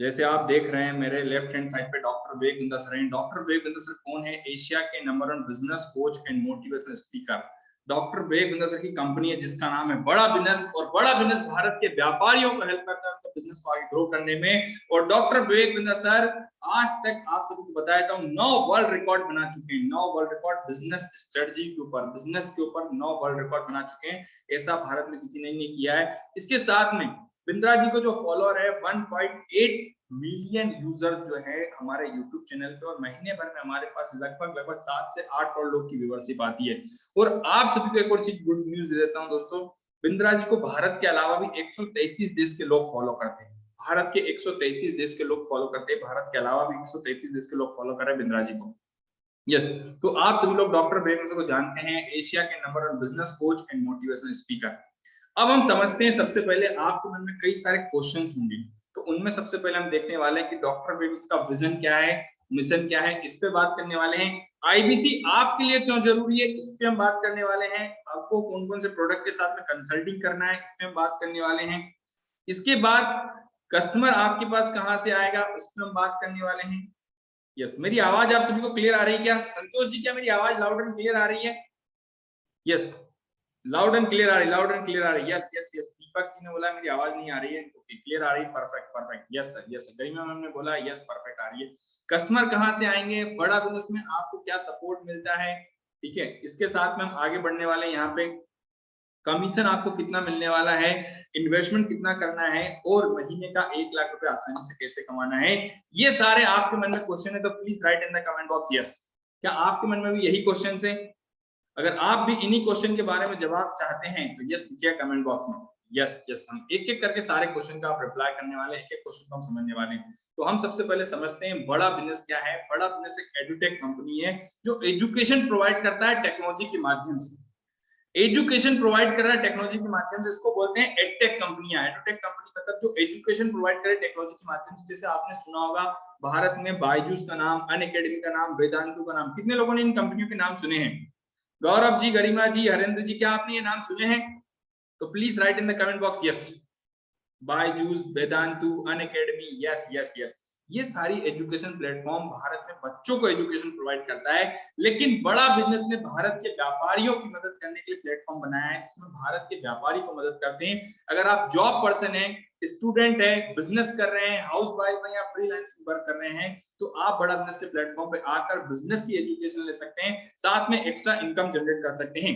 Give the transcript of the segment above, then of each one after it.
जैसे आप देख रहे हैं मेरे लेफ्ट हैंड साइड पे डॉक्टर विवेक बिंदा सर हैं। डॉक्टर विवेक बिंदा सर कौन है? एशिया के number 1 business coach and motivational speaker. Doctor Vivek Binda sir की कंपनी है जिसका नाम है बड़ा बिजनेस, और बड़ा बिजनेस भारत के व्यापारियों को हेल्प करता है उनके बिजनेस को आगे ग्रो करने में। और डॉक्टर विवेक बिंदा सर आज तक आप सभी को बताया था 9 वर्ल्ड रिकॉर्ड बना चुके हैं। 9 वर्ल्ड रिकॉर्ड बिजनेस स्ट्रेटजी के ऊपर, बिजनेस के ऊपर 9 वर्ल्ड रिकॉर्ड बना चुके हैं। ऐसा भारत में किसी ने नहीं किया है। इसके साथ में बिंद्रा जी को जो फॉलोअर है 1.8 मिलियन यूजर जो है हमारे YouTube चैनल पे, और महीने भर में हमारे पास लगभग 7 से 8 करोड़ लोग की व्यूअरशिप आती है। और आप सभी को एक और चीज गुड न्यूज दे देता हूं दोस्तों, बिंद्रा जी को भारत के अलावा भी 133 देश के लोग फॉलो करते हैं। भारत के 133 देश के लोग फॉलो करते हैं, भारत के अलावा भी 133 देश के लोग फॉलो कर रहे हैं बिंद्रा जी को। यस, तो आप सभी लोग डॉक्टर विवेक को जानते हैं, एशिया के number 1 business coach and motivational speaker. अब हम समझते हैं, सबसे पहले आपके मन में कई सारे क्वेश्चंस होंगे, तो उनमें सबसे पहले हम देखने वाले हैं कि डॉक्टर विवेक का विजन क्या है, मिशन क्या है, इस पे बात करने वाले हैं। आईबीसी आपके लिए क्यों जरूरी है, इस पे हम बात करने वाले हैं। आपको कौन कौन से प्रोडक्ट के साथ में कंसल्टिंग करना है, इस पे हम बात करने वाले हैं। इसके बाद कस्टमर आपके पास कहां से आएगा, उस पर हम बात करने वाले हैं। यस, मेरी आवाज आप सभी को क्लियर आ रही है क्या? संतोष जी, क्या मेरी आवाज लाउड एंड क्लियर आ रही है? यस, लाउड एंड क्लियर आ रही, लाउड एंड क्लियर आ रही। Yes yes yes, Deepak ji ने बोला मेरी आवाज नहीं आ रही है। ओके, क्लियर आ रही, perfect perfect. Yes sir, yes sir. Garima ma'am ने बोला यस, परफेक्ट आ रही है। कस्टमर कहां से आएंगे, बड़ा बिजनेस में आपको क्या सपोर्ट मिलता है, ठीक है। इसके साथ में हम आगे बढ़ने वाले हैं। यहाँ पे कमीशन आपको कितना मिलने वाला है, इन्वेस्टमेंट कितना करना है, और महीने का 1 लाख रुपए आसानी से कैसे कमाना है। ये सारे आपके मन में क्वेश्चन है तो please write in the comment box yes. क्या आपके मन में भी यही क्वेश्चन है? अगर आप भी इन्हीं क्वेश्चन के बारे में जवाब चाहते हैं तो यस लिखिए कमेंट बॉक्स में। यस यस, हम एक एक करके सारे क्वेश्चन का आप रिप्लाई करने वाले हैं, एक एक क्वेश्चन को हम समझने वाले हैं। तो हम सबसे पहले समझते हैं बड़ा बिजनेस क्या है। बड़ा बिजनेस एक एडुटेक कंपनी है जो एजुकेशन प्रोवाइड करता है टेक्नोलॉजी के माध्यम से। एजुकेशन प्रोवाइड कर रहा है टेक्नोलॉजी के माध्यम से, इसको बोलते हैं एडटेक कंपनियां। एडुटेक कंपनी मतलब जो एजुकेशन प्रोवाइड करे टेक्नोलॉजी के माध्यम से। जैसे आपने सुना होगा भारत में बायजूस का नाम, अनअकैडमी का नाम, वेदांतु का नाम, कितने लोगों ने इन कंपनियों के नाम सुने हैं? गौरव जी, गरिमा जी, हरेंद्र जी, क्या आपने ये नाम सुने हैं? तो please write in the comment box yes. Byju's, Vedantu, Unacademy, yes yes yes. ये सारी एजुकेशन प्लेटफॉर्म भारत में बच्चों को एजुकेशन प्रोवाइड करता है। लेकिन बड़ा बिजनेस ने भारत के व्यापारियों की मदद करने के लिए प्लेटफॉर्म बनाया है जिसमें भारत के व्यापारी को मदद करते हैं। अगर आप जॉब पर्सन है, स्टूडेंट है, बिजनेस कर रहे हैं, हाउस वाइफ है या फ्रीलांसिंग वर्क कर रहे हैं, तो आप बड़ा बिजनेस के प्लेटफॉर्म पे आकर बिजनेस की एजुकेशन ले सकते हैं, साथ में एक्स्ट्रा इनकम जनरेट कर सकते हैं।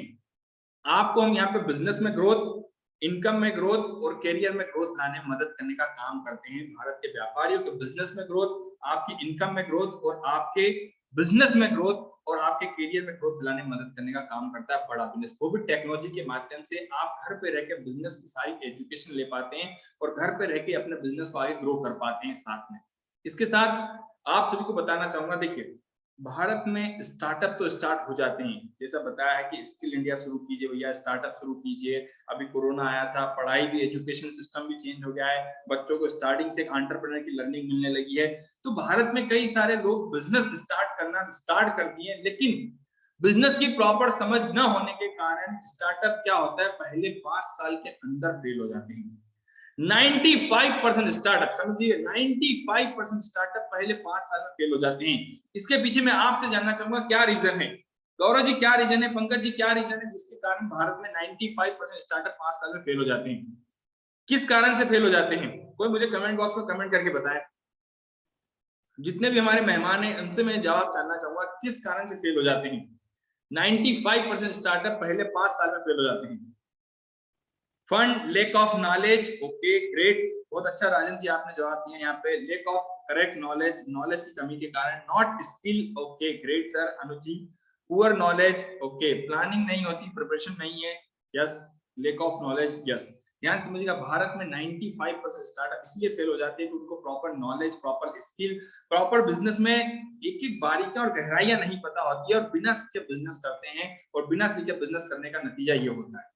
आपको हम यहाँ पे बिजनेस में ग्रोथ, इनकम में ग्रोथ और करियर में ग्रोथ लाने में मदद करने का काम करते हैं। भारत के व्यापारियों के बिजनेस में ग्रोथ, आपकी इनकम में ग्रोथ और आपके बिजनेस में ग्रोथ और आपके करियर में ग्रोथ दिलाने में मदद करने का काम करता है बड़ा बिजनेस। वो भी टेक्नोलॉजी के माध्यम से। आप घर पे रह के बिजनेस की सारी एजुकेशन ले पाते हैं और घर पे रह के अपने बिजनेस को आगे ग्रो कर पाते हैं साथ में। इसके साथ आप सभी को बताना चाहूंगा, देखिए भारत में स्टार्टअप तो स्टार्ट हो जाते हैं, जैसा बताया है कि स्किल इंडिया शुरू कीजिए भैया, स्टार्टअप शुरू कीजिए। अभी कोरोना आया था, पढ़ाई भी, एजुकेशन सिस्टम भी चेंज हो गया है, बच्चों को स्टार्टिंग से एक एंटरप्रेन्योर की लर्निंग मिलने लगी है। तो भारत में कई सारे लोग बिजनेस स्टार्ट कर दिए, लेकिन बिजनेस की प्रॉपर समझ न होने के कारण स्टार्टअप क्या होता है, पहले 5 साल के अंदर फेल हो जाते हैं। 95% स्टार्टअप, समझिए 95% स्टार्टअप पहले 5 साल में फेल हो जाते हैं। इसके पीछे मैं आपसे जानना चाहूंगा क्या रीजन है। गौरव जी क्या रीजन है, पंकज जी क्या रीजन है जिसके कारण भारत में 95% स्टार्टअप 5 साल में फेल हो जाते हैं? किस कारण से फेल हो जाते हैं? कोई मुझे कमेंट बॉक्स में कमेंट करके बताए। जितने भी हमारे मेहमान हैं उनसे मैं जवाब जानना चाहूंगा किस कारण से फेल हो जाते हैं। 95% स्टार्टअप पहले 5 साल में फेल हो जाते हैं। Fund, lack of knowledge, okay great, बहुत अच्छा राजन जी आपने जवाब दिया यहाँ पे। Lack of correct knowledge, knowledge की कमी के कारण। Not skill, okay great sir Anuj ji. Poor knowledge, okay, planning नहीं होती, प्रिपरेशन नहीं है, yes. Lack of knowledge, yes. ध्यान समझिएगा भारत में 95% स्टार्टअप इसलिए फेल हो जाते हैं कि उनको proper knowledge, proper skill, proper business में एक एक बारीकियां और गहराइयां नहीं पता होती है, और बिना सीखे बिजनेस करते हैं, और बिना सीखे बिजनेस करने का नतीजा ये होता है।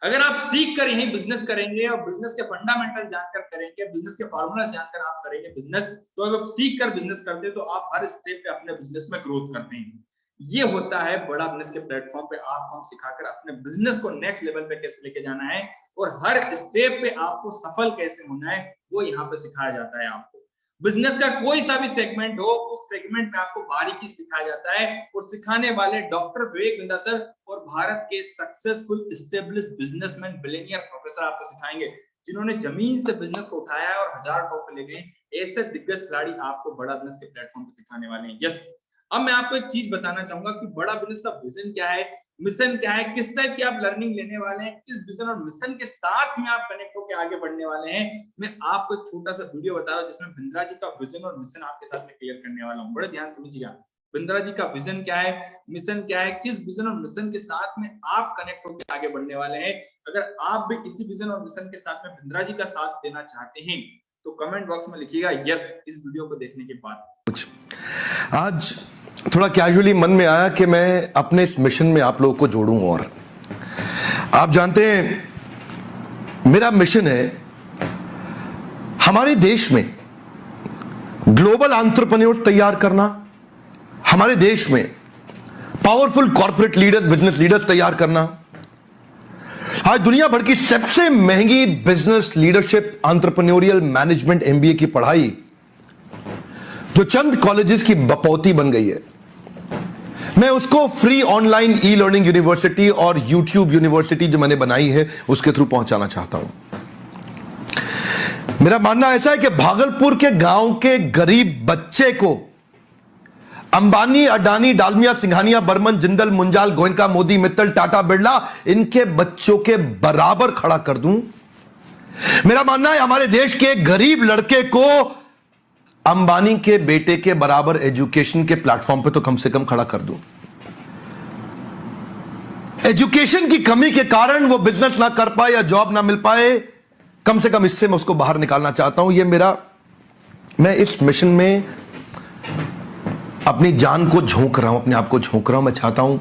अगर आप सीख कर यही बिजनेस करेंगे और बिजनेस के फंडामेंटल जानकर करेंगे, बिजनेस के फॉर्मूला जानकर आप करेंगे बिजनेस, तो अगर आप सीख कर बिजनेस करते हैं तो आप हर स्टेप पे अपने बिजनेस में ग्रोथ करते हैं। ये होता है बड़ा बिजनेस के प्लेटफॉर्म पे। आपको हम सिखाकर अपने बिजनेस को नेक्स्ट लेवल पे कैसे लेके जाना है और हर स्टेप पे आपको सफल कैसे होना है, वो यहाँ पे सिखाया जाता है आपको। बिजनेस का कोई सा भी सेगमेंट हो, उस सेगमेंट में आपको बारीकी सिखाया जाता है और सिखाने वाले डॉक्टर विवेक बिंदा सर और भारत के successful established businessman billionaire professor आपको सिखाएंगे, जिन्होंने जमीन से बिजनेस को उठाया है और हजार टॉप पे ले गए। ऐसे दिग्गज खिलाड़ी आपको बड़ा बिजनेस के प्लेटफॉर्म पे सिखाने वाले हैं। यस, अब मैं आपको एक चीज बताना चाहूंगा कि बड़ा बिजनेस का विजन क्या है, मिशन क्या है, किस टाइप की आप लर्निंग लेने वाले हैं, किस विजन और मिशन के साथ में आप कनेक्ट होकर आगे बढ़ने वाले हैं। मैं आपको एक छोटा सा वीडियो बता रहा हूं जिसमें बिंद्रा जी का विजन और मिशन आपके साथ में क्लियर करने वाला हूं। बड़े ध्यान समझिएगा, बिंद्रा जी का विजन क्या है, मिशन क्या है, किस विजन और मिशन के साथ में आप कनेक्ट होकर आगे बढ़ने वाले हैं। अगर आप भी इसी विजन और मिशन के साथ में बिंद्रा जी का साथ देना चाहते हैं तो कमेंट बॉक्स में लिखिएगा यस इस वीडियो को देखने के बाद। आज थोड़ा कैजुअली मन में आया कि मैं अपने इस मिशन में आप लोगों को जोड़ूं। और आप जानते हैं मेरा मिशन है हमारे देश में ग्लोबल एंटरप्रेन्योर्स तैयार करना, हमारे देश में powerful corporate leaders, business leaders तैयार करना। आज दुनिया भर की सबसे महंगी business leadership entrepreneurial management MBA की पढ़ाई जो चंद कॉलेजेस की बपौती बन गई है, मैं उसको free online e learning university और यूट्यूब यूनिवर्सिटी जो मैंने बनाई है उसके थ्रू पहुंचाना चाहता हूं। मेरा मानना ऐसा है कि भागलपुर के गांव के गरीब बच्चे को अंबानी, अडानी, डालमिया, सिंघानिया, बर्मन, जिंदल, मुंजाल, गोयनका, मोदी, मित्तल, टाटा, बिरला, इनके बच्चों के बराबर खड़ा कर दूं। मेरा मानना है हमारे देश के गरीब लड़के को अंबानी के बेटे के बराबर एजुकेशन के प्लेटफॉर्म पे तो कम से कम खड़ा कर दूं। एजुकेशन की कमी के कारण वो बिजनेस ना कर पाए या जॉब ना मिल पाए, कम से कम इससे मैं उसको बाहर निकालना चाहता हूं। मैं इस मिशन में अपनी जान को झोंक रहा हूं, अपने आप को झोंक रहा हूं। मैं चाहता हूं,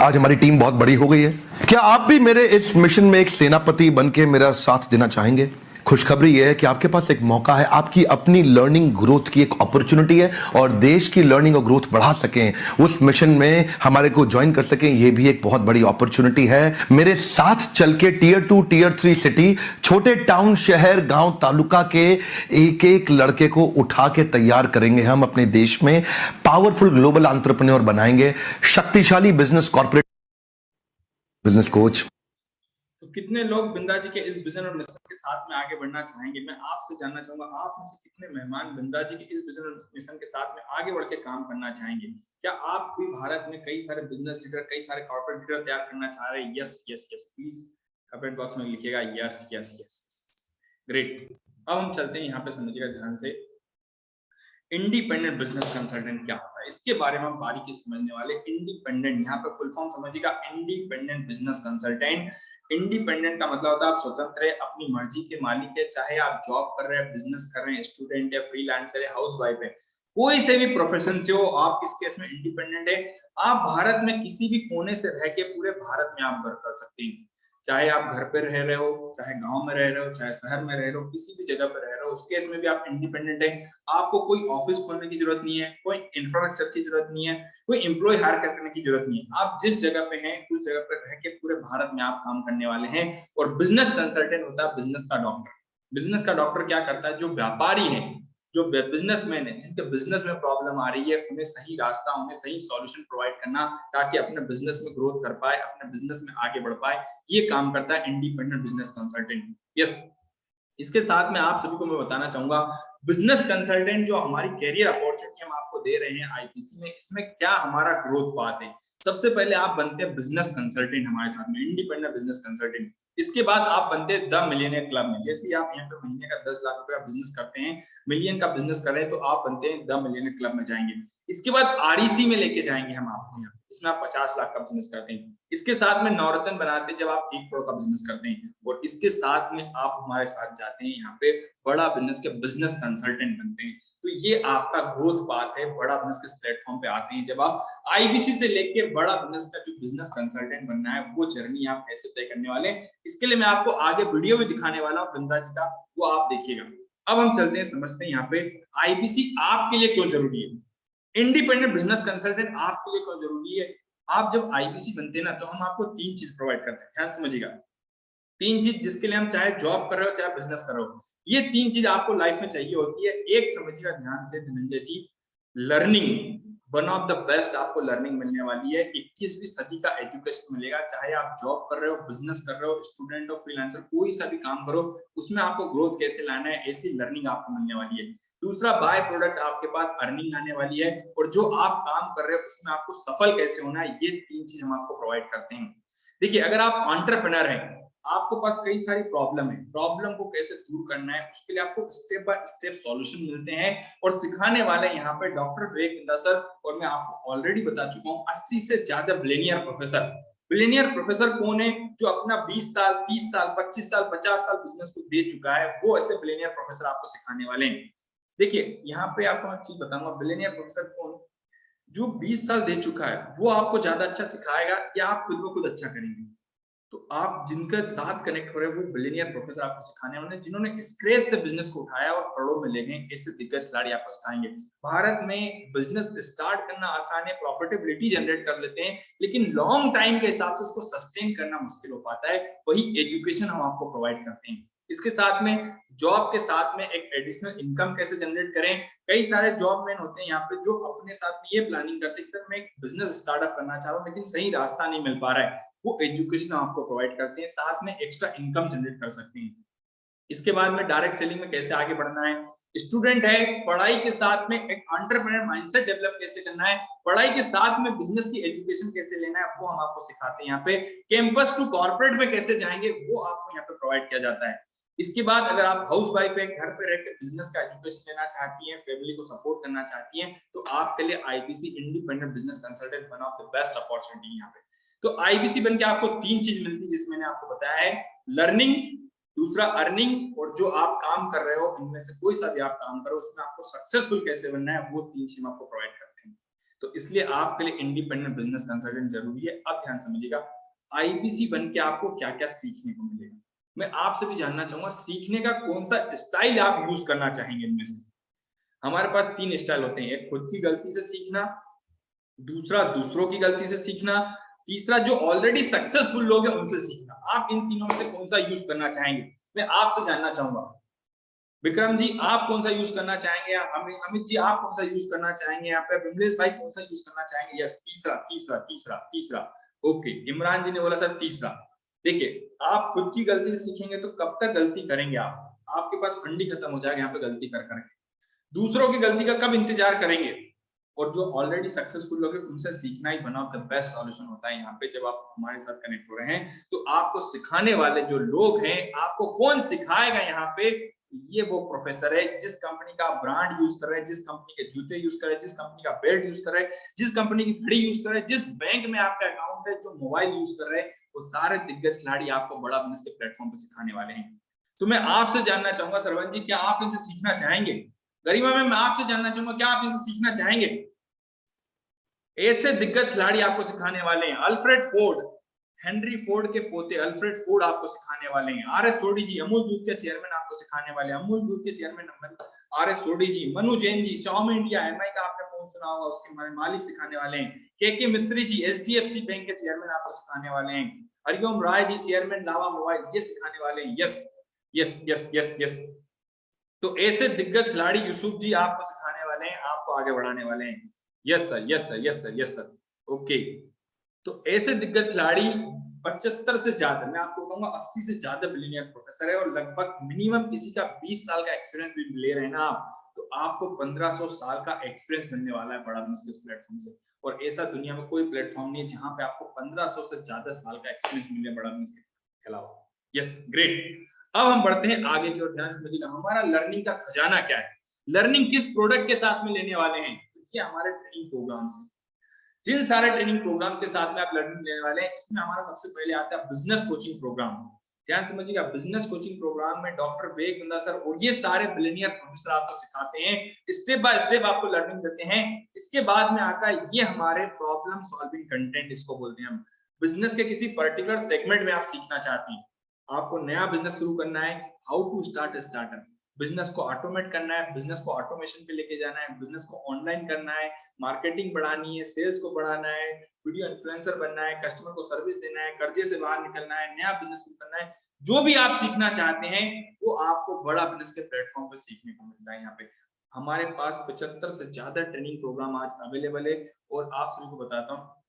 आज हमारी टीम बहुत बड़ी हो गई है, क्या आप भी मेरे इस मिशन में एक सेनापति बन के मेरा साथ देना चाहेंगे? खुशखबरी यह है कि आपके पास एक मौका है, आपकी अपनी लर्निंग ग्रोथ की एक अपॉर्चुनिटी है और देश की लर्निंग और ग्रोथ बढ़ा सकें, उस मिशन में हमारे को ज्वाइन कर सकें, यह भी एक बहुत बड़ी अपॉर्चुनिटी है। मेरे साथ चल के टियर 2, टियर 3 सिटी, छोटे टाउन, शहर, गांव, तालुका के एक एक लड़के को उठा के तैयार करेंगे हम, अपने देश में पावरफुल ग्लोबल एंटरप्रेन्योर बनाएंगे, शक्तिशाली बिजनेस, कॉर्पोरेट बिजनेस कोच। तो कितने लोग बिंद्रा जी के इस विजन और मिशन के साथ में आगे बढ़ना चाहेंगे? मैं आपसे जानना चाहूंगा, आप में से कितने मेहमान बिंद्रा जी के इस विजन और मिशन के साथ में आगे बढ़ के काम करना चाहेंगे? क्या आप भी भारत में कई सारे बिजनेस लीडर, कई सारे कॉर्पोरेट लीडर तैयार करना चाह रहे हैं? Yes yes yes, please comment box में लिखिएगा यस यस यस। ग्रेट, अब हम चलते हैं, यहाँ पे समझिएगा ध्यान से, इंडिपेंडेंट बिजनेस कंसल्टेंट क्या होता है, इसके बारे में हम बारीकी समझने वाले। इंडिपेंडेंट, यहाँ पे फुल फॉर्म समझिएगा, इंडिपेंडेंट बिजनेस कंसल्टेंट। इंडिपेंडेंट का मतलब होता है आप स्वतंत्र है, अपनी मर्जी के मालिक है, चाहे आप जॉब कर रहे हैं, बिजनेस कर रहे हैं, स्टूडेंट है, फ्रीलांसर है, हाउसवाइफ है, कोई से भी प्रोफेशन से हो, आप इस केस में इंडिपेंडेंट है। आप भारत में किसी भी कोने से रह के पूरे भारत में आप वर्क कर सकते हैं, चाहे आप घर पे रह रहे हो, चाहे गांव में रह रहे हो, चाहे शहर में रह रहे हो, किसी भी जगह पे रह रहे हो, उस केस में भी आप इंडिपेंडेंट है। आपको कोई ऑफिस खोलने की जरूरत नहीं है, कोई इंफ्रास्ट्रक्चर की जरूरत नहीं है, कोई एम्प्लॉय हायर करने की जरूरत नहीं है। आप जिस जगह पे हैं उस जगह पे रह के पूरे भारत में आप काम करने वाले हैं। और बिजनेस कंसल्टेंट होता है बिजनेस का डॉक्टर। बिजनेस का डॉक्टर क्या करता है? जो व्यापारी है, जो बिजनेसमैन है, जिनके बिजनेस में प्रॉब्लम आ रही है, उन्हें सही रास्ता, उन्हें सही सॉल्यूशन प्रोवाइड करना, ताकि अपने बिजनेस में ग्रोथ कर पाए, अपने बिजनेस में आगे बढ़ पाए, ये काम करता है इंडिपेंडेंट बिजनेस कंसल्टेंट। यस, इसके साथ में आप सभी को मैं बताना चाहूंगा, बिजनेस कंसल्टेंट जो हमारी कैरियर अपॉर्चुनिटी हम आपको दे रहे हैं आईपीसी में, इसमें क्या हमारा ग्रोथ पाथ है। सबसे पहले आप बनते हैं बिजनेस कंसल्टेंट हमारे साथ में, इंडिपेंडेंट बिजनेस कंसल्टेंट। इसके बाद आप बनते हैं द मिलियनियर क्लब में। जैसे ही आप यहाँ पे महीने का 10 लाख रुपए का बिजनेस करते हैं, मिलियन का बिजनेस कर रहे हैं, तो आप बनते हैं द मिलियनियर क्लब में जाएंगे। इसके बाद आरईसी में लेके जाएंगे हम आपको, यहाँ इसमें आप 50 लाख का बिजनेस करते हैं। इसके साथ में नवरत्न बनाते हैं जब आप 1 करोड़ का बिजनेस करते हैं। और इसके साथ में आप हमारे साथ जाते हैं यहाँ पे बड़ा बिजनेस के बिजनेस कंसल्टेंट बनते हैं। तो ये आपका ग्रोथ पाथ है, बड़ा बिजनेस के प्लेटफॉर्म पे आते हैं। जब आप आईबीसी से लेके बड़ा बिजनेस का जो बिजनेस कंसल्टेंट बनना है, वो जर्नी आप कैसे तय करने वाले हैं, इसके लिए मैं आपको आगे वीडियो भी दिखाने वाला हूँ बिंद्रा जी का, वो आप देखिएगा। अब हम चलते हैं, समझते हैं यहाँ पे आईबीसी आपके लिए क्यों जरूरी है, इंडिपेंडेंट बिजनेस कंसल्टेंट आपके लिए क्यों जरूरी है। आप जब आईबीसी बनते हैं ना, तो हम आपको 3 चीज प्रोवाइड करते हैं, ध्यान समझिएगा। तीन चीज जिसके लिए हम चाहे जॉब कर रहे हो चाहे बिजनेस कर रहे हो, ये तीन चीज आपको लाइफ में चाहिए होती है। एक समझिएगा ध्यान से Dhananjay ji, learning, one of the best आपको लर्निंग मिलने वाली है। 21वीं सदी का एजुकेशन मिलेगा, चाहे आप जॉब कर रहे हो, बिजनेस कर रहे हो, स्टूडेंट हो, फ्रीलांसर, कोई सा भी काम करो, उसमें आपको ग्रोथ कैसे लाना है, ऐसी लर्निंग आपको मिलने वाली है। दूसरा, बाय प्रोडक्ट आपके पास अर्निंग आने वाली है, और जो आप काम कर रहे हो उसमें आपको सफल कैसे होना है, ये तीन चीज हम आपको प्रोवाइड करते हैं। देखिए, अगर आप एंटरप्रेन्योर हैं, आपको पास कई सारी प्रॉब्लम है, प्रॉब्लम को कैसे दूर करना है, उसके लिए आपको स्टेप बाय स्टेप सॉल्यूशन मिलते हैं, और सिखाने वाले यहाँ पे डॉक्टर विवेक बिंदा सर। और मैं आपको ऑलरेडी बता चुका हूँ, 80 से ज्यादा बिलियनियर प्रोफेसर। बिलियनियर प्रोफेसर कौन है? जो अपना 20 साल, 30 साल, 25 साल, 50 साल बिजनेस को दे चुका है, वो ऐसे बिलियनियर प्रोफेसर आपको सिखाने वाले हैं। देखिए, यहाँ पे आपको एक चीज बताऊंगा, बिलियनियर प्रोफेसर कौन? जो 20 साल दे चुका है, वो आपको ज्यादा अच्छा सिखाएगा या आप खुद ब खुद अच्छा करेंगे? तो आप जिनके साथ कनेक्ट हो रहे हैं, वो बिलियनियर प्रोफेसर आपको सिखाने वाले हैं, जिन्होंने स्क्रैच से बिजनेस को उठाया और करोड़ों में ले गए, ऐसे दिग्गज खिलाड़ी आपको सिखाएंगे। भारत में बिजनेस स्टार्ट करना आसान है, प्रॉफिटेबिलिटी जनरेट कर लेते हैं, लेकिन लॉन्ग टाइम के हिसाब से उसको सस्टेन करना मुश्किल हो पाता है। वही एजुकेशन हम आपको प्रोवाइड करते हैं। इसके साथ में जॉब के साथ में एक एडिशनल इनकम कैसे जनरेट करें। कई सारे जॉब मैन होते हैं यहाँ पे जो अपने साथ में ये प्लानिंग करते हैं कि सर मैं एक बिजनेस स्टार्टअप करना चाह रहा हूँ, लेकिन सही रास्ता नहीं मिल पा रहा है, वो एजुकेशन आपको प्रोवाइड करते हैं, साथ में एक्स्ट्रा इनकम जनरेट कर सकते हैं। इसके बाद में डायरेक्ट सेलिंग में कैसे आगे बढ़ना है, स्टूडेंट है, पढ़ाई के साथ में एक एंटरप्रेन्योर माइंडसेट डेवलप कैसे करना है, पढ़ाई के साथ में बिजनेस की एजुकेशन कैसे लेना है, वो हम आपको सिखाते हैं। यहाँ पे कैंपस टू कॉर्पोरेट में कैसे जाएंगे, वो आपको यहाँ पे प्रोवाइड किया जाता है। इसके बाद अगर आप हाउस वाइफ है, घर पे रहकर बिजनेस का एजुकेशन लेना चाहती हैं, फैमिली को सपोर्ट करना चाहती हैं, तो आपके लिए IBC independent business consultant one of the best opportunity यहाँ पे। तो आईबीसी बन के आपको तीन चीज मिलती है, जिसमें मैंने आपको बताया है, लर्निंग, दूसरा अर्निंग, और जो आप काम कर रहे हो इनमें से कोई सा भी आप काम करो उसमें आपको सक्सेसफुल कैसे बनना है, वो तीन चीज आपको प्रोवाइड करते हैं। तो इसलिए आपके लिए इंडिपेंडेंट बिजनेस कंसल्टेंट जरूरी है। अब ध्यान समझिएगा, आईबीसी बन के आपको क्या क्या सीखने को मिलेगा। मैं आपसे भी जानना चाहूंगा, सीखने का कौन सा स्टाइल आप यूज करना चाहेंगे इनमें से। हमारे पास तीन स्टाइल होते हैं, एक खुद की गलती से सीखना, दूसरा दूसरों की गलती से सीखना, तीसरा जो ऑलरेडी सक्सेसफुल लोग हैं उनसे सीखना। आप इन तीनों में से कौन सा यूज करना चाहेंगे, मैं आपसे जानना चाहूंगा। विक्रम जी आप कौन सा यूज करना चाहेंगे, अमित जी आप कौन सा यूज करना चाहेंगे, यहाँ पे विमलेश भाई कौन सा यूज करना चाहेंगे? यस, तीसरा तीसरा तीसरा तीसरा। ओके, इमरान जी ने बोला सर तीसरा। देखिए, आप खुद की गलती से सीखेंगे तो कब तक गलती करेंगे आप, आपके पास फंडी खत्म हो जाएगा यहाँ पे गलती कर करके। दूसरों की गलती का कब इंतजार करेंगे, और जो ऑलरेडी सक्सेसफुल लोग हैं उनसे सीखना ही one of the best solution होता है। यहाँ पे जब आप हमारे साथ कनेक्ट हो रहे हैं, तो आपको सिखाने वाले जो लोग हैं, आपको कौन सिखाएगा यहाँ पे, ये वो प्रोफेसर है जिस कंपनी का ब्रांड यूज कर रहे हैं, जिस कंपनी के जूते यूज कर रहे हैं, जिस कंपनी का बेल्ट यूज कर रहे हैं, जिस कंपनी की घड़ी यूज कर रहे हैं, जिस बैंक में आपका अकाउंट है, जो मोबाइल यूज कर रहे हैं, वो सारे दिग्गज खिलाड़ी आपको बड़ा बिजनेस के प्लेटफॉर्म पे सिखाने वाले हैं। तो मैं आपसे जानना चाहूंगा सरवन जी, क्या आप इनसे सीखना चाहेंगे? गरिमा मैम, मैं आपसे जानना चाहूंगा, क्या आप इनसे सीखना चाहेंगे? ऐसे दिग्गज खिलाड़ी आपको सिखाने वाले हैं। अल्फ्रेड फोर्ड, हेनरी फोर्ड के पोते अल्फ्रेड फोर्ड आपको सिखाने वाले हैं। आर एस सोडी जी, अमूल दूध के चेयरमैन आपको सिखाने वाले हैं। अमूल दूध के चेयरमैन आर एस सोडी जी। Manu Jain ji, Xiaomi India, MI का आपने फोन सुना होगा, उसके मालिक सिखाने वाले हैं। के मिस्त्री जी, एचडीएफसी बैंक के चेयरमैन आपको सिखाने वाले हैं। हरिओम राय जी, चेयरमैन लावा मोबाइल, ये सिखाने वाले हैं। Yes yes yes yes yes. तो ऐसे दिग्गज खिलाड़ी यूसुफ जी आपको सिखाने वाले हैं, आपको आगे बढ़ाने वाले हैं। Yes sir, yes sir, yes sir, yes sir. Okay, तो ऐसे दिग्गज खिलाड़ी 75 से ज्यादा, मैं आपको कहूंगा 80 से ज्यादा बिलियनियर प्रोफेसर है, और लगभग मिनिमम किसी का 20 साल का एक्सपीरियंस भी ले रहे हैं ना आप, तो आपको 1500 साल का एक्सपीरियंस मिलने वाला है बड़ा बिजनेस प्लेटफॉर्म से। और ऐसा दुनिया में कोई प्लेटफॉर्म नहीं है जहां पे आपको 1500 से ज्यादा साल का एक्सपीरियंस मिले बड़ा बिजनेस के अलावा। Yes, great. अब हम बढ़ते हैं आगे की ओर। ध्यान समझिएगा, हमारा लर्निंग का खजाना क्या है, लर्निंग किस प्रोडक्ट के साथ में लेने वाले हैं। ये हमारे ट्रेनिंग प्रोग्राम्स हैं। जिन सारे ट्रेनिंग प्रोग्राम के साथ में आप लर्निंग लेने वाले हैं, इसमें हमारा सबसे पहले आता है बिजनेस कोचिंग प्रोग्राम। ध्यान समझिएगा, बिजनेस कोचिंग प्रोग्राम में डॉक्टर विवेक बिंदा सर और ये सारे बिलियनियर प्रोफेसर आपको सिखाते हैं, स्टेप बाय स्टेप आपको लर्निंग देते हैं। इसके बाद में आता है ये हमारे प्रॉब्लम सॉल्विंग कंटेंट, इसको बोलते हैं हम। बिजनेस के किसी पर्टिकुलर सेगमेंट में आप सीखना चाहती हैं, आपको नया बिजनेस शुरू करना है, how to start a startup, business को ऑटोमेट करना है, बिजनेस को ऑटोमेशन पे लेके जाना है, बिजनेस को ऑनलाइन करना है, मार्केटिंग बढ़ानी है, सेल्स को बढ़ाना है, वीडियो इन्फ्लुएंसर बनना है, कस्टमर को सर्विस देना है, कर्जे से बाहर निकलना है, नया बिजनेस शुरू करना है। जो भी आप सीखना चाहते हैं वो आपको बड़ा बिजनेस के प्लेटफॉर्म पर सीखने को मिलता है। यहाँ पे हमारे पास 75 से ज्यादा ट्रेनिंग प्रोग्राम आज अवेलेबल है और आप सभी को बताता हूँ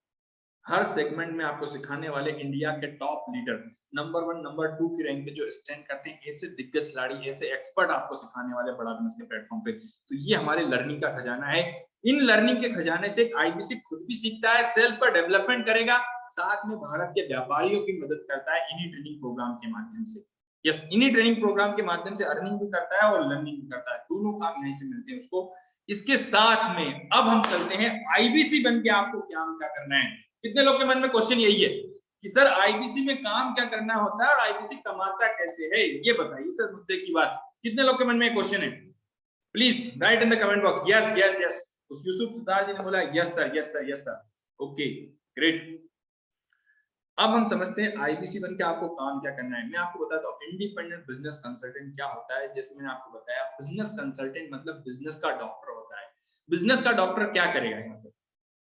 हर सेगमेंट में आपको सिखाने वाले इंडिया के टॉप लीडर नंबर 1 नंबर 2 की रैंक पे जो स्टैंड करते हैं, ऐसे दिग्गज खिलाड़ी, ऐसे एक्सपर्ट आपको सिखाने वाले बड़ा बिजनेस के प्लेटफॉर्म पे। तो ये हमारे लर्निंग का खजाना है। इन लर्निंग के खजाने से आईबीसी खुद भी सीखता है, सेल्फ का डेवलपमेंट करेगा, साथ में भारत के व्यापारियों की मदद करता है इन्हीं ट्रेनिंग प्रोग्राम के माध्यम से। यस, इन्हीं ट्रेनिंग प्रोग्राम के माध्यम से अर्निंग भी करता है और लर्निंग भी करता है, दोनों काम यहीं से मिलते हैं उसको। इसके साथ में अब हम चलते हैं आईबीसी बन के आपको क्या करना है। कितने लोग के मन में क्वेश्चन यही है कि सर आईबीसी में काम क्या करना होता है और आईबीसी कमाता कैसे है, ये बताइए सर मुद्दे की बात। कितने लोग के मन में क्वेश्चन है? Please write in the comment box yes yes yes. Yusuf Sutar ji ने बोला yes sir yes sir yes sir. Okay great. अब हम समझते हैं आईबीसी बन के आपको काम क्या करना है। मैं आपको बताता हूँ इंडिपेंडेंट बिजनेस कंसल्टेंट क्या होता है। जैसे मैंने आपको बताया बिजनेस कंसल्टेंट मतलब बिजनेस का डॉक्टर होता है। बिजनेस का डॉक्टर क्या करेगा? यहाँ पे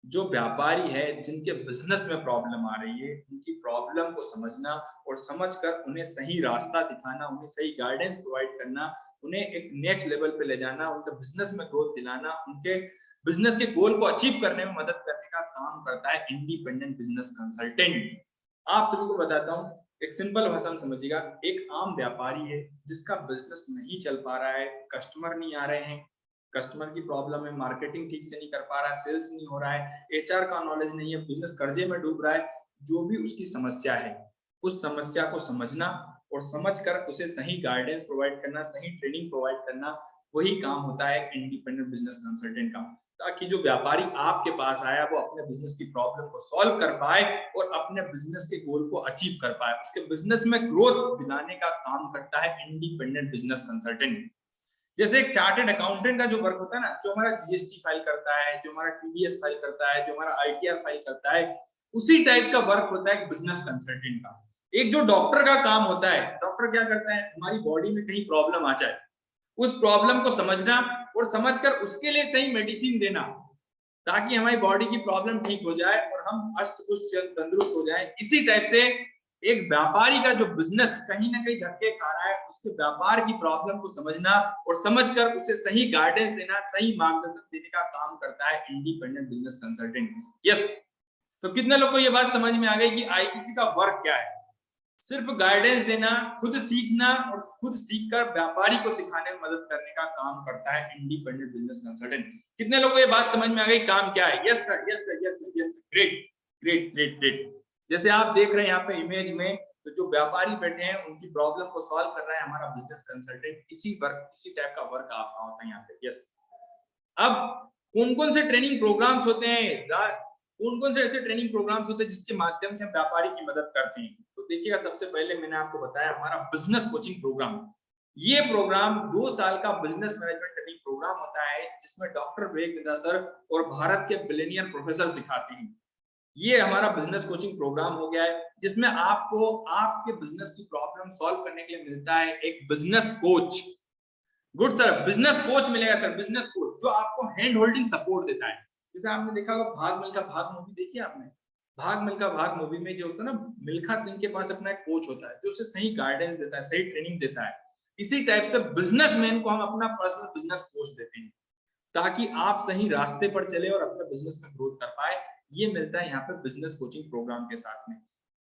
जो व्यापारी है जिनके बिजनेस में प्रॉब्लम आ रही है उनकी प्रॉब्लम को समझना और समझकर उन्हें सही रास्ता दिखाना, उन्हें सही गाइडेंस प्रोवाइड करना, उन्हें एक नेक्स्ट लेवल पे ले जाना, उनके बिजनेस में ग्रोथ दिलाना, उनके बिजनेस के गोल को अचीव करने में मदद करने का काम करता है इंडिपेंडेंट बिजनेस कंसल्टेंट। आप सभी को बताता हूँ एक सिंपल भाषा में समझिएगा। एक आम व्यापारी है जिसका बिजनेस नहीं चल पा रहा है, कस्टमर नहीं आ रहे हैं, कस्टमर की प्रॉब्लम है, मार्केटिंग ठीक से नहीं कर पा रहा है, सेल्स नहीं हो रहा है, एचआर का नॉलेज नहीं है, बिजनेस कर्जे में डूब रहा है, जो भी उसकी समस्या है उस समस्या को समझना और समझकर उसे सही गाइडेंस प्रोवाइड करना, सही ट्रेनिंग प्रोवाइड करना, वही काम होता है इंडिपेंडेंट बिजनेस कंसल्टेंट का। ताकि जो व्यापारी आपके पास आया वो अपने बिजनेस की प्रॉब्लम को सॉल्व कर पाए और अपने बिजनेस के गोल को अचीव कर पाए, उसके बिजनेस में ग्रोथ दिलाने का काम करता है इंडिपेंडेंट बिजनेस कंसल्टेंट। जैसे एक चार्टेड अकाउंटेंट का जो वर्क होता है ना, जो हमारा जीएसटी फाइल करता है, जो हमारा टीडीएस फाइल करता है, जो हमारा आईटीआर फाइल करता है, उसी टाइप का वर्क होता है एक बिजनेस कंसल्टेंट का। एक जो डॉक्टर का काम होता है, डॉक्टर क्या करता है, हमारी बॉडी में कहीं प्रॉब्लम आ जाए उस प्रॉब्लम को समझना और समझकर उसके लिए सही मेडिसिन देना ताकि हमारी बॉडी की प्रॉब्लम ठीक हो जाए और हम अष्ट पुष्ट तंदुरुस्त हो जाए। इसी टाइप से एक व्यापारी का जो बिजनेस कहीं ना कहीं धक्के खा रहा है उसके व्यापार की प्रॉब्लम को समझना और समझकर उसे सही गाइडेंस देना, सही मार्गदर्शन देने का काम करता है इंडिपेंडेंट बिजनेस कंसल्टेंट। यस, तो कितने लोग को ये बात समझ में आ गई कि आईपीसी का वर्क क्या है? सिर्फ गाइडेंस देना, खुद सीखना और खुद सीखकर व्यापारी को सिखाने में मदद करने का काम करता है इंडिपेंडेंट बिजनेस कंसल्टेंट। कितने लोगों को ये बात समझ में आ गई काम क्या है? Yes sir yes sir yes sir yes sir. Great great great great. जैसे आप देख रहे हैं यहाँ पे इमेज में, तो जो व्यापारी बैठे हैं उनकी प्रॉब्लम को सॉल्व कर रहा है हमारा बिजनेस कंसल्टेंट। इसी टाइप का वर्क आपका होता है यहाँ पे। यस, अब कौन-कौन से ट्रेनिंग प्रोग्राम्स होते हैं, कौन-कौन से ऐसे ट्रेनिंग प्रोग्राम्स होते हैं जिसके माध्यम से हम व्यापारी की मदद करते हैं? तो देखिएगा, सबसे पहले मैंने आपको बताया हमारा बिजनेस कोचिंग प्रोग्राम। ये प्रोग्राम 2 साल का बिजनेस मैनेजमेंट ट्रेनिंग प्रोग्राम होता है जिसमें डॉक्टर विवेक बिंद्रा सर और भारत के बिलियनियर प्रोफेसर सिखाते हैं। ये हमारा बिजनेस कोचिंग प्रोग्राम हो गया है जिसमें आपको आपके बिजनेस की प्रॉब्लम सॉल्व करने के लिए मिलता है एक business coach. Good sir, business coach मिलेगा सर, बिजनेस कोच जो आपको हैंड होल्डिंग सपोर्ट देता है। जैसे आपने देखा होगा भाग मिल्खा भाग मूवी देखी है आपने? भाग मिल्खा भाग मूवी में जो होता है ना, मिल्खा सिंह के पास अपना एक कोच होता है जो उसे सही गाइडेंस देता है, सही ट्रेनिंग देता है। इसी टाइप से बिजनेसमैन को हम अपना पर्सनल बिजनेस कोच देते हैं ताकि आप सही रास्ते पर चले और अपने बिजनेस में ग्रोथ कर पाए। ये मिलता है यहाँ पे बिजनेस कोचिंग प्रोग्राम के साथ में।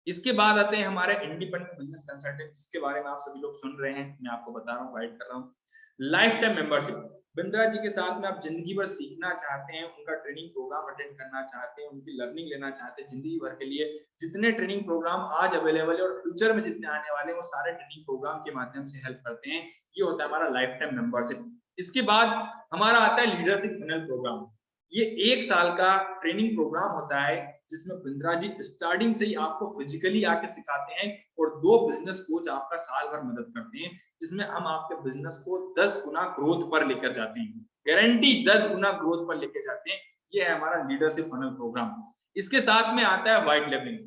इसके बाद आते हैं हमारे इंडिपेंडेंट बिजनेस कंसल्टेंट जिसके बारे में आप सभी लोग सुन रहे हैं, मैं आपको बता रहा हूँ, गाइड कर रहा हूँ। Life time membership, Bindra ji के साथ में आप जिंदगी भर सीखना चाहते हैं, उनका ट्रेनिंग प्रोग्राम अटेंड करना चाहते हैं, उनकी लर्निंग लेना चाहते हैं जिंदगी भर के लिए, जितने ट्रेनिंग प्रोग्राम आज अवेलेबल है और फ्यूचर में जितने आने वाले हैं वो सारे ट्रेनिंग प्रोग्राम के माध्यम से हेल्प करते हैं। ये होता है हमारा लाइफ टाइम मेंबरशिप। इसके बाद हमारा आता है लीडरशिप फनल प्रोग्राम। ये 1 साल का ट्रेनिंग प्रोग्राम होता है जिसमें बिंद्रा जी स्टार्टिंग से ही आपको फिजिकली आके सिखाते हैं और 2 बिजनेस कोच आपका साल भर मदद करते हैं जिसमें हम आपके बिजनेस को 10 गुना ग्रोथ पर लेकर जाते हैं, गारंटी 10 गुना ग्रोथ पर लेकर जाते हैं। ये है हमारा लीडरशिप फनल प्रोग्राम। इसके साथ में आता है व्हाइट लेवलिंग।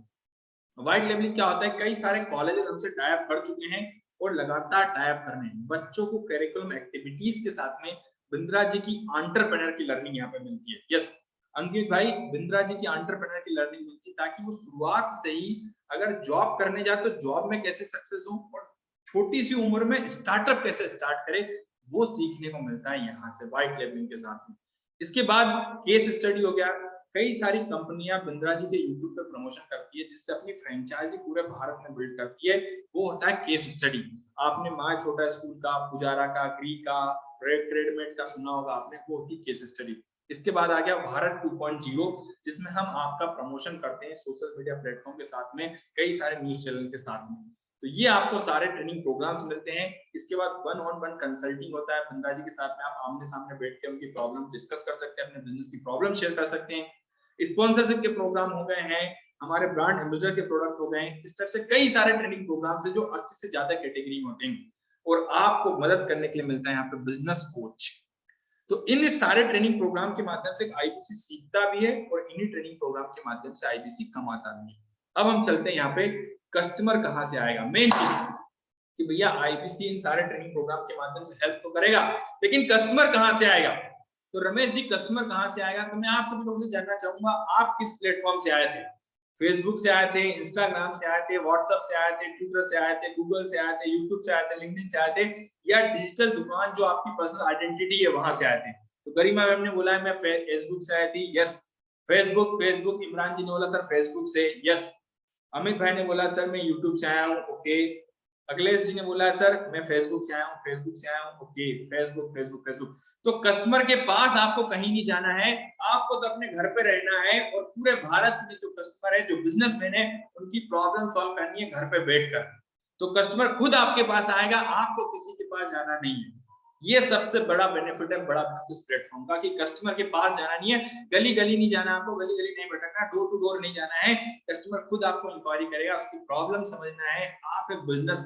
व्हाइट लेवलिंग क्या होता है, कई सारे कॉलेजेस हमसे टाई अप कर चुके हैं और लगातार टाई अप कर रहे हैं। बच्चों को करिकुलम एक्टिविटीज के साथ में बिंद्रा जी की एंटरप्रेन्योर की लर्निंग यहाँ पे मिलती है। यस अंकित भाई, बिंद्रा जी की एंटरप्रेन्योर की लर्निंग मिलती है ताकि वो शुरुआत से ही अगर जॉब करने जाए तो जॉब में कैसे सक्सेस हो और छोटी सी उम्र में स्टार्टअप कैसे स्टार्ट करे वो सीखने को मिलता है यहाँ से व्हाइट लेबलिंग के साथ में। इसके बाद केस स्टडी हो गया, कई सारी कंपनियां बिंद्रा जी के यूट्यूब पे प्रमोशन करती है जिससे अपनी फ्रेंचाइजी पूरे भारत में बिल्ड करती है, वो होता है केस स्टडी। आपने माँ छोटा स्कूल का, पुजारा का, ग्री का, ट्रेडमेट का सुना होगा आपने, वो होती है केस स्टडी। इसके बाद आ गया भारत 2.0 जिसमें हम आपका प्रमोशन करते हैं सोशल मीडिया प्लेटफॉर्म के साथ में, कई सारे न्यूज चैनल के साथ में, तो ये आपको सारे ट्रेनिंग प्रोग्राम्स मिलते हैं। इसके बाद 1-on-1 कंसल्टिंग होता है बिंद्रा जी के साथ में, आप आमने सामने बैठ के उनकी प्रॉब्लम डिस्कस कर सकते हैं, अपने बिजनेस की प्रॉब्लम शेयर कर सकते हैं। स्पॉन्सरशिप के प्रोग्राम हो गए हैं, हमारे ब्रांड एम्बेसडर के प्रोडक्ट हो गए, इस तरह से कई सारे ट्रेनिंग प्रोग्राम्स हैं जो 80 से ज्यादा कैटेगरी में होते हैं और आपको मदद करने के लिए मिलता है यहाँ पे बिजनेस कोच। तो इन सारे ट्रेनिंग प्रोग्राम के माध्यम से आईबीसी सीखता भी है और इन्हीं ट्रेनिंग प्रोग्राम के माध्यम से आईबीसी कमाता भी है। अब हम चलते हैं यहाँ पे कस्टमर कहाँ से आएगा, मेन चीज कि भैया आईबीसी इन सारे ट्रेनिंग प्रोग्राम के माध्यम से हेल्प तो करेगा, लेकिन कस्टमर कहाँ से आएगा। तो रमेश जी कस्टमर कहाँ से आएगा, तो मैं आप सभी लोगों से जानना चाहूंगा आप किस प्लेटफॉर्म से आए थे। फेसबुक से आए थे, इंस्टाग्राम से आए थे, व्हाट्सएप से आए थे, ट्विटर से आए थे, गूगल से आए थे, यूट्यूब से आए थे, लिंक्डइन से आए थे, या डिजिटल दुकान जो आपकी पर्सनल आइडेंटिटी है वहां से आए थे। तो गरिमा मैम ने बोला है मैं फेसबुक से आई थी, यस। फेसबुक इमरान जी ने बोला सर फेसबुक से, यस। अमित भाई ने बोला सर मैं यूट्यूब से आया हूँ, ओके। अखिलेश जी ने बोला सर मैं फेसबुक से आया हूँ, ओके। फेसबुक। तो कस्टमर के पास आपको कहीं नहीं जाना है, आपको तो अपने घर पे रहना है और पूरे भारत में जो कस्टमर है, जो बिजनेसमैन है, उनकी प्रॉब्लम सॉल्व करनी है घर पे बैठकर। तो कस्टमर खुद आपके पास आएगा, आपको किसी के पास जाना नहीं है। ये सबसे बड़ा बेनिफिट है बड़ा बिजनेस प्लेटफॉर्म का कि कस्टमर के पास जाना नहीं है, गली गली नहीं जाना, आपको गली गली नहीं भटकना, डोर टू डोर नहीं जाना है। कस्टमर खुद आपको इंक्वायरी करेगा, उसकी प्रॉब्लम समझना है। आप एक बिजनेस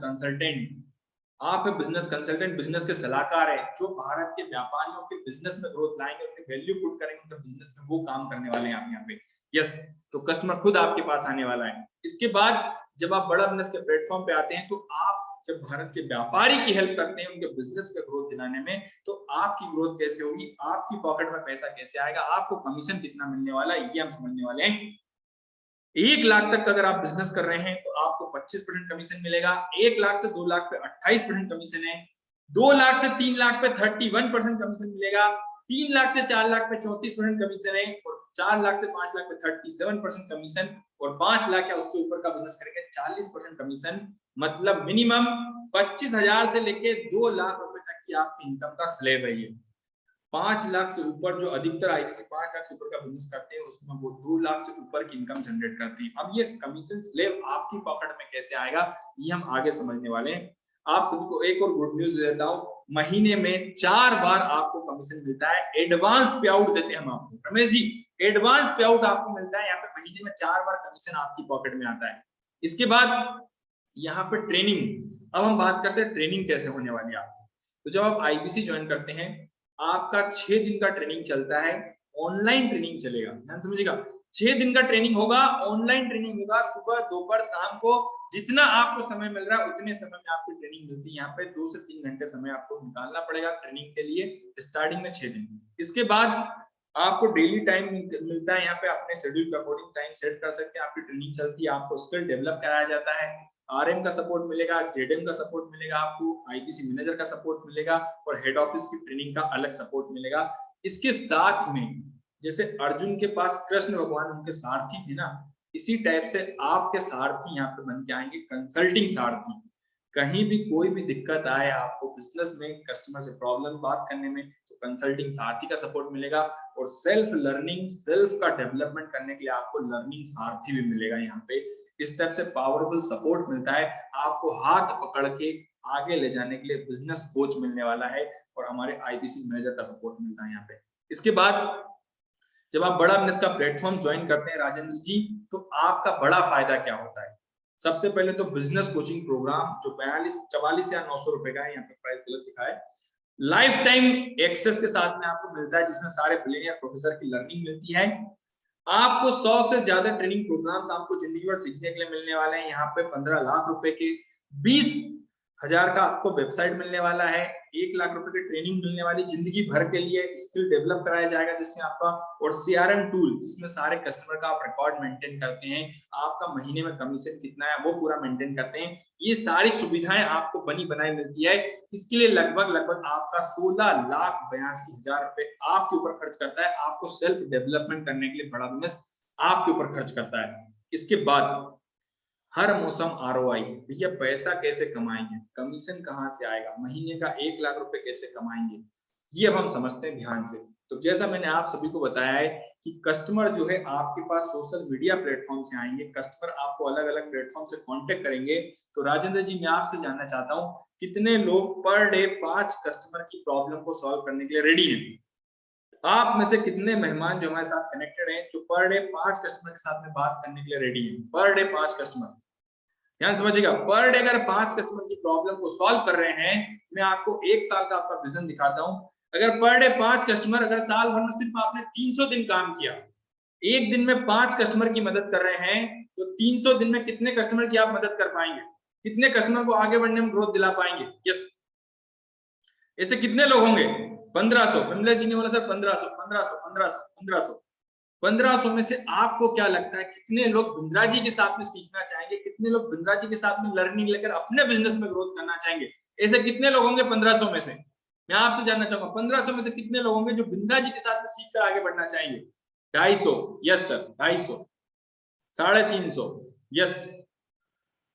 कंसल्टेंट, बिजनेस के सलाहकार है जो भारत के व्यापारियों के बिजनेस में ग्रोथ लाएंगे, उनके वैल्यू पुट करेंगे उनके बिजनेस में, वो काम करने वाले हैं आप यहाँ पे, यस। तो कस्टमर खुद आपके पास आने वाला है। इसके बाद जब आप बड़ा बिजनेस के प्लेटफॉर्म पे आते हैं, तो आप जब भारत के व्यापारी की हेल्प करते हैं उनके बिजनेस का ग्रोथ दिलाने में, तो आपकी ग्रोथ कैसे होगी, आपकी पॉकेट में पैसा कैसे आएगा, आपको कमीशन कितना मिलने वाला है, ये हम समझने वाले हैं। 1 लाख तक अगर आप बिजनेस कर रहे हैं तो आपको 25% कमीशन मिलेगा। 1 लाख से 2 लाख पे 28% कमीशन है। 2 लाख से 3 लाख पे 31% कमीशन मिलेगा। 3 लाख से 4 लाख पे 34% कमीशन है और 4 लाख से 5 लाख पे 37% कमीशन, और 5 लाख या उससे ऊपर का बिजनेस करेंगे 40% कमीशन। मतलब मिनिमम 25,000 से लेके 2 लाख रुपए तक की आपकी इनकम का स्लैब है ये। 5 लाख से ऊपर जो अधिकतर आईबीसी 5 लाख से ऊपर का बिजनेस करते हैं उसमें वो 2 लाख से ऊपर की इनकम जनरेट करती है। अब ये कमीशन स्लैब आपकी पॉकेट में कैसे आएगा ये हम आगे समझने वाले हैं। आप सभी को एक और गुड न्यूज दे देता हूं, महीने में 4 बार आपको कमीशन मिलता है, एडवांस पे आउट देते हैं हम आपको। रमेश जी एडवांस पे आउट आपको मिलता है, यहाँ पे महीने में 4 बार कमीशन आपकी पॉकेट में आता है। इसके बाद यहाँ पे ट्रेनिंग, अब हम बात करते हैं ट्रेनिंग कैसे होने वाली है आपको। तो जब आप आईबीसी ज्वाइन करते हैं, आपका 6 दिन का ट्रेनिंग चलता है, ऑनलाइन ट्रेनिंग चलेगा, ध्यान समझिएगा। 6 दिन का ट्रेनिंग होगा, ऑनलाइन ट्रेनिंग होगा, सुबह दोपहर शाम को जितना आपको समय मिल रहा है उतने समय में आपकी ट्रेनिंग मिलती है। यहाँ पे 2 से 3 घंटे समय आपको निकालना पड़ेगा ट्रेनिंग के लिए, स्टार्टिंग में 6 दिन। इसके बाद आपको डेली टाइम मिलता है, यहाँ पे अपने शेड्यूल के अकॉर्डिंग टाइम सेट कर सकते हैं। आपकी ट्रेनिंग चलती है, आपको स्किल डेवलप कराया जाता है, आरएम का सपोर्ट मिलेगा, जेडएम का सपोर्ट मिलेगा, आपको आईबीसी मैनेजर का सपोर्ट मिलेगा और हेड ऑफिस की ट्रेनिंग का अलग सपोर्ट मिलेगा। इसके साथ में जैसे अर्जुन के पास कृष्ण भगवान उनके सारथी थे ना, इसी टाइप से आपके सारथी यहाँ पे बन के आएंगे, कंसल्टिंग सारथी। कहीं भी कोई भी दिक्कत आए आपको बिजनेस में, कस्टमर से प्रॉब्लम बात करने में, तो कंसल्टिंग सारथी का सपोर्ट मिलेगा। और सेल्फ लर्निंग, सेल्फ का डेवलपमेंट करने के लिए आपको लर्निंग सारथी भी मिलेगा यहाँ पे। इस टाइप से पावरफुल सपोर्ट मिलता है, आपको हाथ पकड़ के आगे ले जाने के लिए बिजनेस कोच मिलने वाला है और हमारे आईबीसी मैनेजर का सपोर्ट मिलता है यहाँ पे। इसके बाद जब आप बड़ा बिजनेस का प्लेटफॉर्म ज्वाइन करते हैं राजेंद्र जी, तो आपका बड़ा फायदा क्या होता है। सबसे पहले तो बिजनेस कोचिंग प्रोग्राम जो 44 या 900 रुपए का है, यहाँ पे प्राइस गलत लिखा है, लाइफ टाइम एक्सेस के साथ में आपको मिलता है, जिसमें सारे बिलियनियर प्रोफेसर की लर्निंग मिलती है। आपको 100 से ज्यादा ट्रेनिंग प्रोग्राम्स आपको जिंदगी भर सीखने के लिए मिलने वाले हैं। यहाँ पे 15 लाख रुपए के 20 1000 का आपको वेबसाइट मिलने वाला है, 1 लाख रुपए की ट्रेनिंग मिलने वाली, जिंदगी भर के लिए स्किल डेवलप कराया जाएगा जिसमें आपका, और CRM टूल जिसमें सारे कस्टमर का आप रिकॉर्ड मेंटेन करते हैं, आपका महीने में कमीशन कितना है वो पूरा मेंटेन करते हैं। ये सारी सुविधाएं आपको बनी बनाई मिलती है। इसके लिए लगभग आपका 16,82,000 रुपए आपके ऊपर खर्च करता है। आपको सेल्फ डेवलपमेंट करने के लिए बड़ा बिजनेस आपके ऊपर खर्च करता है। इसके बाद हर मौसम ROI, भैया पैसा कैसे कमाएंगे, कमीशन कहां से आएगा, महीने का 1 लाख रुपए कैसे कमाएंगे, ये अब हम समझते हैं ध्यान से। तो जैसा मैंने आप सभी को बताया है कि कस्टमर जो है आपके पास सोशल मीडिया प्लेटफॉर्म से आएंगे, कस्टमर आपको अलग अलग प्लेटफॉर्म से कांटेक्ट करेंगे। तो राजेंद्र जी मैं आपसे जानना चाहता हूं कितने लोग पर डे 5 कस्टमर की प्रॉब्लम को सॉल्व करने के लिए रेडी हैं? आप में से कितने मेहमान जो हमारे साथ कनेक्टेड हैं जो पर डे 5 कस्टमर के साथ में बात करने के लिए रेडी हैं? पर डे 5 कस्टमर, ध्यान समझिएगा, पर डे अगर 5 कस्टमर की प्रॉब्लम को सॉल्व कर रहे हैं, मैं आपको 1 साल का आपका विजन दिखाता हूं। अगर पर डे 5 कस्टमर, अगर साल भर में सिर्फ आपने 300 दिन काम किया, एक दिन में 5 कस्टमर की मदद कर रहे हैं, तो 300 दिन में कितने कस्टमर की आप मदद कर पाएंगे, कितने कस्टमर को आगे बढ़ने में ग्रोथ दिला पाएंगे? यस, ऐसे कितने लोग होंगे? 1500। कमलेश जी ने बोला सर 1500 1500 1500 1500। 1500 में से आपको क्या लगता है कितने लोग बिंद्रा जी के साथ में सीखना चाहेंगे, कितने लोग बिंद्रा जी के साथ में लर्निंग लेकर अपने बिजनेस में ग्रोथ करना चाहेंगे? ऐसे कितने लोग होंगे 1500 में से? मैं आपसे जानना चाहूंगा 1500 में से कितने लोग होंगे जो बिंद्रा जी के साथ में सीखकर आगे बढ़ना चाहेंगे? 250, yes sir 250, 350, yes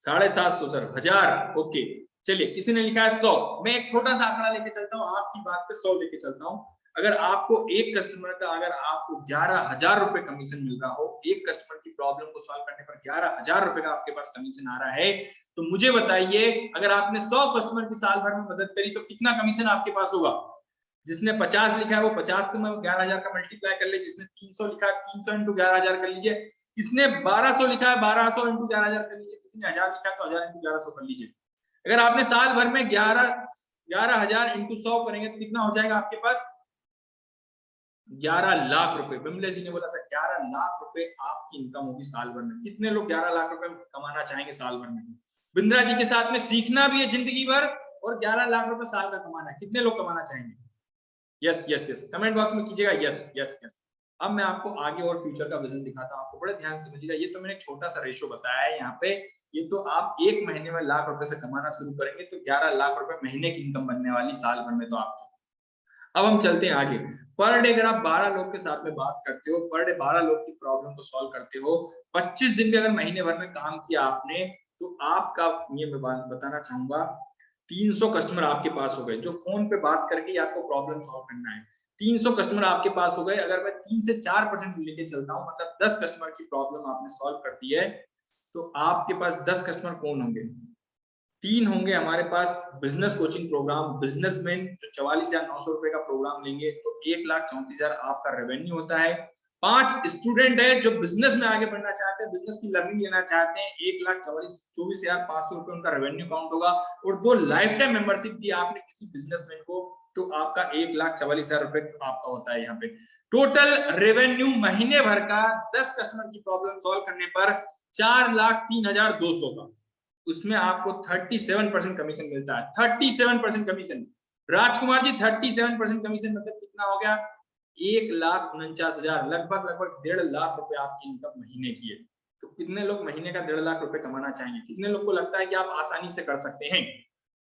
750 sir, 1000, okay. चलिए किसी ने लिखा है 100। मैं एक छोटा सा आंकड़ा लेके चलता हूँ, आपकी बात पे 100 लेके चलता हूँ। अगर आपको एक कस्टमर का, अगर आपको 11,000 रुपए कमीशन मिल रहा हो, एक कस्टमर की प्रॉब्लम को सॉल्व करने पर 11,000 रुपए का आपके पास कमीशन आ रहा है, तो मुझे बताइए अगर आपने 100 कस्टमर की साल भर में मदद करी तो कितना कमीशन आपके पास होगा? जिसने 50 लिखा है वो 50 का 11,000 का मल्टीप्लाई कर ले, जिसने 300 लिखा है 300 इंटू 11,000 कर लीजिए, किसने 1200 लिखा है 1200 इंटू 11,000 कर लीजिए, किसी ने 1000 लिखा है तो 1000 इंटू 1100 कर लीजिए। अगर आपने साल भर में 11,000 इंटू 100 करेंगे तो कितना हो जाएगा आपके पास? 11 लाख रुपए। बिमलेश जी ने बोला सर 11 लाख रुपए आपकी इनकम होगी साल भर में। कितने लोग 11 लाख रुपए कमाना चाहेंगे साल भर में? बिंद्रा जी के साथ में सीखना भी है जिंदगी भर और 11 लाख रुपए साल का कमाना है, कितने लोग कमाना चाहेंगे? Yes yes yes, comment box में कीजिएगा यस यस यस। अब मैं आपको आगे और फ्यूचर का विजन दिखाता हूं, आपको बड़े ध्यान से समझिएगा। ये तो मैंने एक छोटा सा रेशो बताया है यहाँ पे, ये तो आप एक महीने में लाख रुपए से कमाना शुरू करेंगे तो 11 लाख रुपए महीने की इनकम बनने वाली साल भर में तो आपकी। अब हम चलते हैं आगे। पर डे अगर आप 12 लोग के साथ में बात करते हो, पर डे 12 लोग की प्रॉब्लम को सॉल्व करते हो, 25 दिन भी अगर महीने भर में काम किया आपने, तो आपका, ये मैं बताना चाहूंगा, 300 कस्टमर आपके पास हो गए जो फोन पे बात करके आपको प्रॉब्लम सॉल्व करना है। 300 कस्टमर आपके पास हो गए। अगर मैं 3 से 4% लेके चलता हूँ, मतलब 10 कस्टमर की प्रॉब्लम आपने सॉल्व कर दी है, तो आपके पास 10 कस्टमर कौन होंगे? 3 होंगे हमारे पास बिजनेस कोचिंग प्रोग्राम, बिजनेसमैन जो 44,900 रुपए का प्रोग्राम लेंगे तो 1,34,000 आपका रेवेन्यू होता है। 5 स्टूडेंट है जो बिजनेस में आगे बढ़ना चाहते हैं, बिजनेस की लर्निंग लेना चाहते हैं, 1,24,500 रुपए उनका रेवेन्यू काउंट होगा। और 2 लाइफ टाइम मेंबरशिप दी आपने किसी बिजनेसमैन को, तो आपका 1,44,000 रुपए आपका होता है यहाँ पे। टोटल रेवेन्यू महीने भर का 10 कस्टमर की प्रॉब्लम सॉल्व करने पर 4,03,200 का, उसमें आपको 37% कमीशन मिलता है। 37% कमीशन, राजकुमार जी 37% कमीशन मतलब कितना हो गया? 1,49,000, लगभग 1.5 लाख रुपए आपकी इनकम महीने की है। तो कितने लोग महीने का 1.5 लाख रुपए कमाना चाहेंगे? कितने लोग को लगता है कि आप आसानी से कर सकते हैं?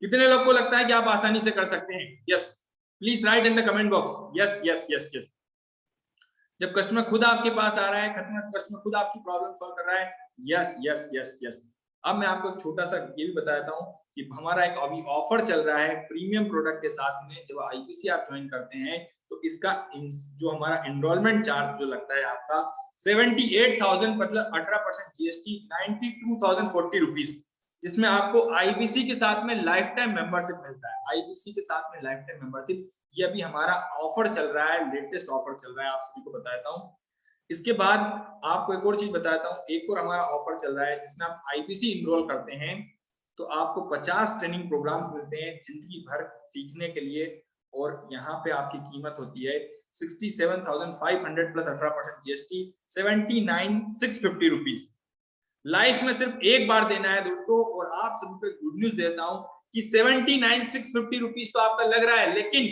कितने लोग को लगता है कि आप आसानी से कर सकते हैं? Yes, please write in the comment box yes yes yes yes. जब कस्टमर खुद आपके पास आ रहा है, कस्टमर खुद आपकी प्रॉब्लम सॉल्व कर रहा है, यस यस यस यस। अब मैं आपको एक छोटा सा ये भी बताता हूँ कि हमारा एक अभी ऑफर चल रहा है प्रीमियम प्रोडक्ट के साथ में। जब IPC आप ज्वाइन करते हैं तो इसका जो हमारा एनरोलमेंट चार्ज जो लगता है आपका 78,000, मतलब 18% GST, 92,040 रुपीज, जिसमें आपको IPC के साथ में लाइफ टाइम मेंबरशिप मिलता है। IPC के साथ में लाइफ टाइम मेंबरशिप, ये अभी हमारा ऑफर चल रहा है, लेटेस्ट ऑफर चल रहा है, आप सभी को बताता हूँ। इसके बाद आपको एक और चीज बताता हूँ, एक और हमारा ऑफर चल रहा है जिसमें आप IPC इनरोल करते हैं तो आपको 50 ट्रेनिंग प्रोग्राम मिलते हैं जिंदगी भर सीखने के लिए, और यहाँ पे आपकी कीमत होती है 67,500 प्लस 18% GST, 79,650 रुपीज। लाइफ में सिर्फ एक बार देना है दोस्तों। और आप सभी को गुड न्यूज देता हूँ कि 79,650 रुपीज तो आपका लग रहा है, लेकिन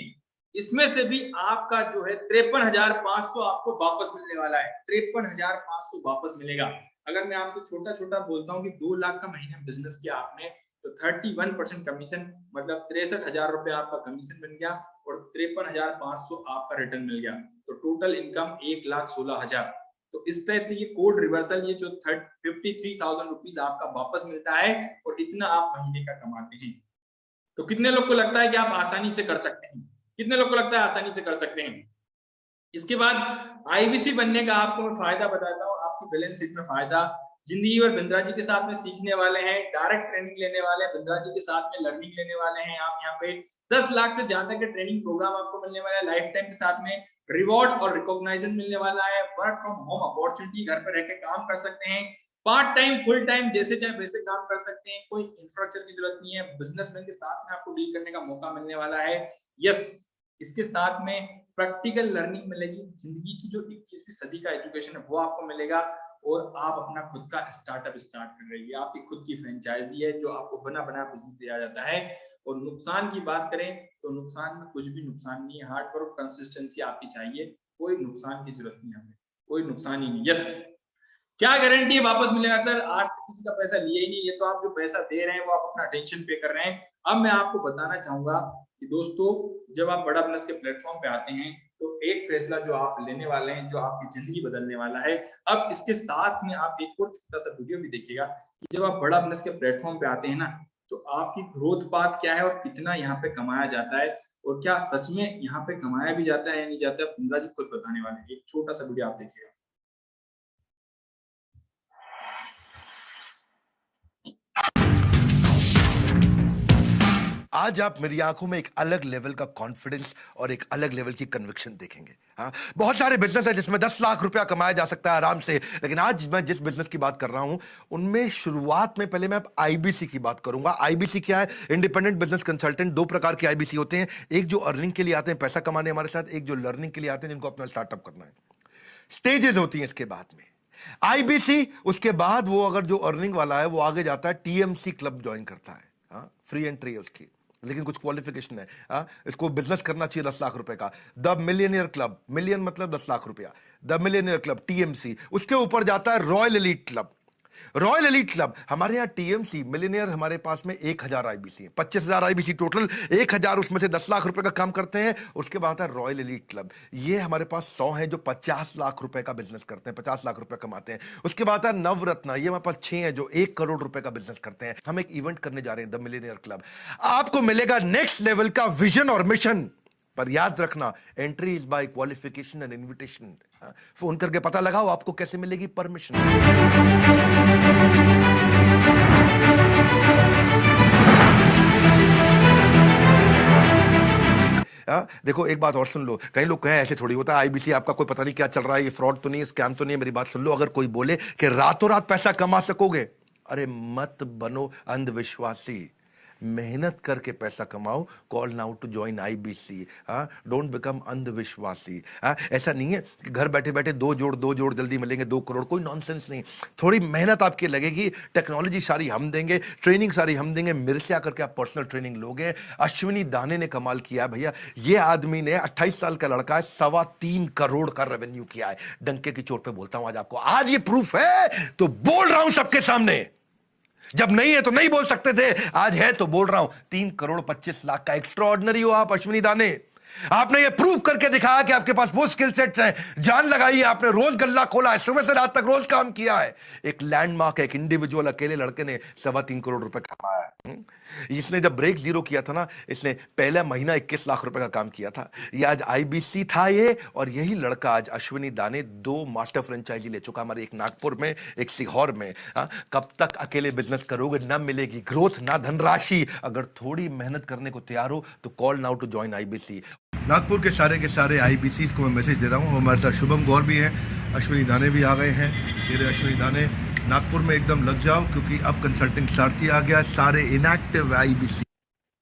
इसमें से भी आपका जो है 53,500 आपको वापस मिलने वाला है। 53,500 वापस मिलेगा। अगर मैं आपसे छोटा छोटा बोलता हूँ कि 2 लाख का महीने में बिजनेस किया आपने, तो 31% कमीशन, मतलब 63,000 रुपए आपका कमीशन बन गया और 53,500 आपका रिटर्न मिल गया। तो टोटल इनकम 1,16,000। तो इस टाइप से ये कोड रिवर्सल, ये जो 53,000 रुपीज आपका वापस मिलता है और इतना आप महीने का कमाते हैं। तो कितने लोग को लगता है कि आप आसानी से कर सकते हैं? कितने लोग को लगता है आसानी से कर सकते हैं? इसके बाद आईबीसी बनने का आपको मैं फायदा बताता हूँ। आपकी बैलेंस शीट में फायदा, जिंदगी भर बिंद्रा जी के साथ में सीखने वाले हैं, डायरेक्ट ट्रेनिंग लेने वाले हैं, बिंद्रा जी के साथ में लर्निंग लेने वाले हैं आप। यहाँ पे 10 लाख से ज्यादा के ट्रेनिंग प्रोग्राम आपको मिलने वाला है, लाइफ टाइम के साथ में रिवॉर्ड और रिकॉग्नाइजेशन मिलने वाला है, वर्क फ्रॉम होम अपॉर्चुनिटी, घर पर रह के काम कर सकते हैं, पार्ट टाइम फुल टाइम जैसे चाहे वैसे काम कर सकते हैं, कोई इंफ्रास्ट्रक्चर की जरूरत नहीं है, बिजनेसमैन के साथ में आपको डील करने का मौका मिलने वाला है। यस, इसके साथ में प्रैक्टिकल लर्निंग मिलेगी, जिंदगी की जो 21वीं सदी का एजुकेशन है वो आपको मिलेगा, और आप अपना खुद का स्टार्टअप स्टार्ट कर रही है, आपकी खुद की फ्रेंचाइजी है जो आपको बना बना बिजनेस दिया जाता है। और नुकसान की बात करें तो नुकसान में कुछ भी नुकसान नहीं है, हार्ड वर्क कंसिस्टेंसी आपकी चाहिए, कोई नुकसान की जरूरत नहीं है, कोई नुकसान ही नहीं। यस, क्या गारंटी है वापस मिलेगा सर? आज तक किसी का पैसा लिया ही नहीं, ये तो आप जो पैसा दे रहे हैं वो आप अपना टेंशन पे कर रहे हैं। अब मैं आपको बताना चाहूंगा कि दोस्तों, जब आप बड़ा बिजनेस के प्लेटफॉर्म पे आते हैं तो एक फैसला जो आप लेने वाले हैं जो आपकी जिंदगी बदलने वाला है। अब इसके साथ में आप एक और छोटा सा वीडियो भी देखिएगा कि जब आप बड़ा बिजनेस के प्लेटफॉर्म पे आते हैं ना, तो आपकी ग्रोथ पाथ क्या है और कितना यहाँ पे कमाया जाता है, और क्या सच में यहाँ पे कमाया भी जाता है या नहीं जाता है, बिंद्रा जी खुद बताने वाले हैं। एक छोटा सा वीडियो आप देखिएगा। आज आप मेरी आंखों में एक अलग लेवल का कॉन्फिडेंस और एक अलग लेवल की कन्विक्शन देखेंगे। हाँ, बहुत सारे बिजनेस है जिसमें 10 लाख रुपया कमाया जा सकता है आराम से, लेकिन आज मैं जिस बिजनेस की बात कर रहा हूं उनमें शुरुआत में पहले मैं आईबीसी की बात करूंगा। आईबीसी क्या है? Independent business consultant. दो प्रकार के आईबीसी होते हैं, एक जो अर्निंग के लिए आते हैं पैसा कमाने हमारे साथ, एक जो लर्निंग के लिए आते हैं जिनको अपना स्टार्टअप करना है। स्टेजेस होती हैं इसके बाद में आईबीसी, उसके बाद वो अगर जो अर्निंग वाला है वो आगे जाता है टीएमसी क्लब ज्वाइन करता है। हाँ, फ्री एंट्री है उसकी, लेकिन कुछ क्वालिफिकेशन है। इसको बिजनेस करना चाहिए 10 लाख रुपए का। द मिलियनियर क्लब, मिलियन मतलब 10 लाख रुपया, द मिलियनियर क्लब टीएमसी। उसके ऊपर जाता है royal elite club. Royal elite club, हमारे यहां टीएमसी मिलियनियर, हमारे पास में 1000 आईबीसी है, 25,000 आईबीसी टोटल, 1000 उसमें से 10 लाख रुपए का काम करते हैं। उसके बाद है रॉयल एलीट क्लब, ये हमारे पास 100 है जो 50 लाख रुपए का बिजनेस करते हैं, 50 लाख रुपए कमाते हैं। उसके बाद है नवरत्न, ये हमारे पास 6 है जो 1 करोड़ रुपए का बिजनेस करते हैं। हम एक इवेंट करने जा रहे हैं द मिलियनियर क्लब, आपको मिलेगा नेक्स्ट लेवल का विजन और मिशन। पर याद रखना, entry is by qualification and invitation. Phone करके पता लगाओ आपको कैसे मिलेगी परमिशन। देखो एक बात और सुन लो, कई लोग कहें ऐसे थोड़ी होता है आईबीसी आपका कोई पता नहीं क्या चल रहा है, ये फ्रॉड तो नहीं है, स्कैम तो नहीं है। मेरी बात सुन लो, अगर कोई बोले कि रातों रात पैसा कमा सकोगे, अरे मत बनो अंधविश्वासी, मेहनत करके पैसा कमाओ। Call now to join IBC. Don't become अंधविश्वासी। ऐसा नहीं है कि घर बैठे बैठे दो जोड़ जल्दी मिलेंगे 2 करोड़, कोई नॉनसेंस नहीं। थोड़ी मेहनत आपकी लगेगी, टेक्नोलॉजी सारी हम देंगे, ट्रेनिंग सारी हम देंगे, मेरे से आकर के आप पर्सनल ट्रेनिंग लोगे। अश्विनी दाने ने कमाल किया भैया, ये आदमी ने 28 साल का लड़का है, 3.25 करोड़ का रेवेन्यू किया है। डंके की चोट पे बोलता हूं आज आपको, आज ये प्रूफ है तो बोल रहा हूं सबके सामने। जब नहीं है तो नहीं बोल सकते थे, आज है तो बोल रहा हूं। 3 करोड़ 25 लाख का एक्स्ट्राऑर्डिनरी हो आप अश्विनी दाने। आपने ये प्रूव करके दिखाया कि आपके पास वो स्किल सेट्स हैं। जान लगाई है आपने, रोज गल्ला खोला है, सुबह से रात तक रोज काम किया है। एक लैंडमार्क, एक इंडिविजुअल अकेले लड़के ने 3.25 करोड़ रुपए कमाया है। इसने जब ब्रेक जीरो किया था ना, इसने पहला महीना 21 लाख रुपए का काम किया था। ये आज आईबीसी था ये, और यही लड़का आज अश्विनी दाने 2 मास्टर फ्रेंचाइजी ले चुका, हमारे एक नागपुर में एक सीहोर में। कब तक अकेले बिजनेस करोगे? ना मिलेगी ग्रोथ ना धनराशि। अगर थोड़ी मेहनत करने को तैयार हो तो call now to join IBC. Nagpur के सारे आईबीसी को मैं मैसेज दे रहा हूँ। हमारे साथ शुभम गौर भी हैं, अश्विनी दाने भी आ गए हैं। मेरे अश्विनी दाने, नागपुर में एकदम लग जाओ क्योंकि अब कंसल्टिंग सारथी आ गया, सारे इनएक्टिव आईबीसी।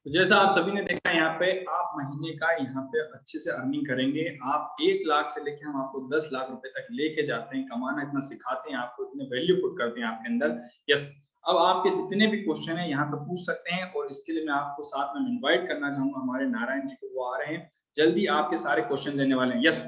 तो जैसा आप सभी ने देखा यहाँ पे, आप महीने का यहाँ पे अच्छे से अर्निंग करेंगे। आप 1 लाख से लेके हम आपको 10 लाख रुपए तक लेके जाते हैं, कमाना इतना सिखाते हैं आपको, इतने वैल्यू पुट करते हैं आपके अंदर। यस, अब आपके जितने भी क्वेश्चन है यहाँ पे पूछ सकते हैं, और इसके लिए मैं आपको साथ में इनवाइट करना चाहूंगा हमारे नारायण जी को, वो आ रहे हैं जल्दी, आपके सारे क्वेश्चन लेने वाले हैं। यस,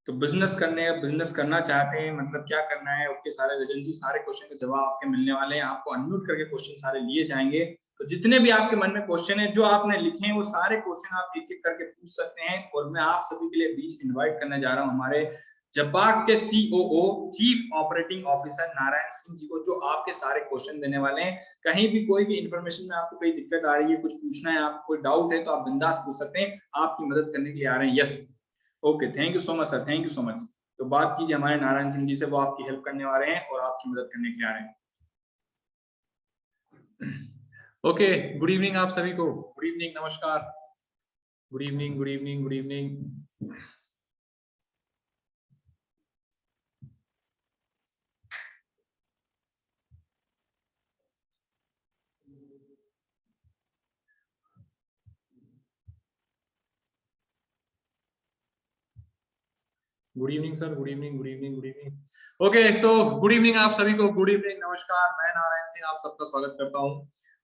तो बिजनेस करना चाहते हैं, मतलब क्या करना है, ओके सारे रजन जी, सारे क्वेश्चन के जवाब आपके मिलने वाले हैं, आपको अनम्यूट करके क्वेश्चन सारे लिए जाएंगे। तो जितने भी आपके मन में क्वेश्चन है जो आपने लिखे हैं वो सारे क्वेश्चन आप एक एक करके पूछ सकते हैं, और मैं आप सभी के लिए बीच इनवाइट करने जा रहा हूँ हमारे जबाक्स के COO chief operating officer Narayan Singh ji को, जो आपके सारे क्वेश्चन देने वाले हैं। कहीं भी कोई भी इंफॉर्मेशन में आपको कोई दिक्कत आ रही है, कुछ पूछना है, आपको कोई डाउट है, तो आप बिंदास पूछ सकते हैं, आपकी मदद करने के लिए आ रहे हैं। Yes, okay, thank you so much sir, thank you so much. तो बात कीजिए हमारे नारायण सिंह जी से, वो आपकी हेल्प करने वाले हैं और आपकी मदद करने के लिए आ रहे हैं। ओके, गुड इवनिंग आप सभी को, गुड इवनिंग, नमस्कार, good evening, good evening, good evening. Good evening sir, good evening, good evening, good evening. Okay, तो गुड इवनिंग आप सभी को, गुड इवनिंग, नमस्कार, मैं नारायण सिंह आप सबका स्वागत करता हूं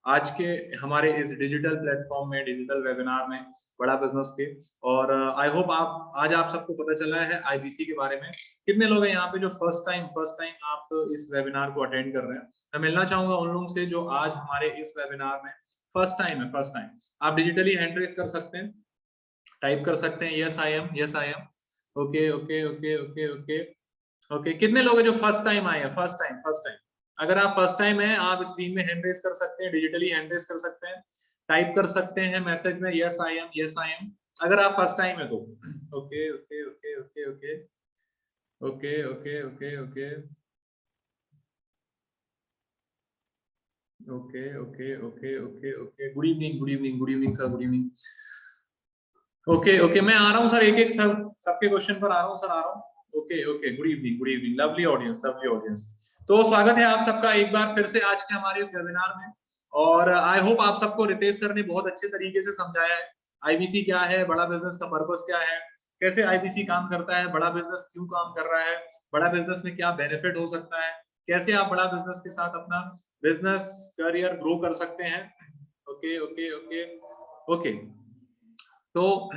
आज के हमारे इस डिजिटल प्लेटफॉर्म में, डिजिटल वेबिनार में, बड़ा बिजनेस के। और आई होप आप सबको पता चला है आईबीसी के बारे में। कितने लोग हैं यहाँ पे जो फर्स्ट टाइम आप इस वेबिनार को अटेंड कर रहे हैं? मैं मिलना चाहूंगा उन लोगों से जो आज हमारे इस वेबिनार में फर्स्ट टाइम है। फर्स्ट टाइम आप डिजिटली हैंड रेज कर सकते हैं, टाइप कर सकते हैं yes I am, yes I am. Okay okay okay okay okay okay, कितने लोग हैं जो फर्स्ट टाइम आए हैं? First time, first time. अगर आप फर्स्ट टाइम है, आप स्क्रीन में हैंड रेज कर सकते हैं, डिजिटली हैंड रेज कर सकते हैं, टाइप कर सकते हैं मैसेज में yes I am, yes I am, अगर आप फर्स्ट टाइम है तो। Okay okay okay okay okay okay okay okay okay okay okay okay okay okay, good evening, good evening, good evening sir, good evening. Okay okay, मैं आ रहा हूँ sir, एक एक सबके क्वेश्चन पर आ रहा हूँ सर, आ रहा हूँ। Okay okay, good evening, good evening, lovely audience, lovely audience. तो स्वागत है आप सबका एक बार फिर से आज के हमारे इस वेबिनार में। और आई होप आप सबको रितेश सर ने बहुत अच्छे तरीके से समझाया है आईबीसी क्या है, बड़ा बिजनेस का पर्पस क्या है, कैसे आईबीसी काम करता है, बड़ा बिजनेस क्यों काम कर रहा है, बड़ा बिजनेस में क्या बेनिफिट हो सकता है, कैसे आप बड़ा बिजनेस के साथ अपना बिजनेस करियर ग्रो कर सकते हैं। ओके ओके ओके ओके, तो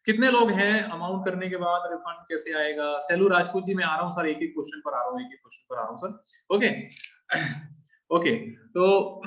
कितने लोग हैं? अमाउंट करने के बाद रिफंड कैसे आएगा? सेलू राजपूत जी, मैं आ रहा हूँ सर, एक एक क्वेश्चन पर आ रहा हूँ, एक एक क्वेश्चन पर आ रहा हूँ सर। ओके ओके, तो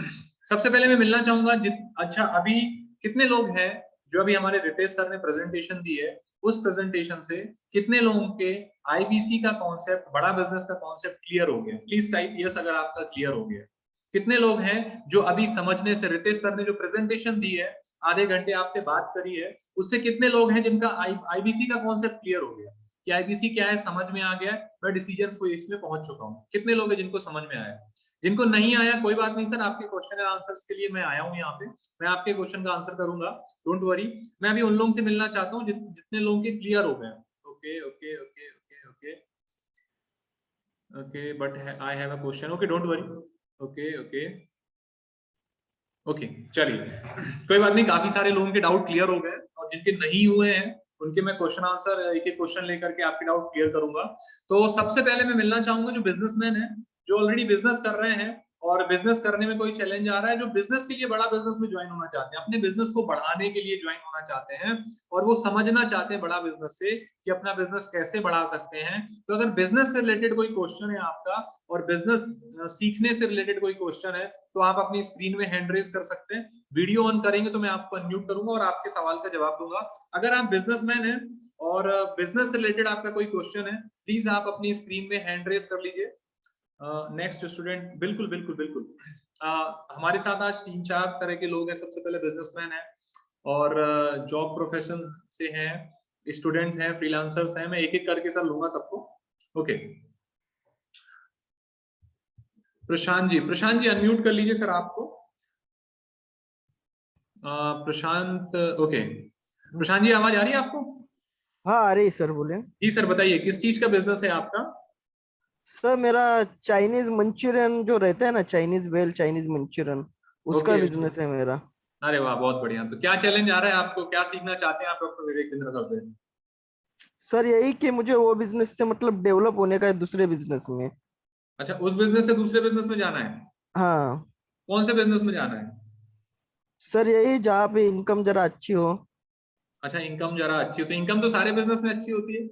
सबसे पहले मैं मिलना चाहूंगा अच्छा, अभी कितने लोग हैं जो अभी हमारे रितेश सर ने प्रेजेंटेशन दी है, उस प्रेजेंटेशन से कितने लोगों के आईबीसी का कॉन्सेप्ट, बड़ा बिजनेस का कॉन्सेप्ट क्लियर हो गया? प्लीज टाइप यस अगर आपका क्लियर हो गया। कितने लोग हैं जो अभी समझने से, रितेश सर ने जो प्रेजेंटेशन दी है, आधे घंटे आपसे बात करी है, उससे कितने लोग हैं जिनका आईबीसी का कॉन्सेप्ट क्लियर हो गया कि आईबीसी क्या है, समझ में आ गया, मैं डिसीजन फेज में पहुंच चुका हूँ? कितने लोग हैं जिनको समझ में आया? जिनको नहीं आया कोई बात नहीं सर, आपके क्वेश्चन एंड आंसर्स के लिए मैं आया हूँ यहाँ पे, मैं आपके क्वेश्चन का आंसर करूंगा, डोंट वरी। मैं अभी उन लोगों से मिलना चाहता हूँ जितने लोगों के क्लियर हो गए। Okay okay okay okay okay okay, but I have a question, okay don't worry, okay okay okay, चलिए कोई बात नहीं, काफी सारे लोगों के डाउट क्लियर हो गए, और जिनके नहीं हुए हैं उनके मैं क्वेश्चन आंसर एक एक क्वेश्चन लेकर के आपके डाउट क्लियर करूंगा। तो सबसे पहले मैं मिलना चाहूंगा जो बिजनेसमैन है, जो ऑलरेडी बिजनेस कर रहे हैं और बिजनेस करने में कोई चैलेंज आ रहा है, जो बिजनेस के लिए, बड़ा बिजनेस में ज्वाइन होना चाहते हैं, अपने बिजनेस को बढ़ाने के लिए ज्वाइन होना चाहते हैं, और वो समझना चाहते हैं बड़ा बिजनेस से कि अपना बिजनेस कैसे बढ़ा सकते हैं। तो अगर बिजनेस से रिलेटेड कोई क्वेश्चन है आपका, और बिजनेस सीखने से रिलेटेड कोई क्वेश्चन है, तो आप अपनी स्क्रीन में हैंड रेज कर सकते हैं। वीडियो ऑन करेंगे तो मैं आपको अनम्यूट करूंगा और आपके सवाल का जवाब दूंगा। अगर आप बिजनेसमैन हैं और बिजनेस से रिलेटेड आपका कोई क्वेश्चन है, प्लीज आप अपनी स्क्रीन में हैंड रेज कर लीजिए। नेक्स्ट स्टूडेंट, बिल्कुल बिल्कुल बिल्कुल। हमारे साथ आज 3-4 तरह के लोग हैं। सबसे पहले बिजनेसमैन है, और जॉब प्रोफेशन से हैं, स्टूडेंट हैं, फ्रीलांसर्स हैं, मैं एक एक करके सर लूंगा सबको। ओके, प्रशांत जी अनम्यूट कर लीजिए सर आपको। प्रशांत, ओके, प्रशांत जी आवाज आ रही है आपको? हाँ आ रही सर, बोले। जी सर, बताइए किस चीज का बिजनेस है आपका? सर मेरा चाइनीज मंचूरियन जो रहता है ना, चाइनीज वेल, चाइनीज मंचूरियन, उसका ओके, बिजनेस है मेरा। अरे वाह, बहुत बढ़िया। तो क्या चैलेंज आ रहा है आपको, क्या सीखना चाहते हैं आप डॉक्टर विवेक बिंद्रा सर से? सर यही कि मुझे वो बिजनेस से मतलब डेवलप होने का है दूसरे बिजनेस में। अच्छा, उस बिजनेस से दूसरे बिजनेस में जाना है। हाँ कौन से बिजनेस में जाना है? सर, यही जहाँ पे इनकम जरा अच्छी हो। अच्छा, इनकम जरा अच्छी हो, तो इनकम तो सारे बिजनेस में अच्छी होती है।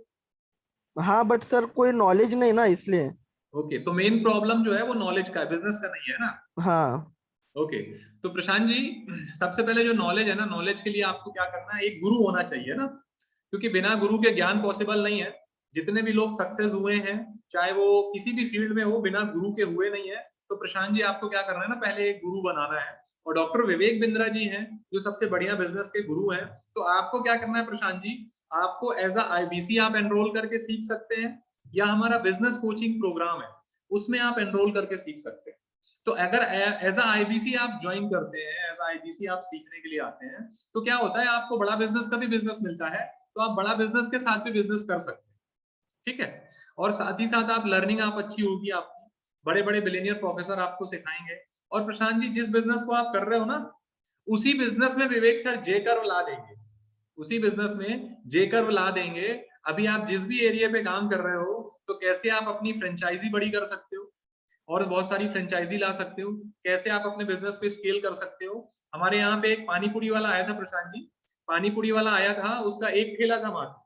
हाँ बट सर कोई नॉलेज नहीं ना, इसलिए। ओके, तो मेन प्रॉब्लम जो है वो नॉलेज का है, बिजनेस का नहीं है ना। हाँ। ओके, तो प्रशांत जी, सबसे पहले जो नॉलेज है ना, नॉलेज के लिए आपको क्या करना है, एक गुरु होना चाहिए ना, क्योंकि बिना गुरु के ज्ञान पॉसिबल नहीं है। जितने भी लोग सक्सेस हुए हैं, चाहे वो किसी भी फील्ड में हो, बिना गुरु के हुए नहीं है। तो प्रशांत जी, आपको क्या करना है ना, पहले एक गुरु बनाना है। और डॉक्टर विवेक बिंद्रा जी हैं जो सबसे बढ़िया बिजनेस के गुरु हैं। तो आपको क्या करना है प्रशांत जी, आपको एज आईबीसी आप एनरोल करके सीख सकते हैं, या हमारा बिजनेस कोचिंग प्रोग्राम है उसमें आप एनरोल करके सीख सकते हैं। तो अगर एज आईबीसी आप ज्वाइन करते हैं, एज आईबीसी आप सीखने के लिए आते हैं, तो क्या होता है, आपको बड़ा बिजनेस का भी बिजनेस मिलता है, तो आप बड़ा बिजनेस के साथ भी बिजनेस कर सकते हैं। ठीक है, और साथ ही साथ आप लर्निंग आप अच्छी होगी आपकी, बड़े बड़े बिलियनियर प्रोफेसर आपको सिखाएंगे। और प्रशांत जी, जिस बिजनेस को आप कर रहे हो ना, उसी बिजनेस में विवेक सर जे कर्व ला देंगे, उसी बिजनेस में जे कर्व ला देंगे। अभी आप जिस भी एरिया पे काम कर रहे हो, तो कैसे आप अपनी फ्रेंचाइजी बड़ी कर सकते हो और बहुत सारी फ्रेंचाइजी ला सकते हो, कैसे आप अपने बिजनेस पे स्केल कर सकते हो। हमारे यहाँ पे एक पानीपुरी वाला आया था प्रशांत जी, पानीपुरी वाला आया था, उसका एक ठेला था मात्र।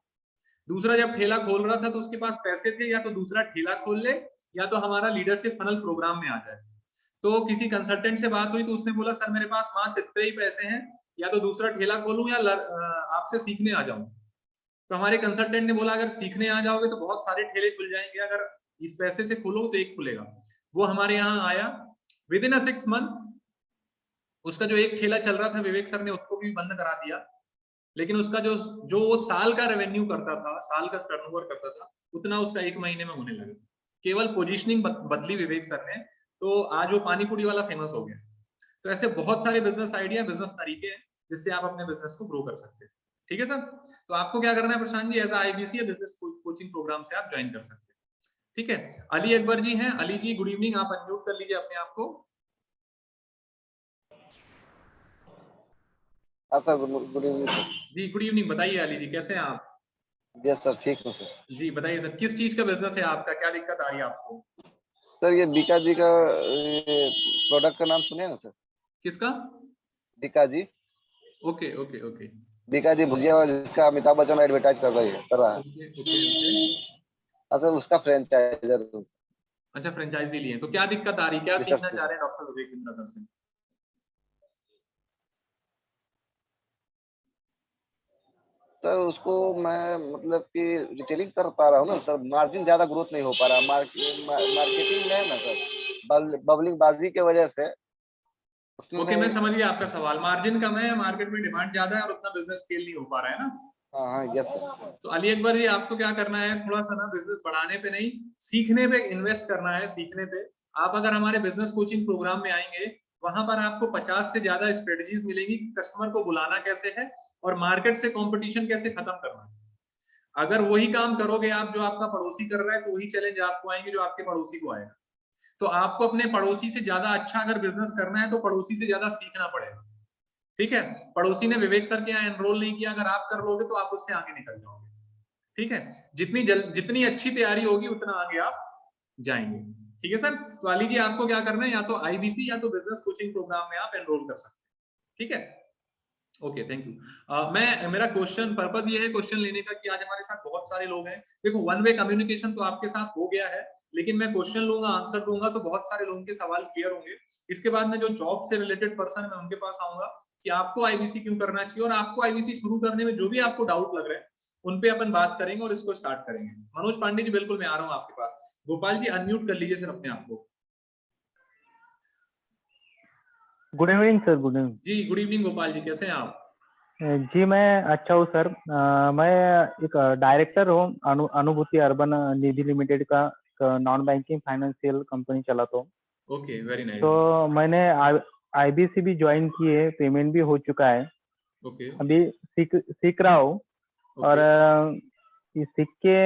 दूसरा जब ठेला खोल रहा था तो उसके पास पैसे थे, या तो दूसरा ठेला खोल ले, या तो हमारा लीडरशिप फनल प्रोग्राम में आ जाए। तो किसी कंसल्टेंट से बात हुई तो उसने बोला, सर मेरे पास मात्र इतने ही पैसे हैं, या तो दूसरा ठेला खोलूं या आपसे सीखने आ जाऊं। तो हमारे कंसल्टेंट ने बोला, अगर सीखने आ जाओगे तो बहुत सारे ठेले खुल जाएंगे, अगर इस पैसे से खोलोगे तो एक खुलेगा। वो हमारे यहाँ आया, विद इन 6 मंथ उसका जो एक ठेला चल रहा था, विवेक सर ने उसको भी बंद करा दिया। लेकिन उसका जो जो वो साल का रेवेन्यू करता था, साल का टर्नओवर करता था, उतना उसका 1 महीने में होने लगा। केवल पोजीशनिंग बदली विवेक सर ने, तो आज वो पानीपुरी वाला फेमस हो गया। तो ऐसे बहुत सारे बिजनेस आइडिया, बिजनेस तरीके हैं जिससे आप अपने बिजनेस को ग्रो कर सकते हैं। ठीक है सर, तो आपको क्या करना है प्रशांत जी, एज आईबीसी या बिजनेस कोचिंग प्रोग्राम से आप ज्वाइन कर सकते हैं। ठीक है, अली अकबर जी हैं, अली जी गुड इवनिंग, आप अनम्यूट कर लीजिए अपने आप को। हाँ सर, गुड इवनिंग सर। जी गुड इवनिंग, बताइए अली जी, कैसे हैं आप? यस सर, ठीक हूँ सर। जी बताइए सर, किस चीज का बिजनेस है आपका, क्या दिक्कत आ रही है आपको? सर ये बीका जी का प्रोडक्ट का नाम सुने ना सर? किसका? बीका जी। ओके ओके ओके बीका जी भुजिया वाला, जिसका अमिताभ बच्चन एडवर्टाइज कर रहा है। Okay okay okay. हाँ सर, उसका फ्रेंचाइजर हूँ। अच्छा, फ्रेंचाइजी लिए, तो क्या दिक्कत आ रही है, क्या जी सीखना सर। चाह रहे हैं डॉक्टर विवेक बिंद्रा सर से? सर उसको मैं मतलब कि रिटेलिंग कर पा रहा हूँ ना सर, मार्जिन ज्यादा ग्रोथ नहीं हो पा रहा। मार्केटिंग में है ना सर, बबलिंग बाजी की वजह से ओके, मैं उसमें। समझ गया आपका सवाल, मार्जिन कम है, मार्केट में डिमांड ज्यादा है और उतना बिजनेस स्केल नहीं हो पा रहा है ना। हाँ हाँ, यस सर। तो अली अकबर जी, आपको क्या करना है, थोड़ा सा ना बिजनेस बढ़ाने पे नहीं, सीखने पे इन्वेस्ट करना है, सीखने पे। आप अगर हमारे बिजनेस कोचिंग प्रोग्राम में आएंगे, वहां पर आपको 50 से ज्यादा स्ट्रेटजीज मिलेंगी कि कस्टमर को बुलाना कैसे है और मार्केट से कंपटीशन कैसे खत्म करना है। अगर वही काम करोगे आप जो आपका पड़ोसी कर रहा है, तो वही चैलेंज आपको आएंगे जो आपके पड़ोसी को आएगा। तो आपको अपने पड़ोसी से ज्यादा अच्छा अगर बिजनेस करना है, तो पड़ोसी से ज्यादा सीखना पड़ेगा। ठीक है, पड़ोसी ने विवेक सर के यहाँ एनरोल नहीं किया, अगर आप कर लोगे तो आप उससे आगे निकल जाओगे। ठीक है, जितनी अच्छी तैयारी होगी उतना आगे आप जाएंगे। ठीक है सर, तो अली जी आपको क्या करना है, या तो आईबीसी या तो बिजनेस कोचिंग प्रोग्राम में आप एनरोल कर सकते हैं। ठीक है, ओके थैंक यू। मैं मेरा क्वेश्चन पर्पस ये है क्वेश्चन लेने का कि आज हमारे साथ बहुत सारे लोग हैं। देखो, वन वे कम्युनिकेशन तो आपके साथ हो गया है, लेकिन मैं क्वेश्चन लूंगा, आंसर दूंगा, तो बहुत सारे लोगों के सवाल क्लियर होंगे। इसके बाद में जो जॉब से रिलेटेड पर्सन है, मैं उनके पास आऊंगा कि आपको आईबीसी क्यों करना चाहिए, और आपको आईबीसी शुरू करने में जो भी आपको डाउट लग रहे हैं उन पे अपन बात करेंगे और इसको स्टार्ट करेंगे। मनोज पांडे जी, बिल्कुल मैं आ रहा हूँ आपके पास। गोपाल जी अनम्यूट कर लीजिए सर अपने आप को। Good evening sir, good evening. जी गुड इवनिंग गोपाल जी, कैसे हैं आप? जी मैं अच्छा हूँ सर। मैं एक डायरेक्टर हूँ अनुभूति अर्बन निधि लिमिटेड का नॉन बैंकिंग फाइनेंशियल कंपनी चलाता हूँ। Okay, very nice. तो मैंने आईबीसी भी ज्वाइन की है, पेमेंट भी हो चुका है। ओके अभी सीख रहा हूँ और ये सीख के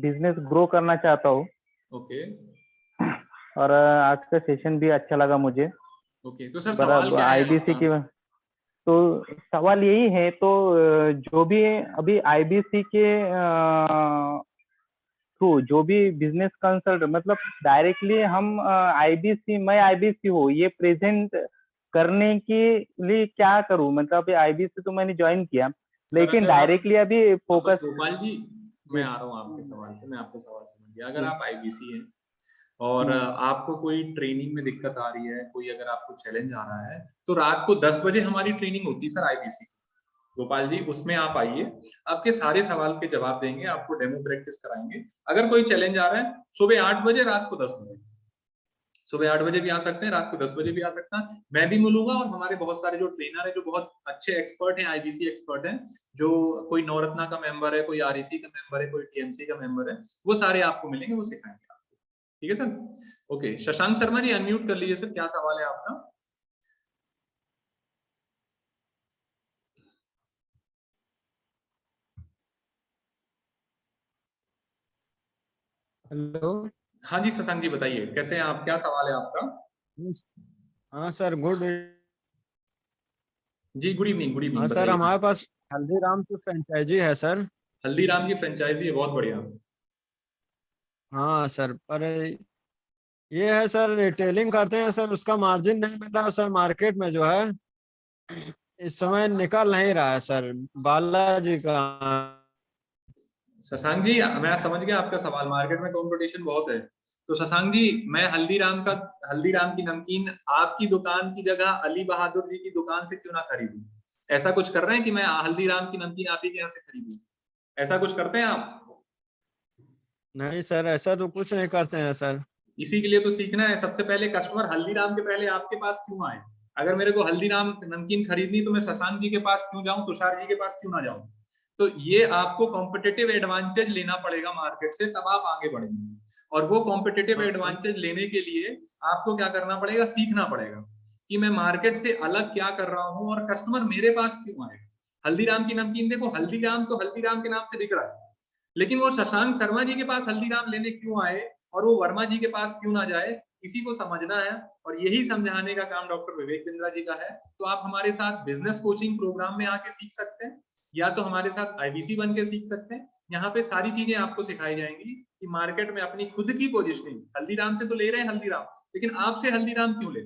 बिजनेस ग्रो करना चाहता हूँ। ओके और आज का सेशन भी अच्छा लगा मुझे। ओके, तो सर सवाल क्या है आईबीसी आपका? की तो सवाल यही है, तो जो भी अभी आईबीसी के थ्रू जो भी बिजनेस कंसल्ट मतलब डायरेक्टली हम आईबीसी मैं आईबीसी हूँ ये प्रेजेंट करने के लिए क्या करूँ? मतलब अभी आईबीसी तो मैंने ज्वाइन किया सर लेकिन अगर आप डायरेक्टली अभी फोकस। गोपाल जी, मैं आ रहा हूँ आपके सवाल पे, मैं आपका सवाल समझ गया। अगर आप आईबीसी हैं और आपको कोई ट्रेनिंग में दिक्कत आ रही है, कोई अगर आपको चैलेंज आ रहा है, तो रात को 10 बजे हमारी ट्रेनिंग होती है सर आईबीसी। गोपाल जी उसमें आप आइए, आपके सारे सवाल के जवाब देंगे, आपको डेमो प्रैक्टिस कराएंगे। अगर कोई चैलेंज आ रहा है सुबह 8 बजे, रात को 10 बजे, सुबह 8 बजे भी आ सकते हैं, रात को 10 बजे भी आ सकता है, मैं भी मिलूंगा। और हमारे बहुत सारे जो ट्रेनर है जो बहुत अच्छे एक्सपर्ट हैं, आईबीसी एक्सपर्ट हैं, जो कोई नवरत्ना का मेंबर है, कोई आरईसी का मेंबर है, कोई टीएमसी का मेंबर है, वो सारे आपको मिलेंगे, वो सिखाएंगे आपको। ठीक है sir? Okay, Shashank Sharma ji unmute कर लीजिए सर, क्या सवाल है आपका? हेलो। हाँ जी शशांक जी बताइए, कैसे हैं आप, क्या सवाल है आपका? हाँ सर, गुड। जी गुड इवनिंग, गुड हाँ इवनिंग, सर, बताइए। हमारे पास हल्दीराम की फ्रेंचाइजी है सर। हल्दीराम की फ्रेंचाइजी है, बहुत बढ़िया। हाँ सर, पर ये है सर, रिटेलिंग करते हैं सर, उसका मार्जिन नहीं मिल रहा सर मार्केट में जो है इस समय निकल नहीं रहा है सर। बालाजी का। शशांक जी मैं समझ गया आपका सवाल, मार्केट में कंपटीशन बहुत है। तो शशांक जी मैं हल्दीराम की नमकीन आपकी दुकान की जगह अली बहादुर जी की दुकान से क्यों ना खरीदूं? ऐसा कुछ कर रहे हैं कि मैं हल्दीराम की नमकीन आप ही के यहाँ से खरीदूं? ऐसा कुछ करते हैं आप? नहीं सर, ऐसा तो कुछ नहीं करते हैं सर। इसी के लिए तो सीखना है। सबसे पहले कस्टमर हल्दीराम के पहले आपके पास क्यों आए? अगर मेरे को हल्दीराम नमकीन खरीदनी तो मैं शशांक जी के पास क्यों जाऊं, तुषार जी के पास क्यों ना जाऊं? तो ये आपको कॉम्पिटिटिव एडवांटेज लेना पड़ेगा मार्केट से, तब आप आगे बढ़ेंगे। और वो कॉम्पिटिटिव एडवांटेज लेने के लिए आपको क्या करना पड़ेगा, सीखना पड़ेगा कि मैं मार्केट से अलग क्या कर रहा हूं और कस्टमर मेरे पास क्यों आए। हल्दीराम की नमकीन देखो, हल्दीराम तो हल्दीराम के नाम से बिक रहा है, लेकिन वो शशांक शर्मा जी के पास हल्दीराम लेने क्यों आए और वो वर्मा जी के पास क्यों ना जाए, इसी को समझना है। और यही समझाने का काम डॉक्टर विवेक बिंद्रा जी का है। तो आप हमारे साथ बिजनेस कोचिंग प्रोग्राम में आके सीख सकते हैं, या तो हमारे साथ आईबीसी बन के सीख सकते हैं। यहाँ पे सारी चीजें आपको सिखाई जाएंगी कि मार्केट में अपनी खुद की पोजिशनिंग, हल्दीराम से तो ले रहे हैं हल्दीराम, लेकिन आपसे हल्दीराम क्यों ले,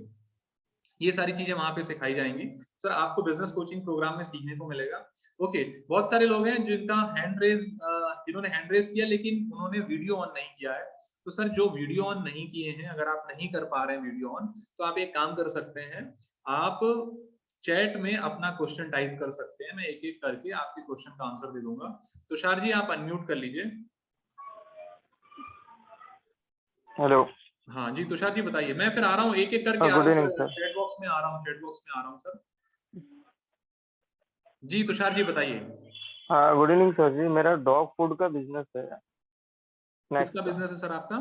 ये सारी चीजें वहां पे सिखाई जाएंगी। सर आपको बिजनेस कोचिंग प्रोग्राम में सीखने को मिलेगा। ओके, बहुत सारे लोग हैं जिनका जिन्होंने हैंड रेज किया लेकिन उन्होंने वीडियो ऑन नहीं किया है। तो सर जो वीडियो ऑन नहीं किए हैं, अगर आप नहीं कर पा रहे हैं वीडियो ऑन, तो आप एक काम कर सकते हैं, आप चैट में अपना क्वेश्चन टाइप कर सकते हैं, मैं एक एक करके आपके क्वेश्चन का आंसर दे दूंगा। तुषार जी आप अनम्यूट कर लीजिए। हेलो। हाँ जी तुषार जी बताइए, मैं फिर आ रहा हूँ एक एक करके, आ रहा गुड हूँ evening sir, sir. Chat box में आ रहा हूँ, चैट बॉक्स में आ रहा हूँ सर। जी तुषार जी बताइए। हाँ गुड इवनिंग सर जी, मेरा डॉग फूड का बिजनेस है। किसका बिजनेस है सर आपका?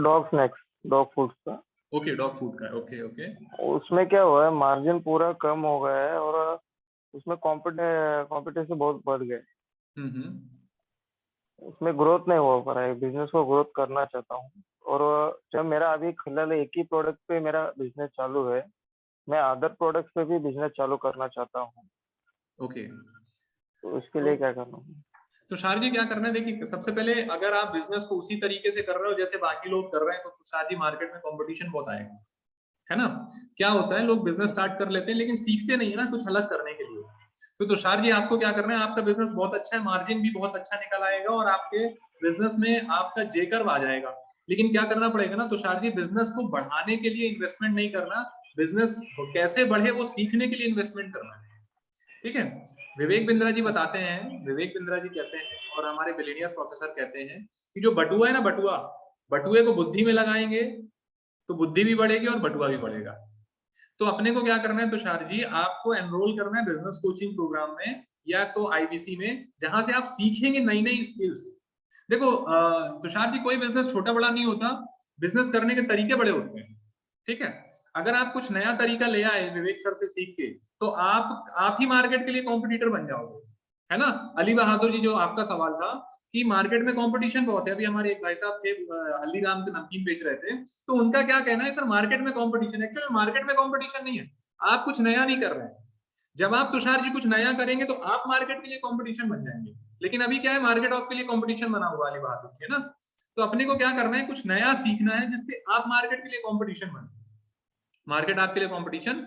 डॉग स्नैक्स, डॉग फूड का। ओके, डॉग फूड का, ओके ओके। उसमें क्या हुआ है, मार्जिन पूरा कम हो गया है और उसमें कॉम्पिटिशन बहुत बढ़ गए। उसमें ग्रोथ नहीं हो पा रहा है, बिजनेस को ग्रोथ करना चाहता हूँ। और जब मेरा अभी फिलहाल एक ही प्रोडक्ट पे मेरा बिजनेस चालू है, मैं अदर प्रोडक्ट्स पे भी बिजनेस चालू करना चाहता हूँ। ओके, तो इसके लिए क्या करना है? तुषार जी क्या करना है, देखिए सबसे पहले अगर आप बिजनेस को उसी तरीके से कर रहे हो जैसे बाकी लोग कर रहे हैं, तो तुषार जी मार्केट में कंपटीशन बहुत आएगा, है ना? क्या होता है, लोग बिजनेस स्टार्ट कर लेते हैं लेकिन सीखते नहीं है ना कुछ अलग करने के लिए। तो तुषार जी आपको क्या करना है, आपका बिजनेस बहुत अच्छा है, मार्जिन भी बहुत अच्छा निकल आएगा और आपके बिजनेस में आपका जे कर्व आ जाएगा। लेकिन क्या करना पड़ेगा ना तुषार जी, बिजनेस को बढ़ाने के लिए इन्वेस्टमेंट नहीं करना, बिजनेस कैसे बढ़े वो सीखने के लिए इन्वेस्टमेंट करना है। ठीक है? विवेक बिंद्रा जी बताते हैं, विवेक बिंद्रा जी कहते हैं और हमारे बिलियनियर प्रोफेसर कहते हैं कि जो बटुआ है ना, बटुआ, बटुए को बुद्धि में लगाएंगे तो बुद्धि भी बढ़ेगी और बटुआ भी बढ़ेगा। तो अपने को क्या करना है तुषार जी, आपको एनरोल करना है बिजनेस कोचिंग प्रोग्राम में या तो आईबीसी में, जहां से आप सीखेंगे नई नई स्किल्स। देखो तुषार जी कोई बिजनेस छोटा बड़ा नहीं होता, बिजनेस करने के तरीके बड़े होते हैं। ठीक है? अगर आप कुछ नया तरीका ले आए विवेक सर से सीख के, तो आप ही मार्केट के लिए कॉम्पिटिटर बन जाओगे, है ना? अली बहादुर जी जो आपका सवाल था कि मार्केट में कंपटीशन बहुत है, अभी हमारे एक भाई साहब थे हल्दीराम के नमकीन बेच रहे थे, तो उनका क्या कहना है, सर मार्केट में कंपटीशन है। एक्चुअली मार्केट में कंपटीशन नहीं है, आप कुछ नया नहीं कर रहे हैं। जब आप तुषार जी कुछ नया करेंगे तो आप मार्केट के लिए कंपटीशन बन जाएंगे। लेकिन अभी क्या है, मार्केट आपके लिए कंपटीशन बना हुआ वाली बात होती है ना। तो अपने को क्या करना है, कुछ नया सीखना है जिससे आप मार्केट के लिए कंपटीशन बने, मार्केट आपके लिए कंपटीशन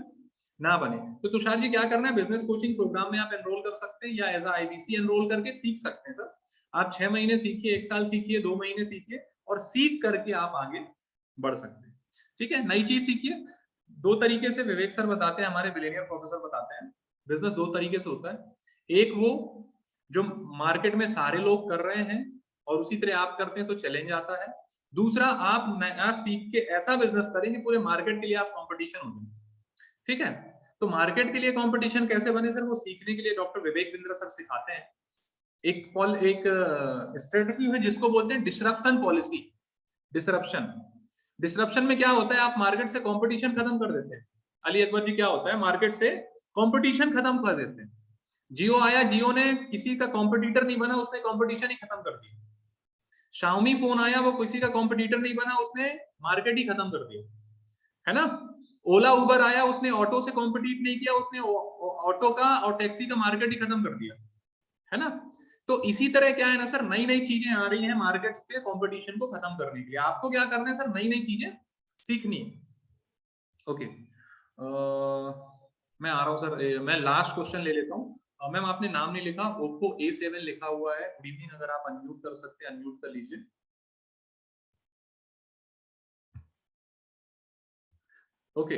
ना बने। तो तुषार जी क्या करना है, बिजनेस कोचिंग प्रोग्राम में आप एनरोल कर सकते हैं या एज आईबीसी एनरोल करके सीख सकते हैं सर। आप 6 महीने सीखिए, 1 साल सीखिए, 2 महीने सीखिए और सीख करके आप आगे बढ़ सकते हैं। ठीक है, नई चीज सीखिए। 2 तरीके से विवेक सर बताते हैं, हमारे बिलियनियर प्रोफेसर बताते हैं, बिजनेस 2 तरीके से होता है। एक वो जो मार्केट में सारे लोग कर रहे हैं और उसी तरह आप करते हैं तो चैलेंज आता है। दूसरा, आप नया सीख के ऐसा बिजनेस करें कि पूरे मार्केट के लिए आप कंपटीशन हो जाए। ठीक है, तो मार्केट के लिए कंपटीशन कैसे बने सर, वो सीखने के लिए डॉक्टर विवेक बिंद्रा सर सिखाते हैं। एक स्ट्रेटजी है जिसको बोलते हैं डिसरप्शन पॉलिसी। डिसरप्शन में क्या होता है, आप मार्केट से कंपटीशन खत्म कर देते हैं। अली अकबर जी, क्या होता है, मार्केट से कंपटीशन खत्म कर देते हैं। जियो आया, जियो ने किसी का कंपटीटर नहीं बना, उसने कंपटीशन ही खत्म कर दिया। शाओमी फोन आया, वो किसी का कंपटीटर नहीं बना, उसने मार्केट ही खत्म कर दिया, है ना। ओला उबर आया, उसने ऑटो से कॉम्पिटिट नहीं किया, उसने ऑटो का और टैक्सी का मार्केट ही खत्म कर दिया, है ना। तो इसी तरह क्या है ना सर, नई नई चीजें आ रही हैं मार्केट पे कंपटीशन को खत्म करने के लिए। आपको क्या करना है सर, नई नई चीजें सीखनी है। ओके, मैं आ रहा हूँ सर, मैं लास्ट क्वेश्चन ले लेता हूँ। मैम आपने नाम नहीं लिखा, ओप्पो A7 लिखा हुआ है। गुड इवनिंग, अगर आप अनम्यूट कर सकते हैं अनम्यूट कर लीजिए। ओके,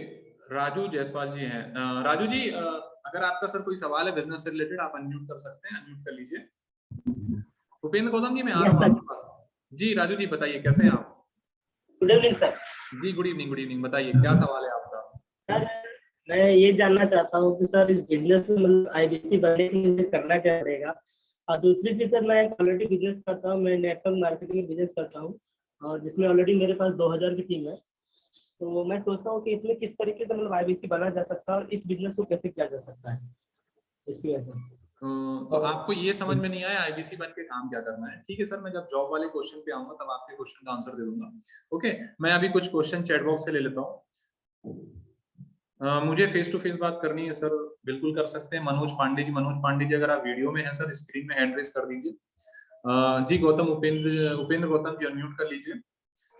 राजू जायसवाल जी हैं। राजू जी, अगर आपका सर कोई सवाल है बिजनेस से रिलेटेड, आप अनम्यूट कर सकते हैं, अनम्यूट कर लीजिए। भूपेंद्र गौतम जी, मैं आ रहा हूँ आपके पास। जी राजू जी बताइए, कैसे हैं आप? Good evening sir. जी गुड इवनिंग, गुड इवनिंग, बताइए क्या सवाल है आपका? सर मैं ये जानना चाहता हूँ कि सर इस बिजनेस में मतलब आईबीसी बनने के लिए करना क्या पड़ेगा। और दूसरी चीज सर, मैं ऑलरेडी बिजनेस करता हूँ, मैं नेटवर्क मार्केटिंग में बिजनेस करता हूँ और जिसमें ऑलरेडी मेरे पास 2000 की टीम है। तो मैं सोचता हूँ कि इसमें किस तरीके से मतलब आईबीसी बना जा सकता है और इस बिजनेस को कैसे किया जा सकता है, इसकी वजह से। तो आपको ये समझ में नहीं आया आईबीसी बन के काम क्या करना है? ठीक है सर, मैं जब जॉब वाले क्वेश्चन पे आऊंगा तब आपके क्वेश्चन का आंसर दे दूंगा। ओके, मैं अभी कुछ क्वेश्चन चैट बॉक्स से ले लेता हूँ। मुझे फेस टू फेस बात करनी है सर, बिल्कुल कर सकते हैं। मनोज पांडे जी, अगर आप वीडियो में हैं सर, स्क्रीन में हैंड रेज कर दीजिए। जी गौतम, उपेंद्र गौतम जी अनम्यूट कर लीजिए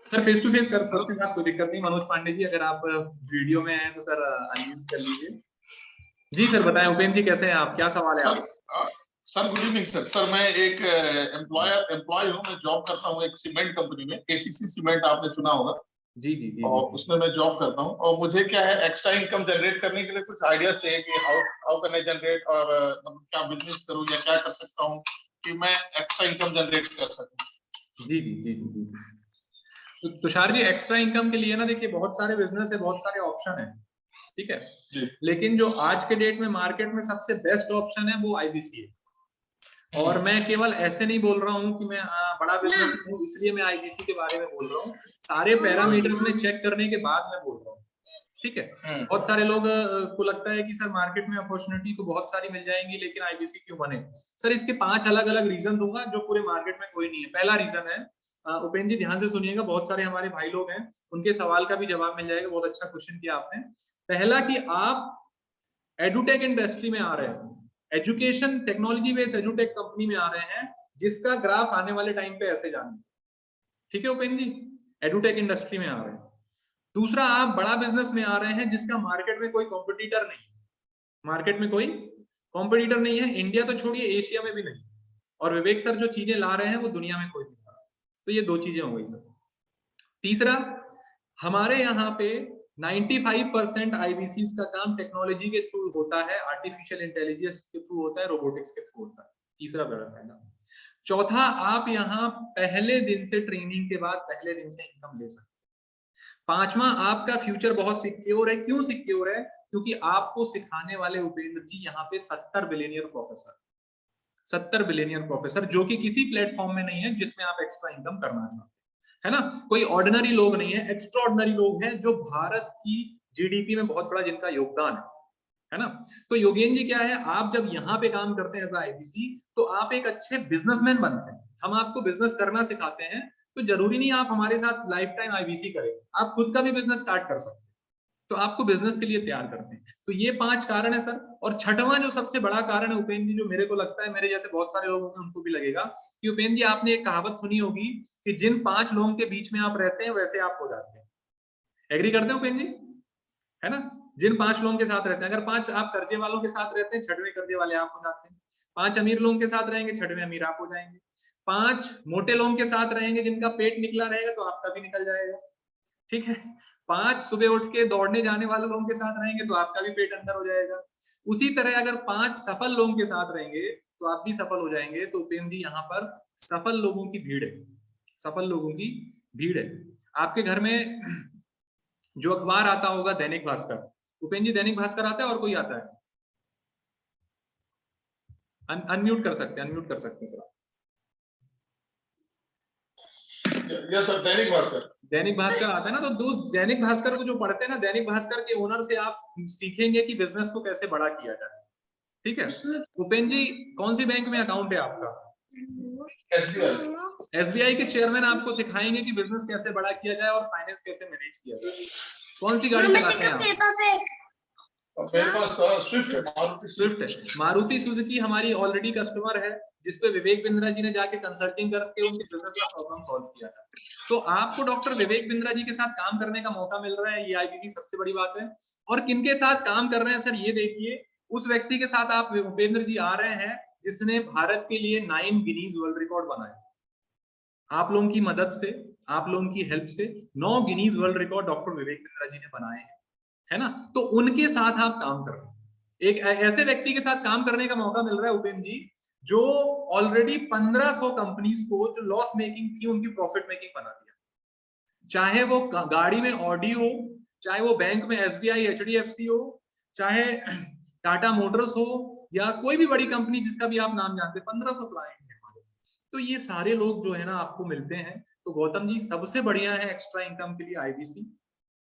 सर। फेस टू फेस कर सकते हैं आप, कोई दिक्कत नहीं। मनोज पांडे जी, अगर आप वीडियो में हैं तो सर अनम्यूट कर लीजिए। जी सर बताएं, उपेंद्र जी कैसे हैं आप, क्या सवाल है आपका? Sir good evening sir. Sir मैं एक एम्प्लॉय हूँ, मैं जॉब करता हूँ एक सीमेंट कंपनी में, एसीसी सीमेंट आपने सुना होगा। जी जी जी, और उसमें मैं जॉब करता हूँ और मुझे क्या है, एक्स्ट्रा इनकम जनरेट करने के लिए कुछ आइडिया चाहिए कि हाउ कैन आई जनरेट, और मतलब क्या बिजनेस करूँ या क्या कर सकता हूँ कि मैं एक्स्ट्रा इनकम जनरेट कर सकूँ। जी जी जी जी। तो तुषार जी, एक्स्ट्रा इनकम के लिए ना देखिए, बहुत सारे बिजनेस है, बहुत सारे ऑप्शन है, ठीक है जी। लेकिन जो आज के डेट में मार्केट में सबसे बेस्ट ऑप्शन है वो आईबीसी है। और मैं केवल ऐसे नहीं बोल रहा हूँ कि मैं बड़ा बिजनेस हूँ इसलिए मैं आईबीसी के बारे में बोल रहा हूँ। सारे पैरामीटर्स में चेक करने के बाद मैं बोल रहा हूँ, ठीक है। बहुत सारे लोग को लगता है कि सर मार्केट में अपॉर्चुनिटी तो बहुत सारी मिल जाएंगी लेकिन आईबीसी क्यों बने? सर इसके 5 अलग अलग रीजन दूंगा जो पूरे मार्केट में कोई नहीं है। पहला रीजन है, उपेंद्र जी ध्यान से सुनिएगा, बहुत सारे हमारे भाई लोग हैं, उनके सवाल का भी जवाब मिल जाएगा। बहुत अच्छा क्वेश्चन किया आपने। पहला कि आप एडुटेक इंडस्ट्री में आ रहे हैं, education technology based edutech company में आ रहे हैं, जिसका ग्राफ आने वाले टाइम पे ऐसे जाना, ठीक है उपेंद्र जी, एडुटेक इंडस्ट्री में आ रहे हैं। दूसरा, आप बड़ा बिजनेस में आ रहे हैं जिसका मार्केट में कोई कॉम्पिटिटर नहीं, मार्केट में कोई कॉम्पिटिटर नहीं है, इंडिया तो छोड़िए एशिया में भी नहीं। और विवेक सर जो चीजें ला रहे हैं वो दुनिया में कोई नहीं ला रहा। तो ये 2 चीजें हो गई सर। तीसरा, हमारे यहाँ पे 95% आईबीसी का काम टेक्नोलॉजी के थ्रू होता है, आर्टिफिशियल इंटेलिजेंस के थ्रू होता है, रोबोटिक्स के थ्रू होता है। तीसरा बड़ा फायदा। चौथा, आप यहाँ पहले दिन से ट्रेनिंग के बाद पहले दिन से इनकम ले सकते हैं। पांचवा, आपका फ्यूचर बहुत सिक्योर है। क्यों सिक्योर है? क्योंकि आपको सिखाने वाले उपेंद्र जी यहाँ पे 70 बिलियनियर प्रोफेसर, 70 बिलियनियर प्रोफेसर, जो कि किसी प्लेटफॉर्म में नहीं है जिसमें आप एक्स्ट्रा इनकम करना चाहते हैं, है ना। कोई ऑर्डिनरी लोग नहीं है, एक्स्ट्रा ऑर्डिनरी लोग हैं जो भारत की जीडीपी में बहुत बड़ा जिनका योगदान है ना। तो योगेंद्र जी क्या है, आप जब यहाँ पे काम करते हैं एज आईबीसी तो आप एक अच्छे बिजनेसमैन बनते हैं। हम आपको बिजनेस करना सिखाते हैं, तो जरूरी नहीं आप हमारे साथ लाइफ टाइम आईबीसी करें, आप खुद का भी बिजनेस स्टार्ट कर सकते हैं, तो आपको बिजनेस के लिए तैयार करते हैं। तो ये 5 कारण है सर। और छठवां जो सबसे बड़ा कारण है उपेंद्र जी, जो मेरे को लगता है, मेरे जैसे बहुत सारे लोग होंगे उनको भी लगेगा कि उपेंद्र जी आपने एक कहावत सुनी होगी कि जिन 5 लोगों के बीच में आप रहते हैं वैसे आप हो जाते हैं। एग्री करते हैं उपेंद्र जी? है ना? जिन 5 लोगों के साथ रहते हैं, अगर 5 आप कर्जे वालों के साथ रहते हैं, छठवें कर्जे वाले आप हो जाते हैं। 5 अमीर लोगों के साथ रहेंगे, छठवें अमीर आप हो जाएंगे। 5 मोटे लोगों के साथ रहेंगे जिनका पेट निकला रहेगा तो आपका भी निकल जाएगा। ठीक है? 5 सुबह उठ के दौड़ने जाने वाले लोगों के साथ रहेंगे तो आपका भी पेट अंदर हो जाएगा। उसी तरह अगर 5 सफल लोगों के साथ रहेंगे तो आप भी सफल हो जाएंगे। तो उपेंद्र जी यहाँ पर सफल लोगों की भीड़ है, सफल लोगों की भीड़ है। आपके घर में जो अखबार आता होगा दैनिक भास्कर, उपेंद्र जी दैनिक भास्कर आता है और कोई आता है? अनम्यूट कर सकते हैं, अनम्यूट कर सकते हैं sir. Yes sir, Dainik Bhaskar. Dainik Bhaskar आता है ना, तो दोस्त दैनिक भास्कर को जो पढ़ते हैं ना, दैनिक भास्कर के ओनर से आप सीखेंगे कि बिजनेस को कैसे बड़ा किया जाए। ठीक है? उपेंद्र जी कौन सी बैंक में अकाउंट है आपका? एसबीआई। एसबीआई के चेयरमैन आपको सिखाएंगे कि बिजनेस कैसे बड़ा किया जाए और फाइनेंस कैसे मैनेज किया जाए। कौन सी गाड़ी चलाते हैं आप? मेरे पास स्विफ्ट है, मारुति स्विफ्ट है। मारुति सुजुकी हमारी ऑलरेडी कस्टमर है, जिसपे विवेक बिंद्रा जी ने जाके कंसल्टिंग करके उनके बिजनेस का प्रॉब्लम सॉल्व किया था। तो आपको डॉक्टर विवेक बिंद्रा जी के साथ काम करने का मौका मिल रहा है, ये आईबीसी सबसे बड़ी बात है। और किनके साथ काम कर रहे हैं सर, ये देखिए, उस व्यक्ति के साथ आप उपेंद्र जी आ रहे हैं जिसने भारत के लिए 9 गिनीज वर्ल्ड रिकॉर्ड बनाए। आप लोगों की मदद से, आप लोगों की हेल्प से 9 Guinness world record doctor Vivek Bindra ji ने बनाए हैं, है ना? तो उनके साथ आप काम कर रहे हैं। एक ऐसे व्यक्ति के साथ काम करने का मौका मिल रहा है उपेंद्र जी, जो ऑलरेडी 1500 कंपनीज को जो लॉस मेकिंग थी उनकी प्रॉफिट मेकिंग बना दिया। चाहे वो गाड़ी में ऑडी हो, चाहे वो बैंक में एसबीआई एचडीएफसी हो, चाहे टाटा मोटर्स हो, या कोई भी बड़ी कंपनी जिसका भी आप नाम जानते हैं, 1500 क्लाइंट है हमारे। तो ये सारे लोग जो है ना आपको मिलते हैं। तो गौतम जी सबसे बढ़िया है एक्स्ट्रा इनकम के लिए आईबीसी।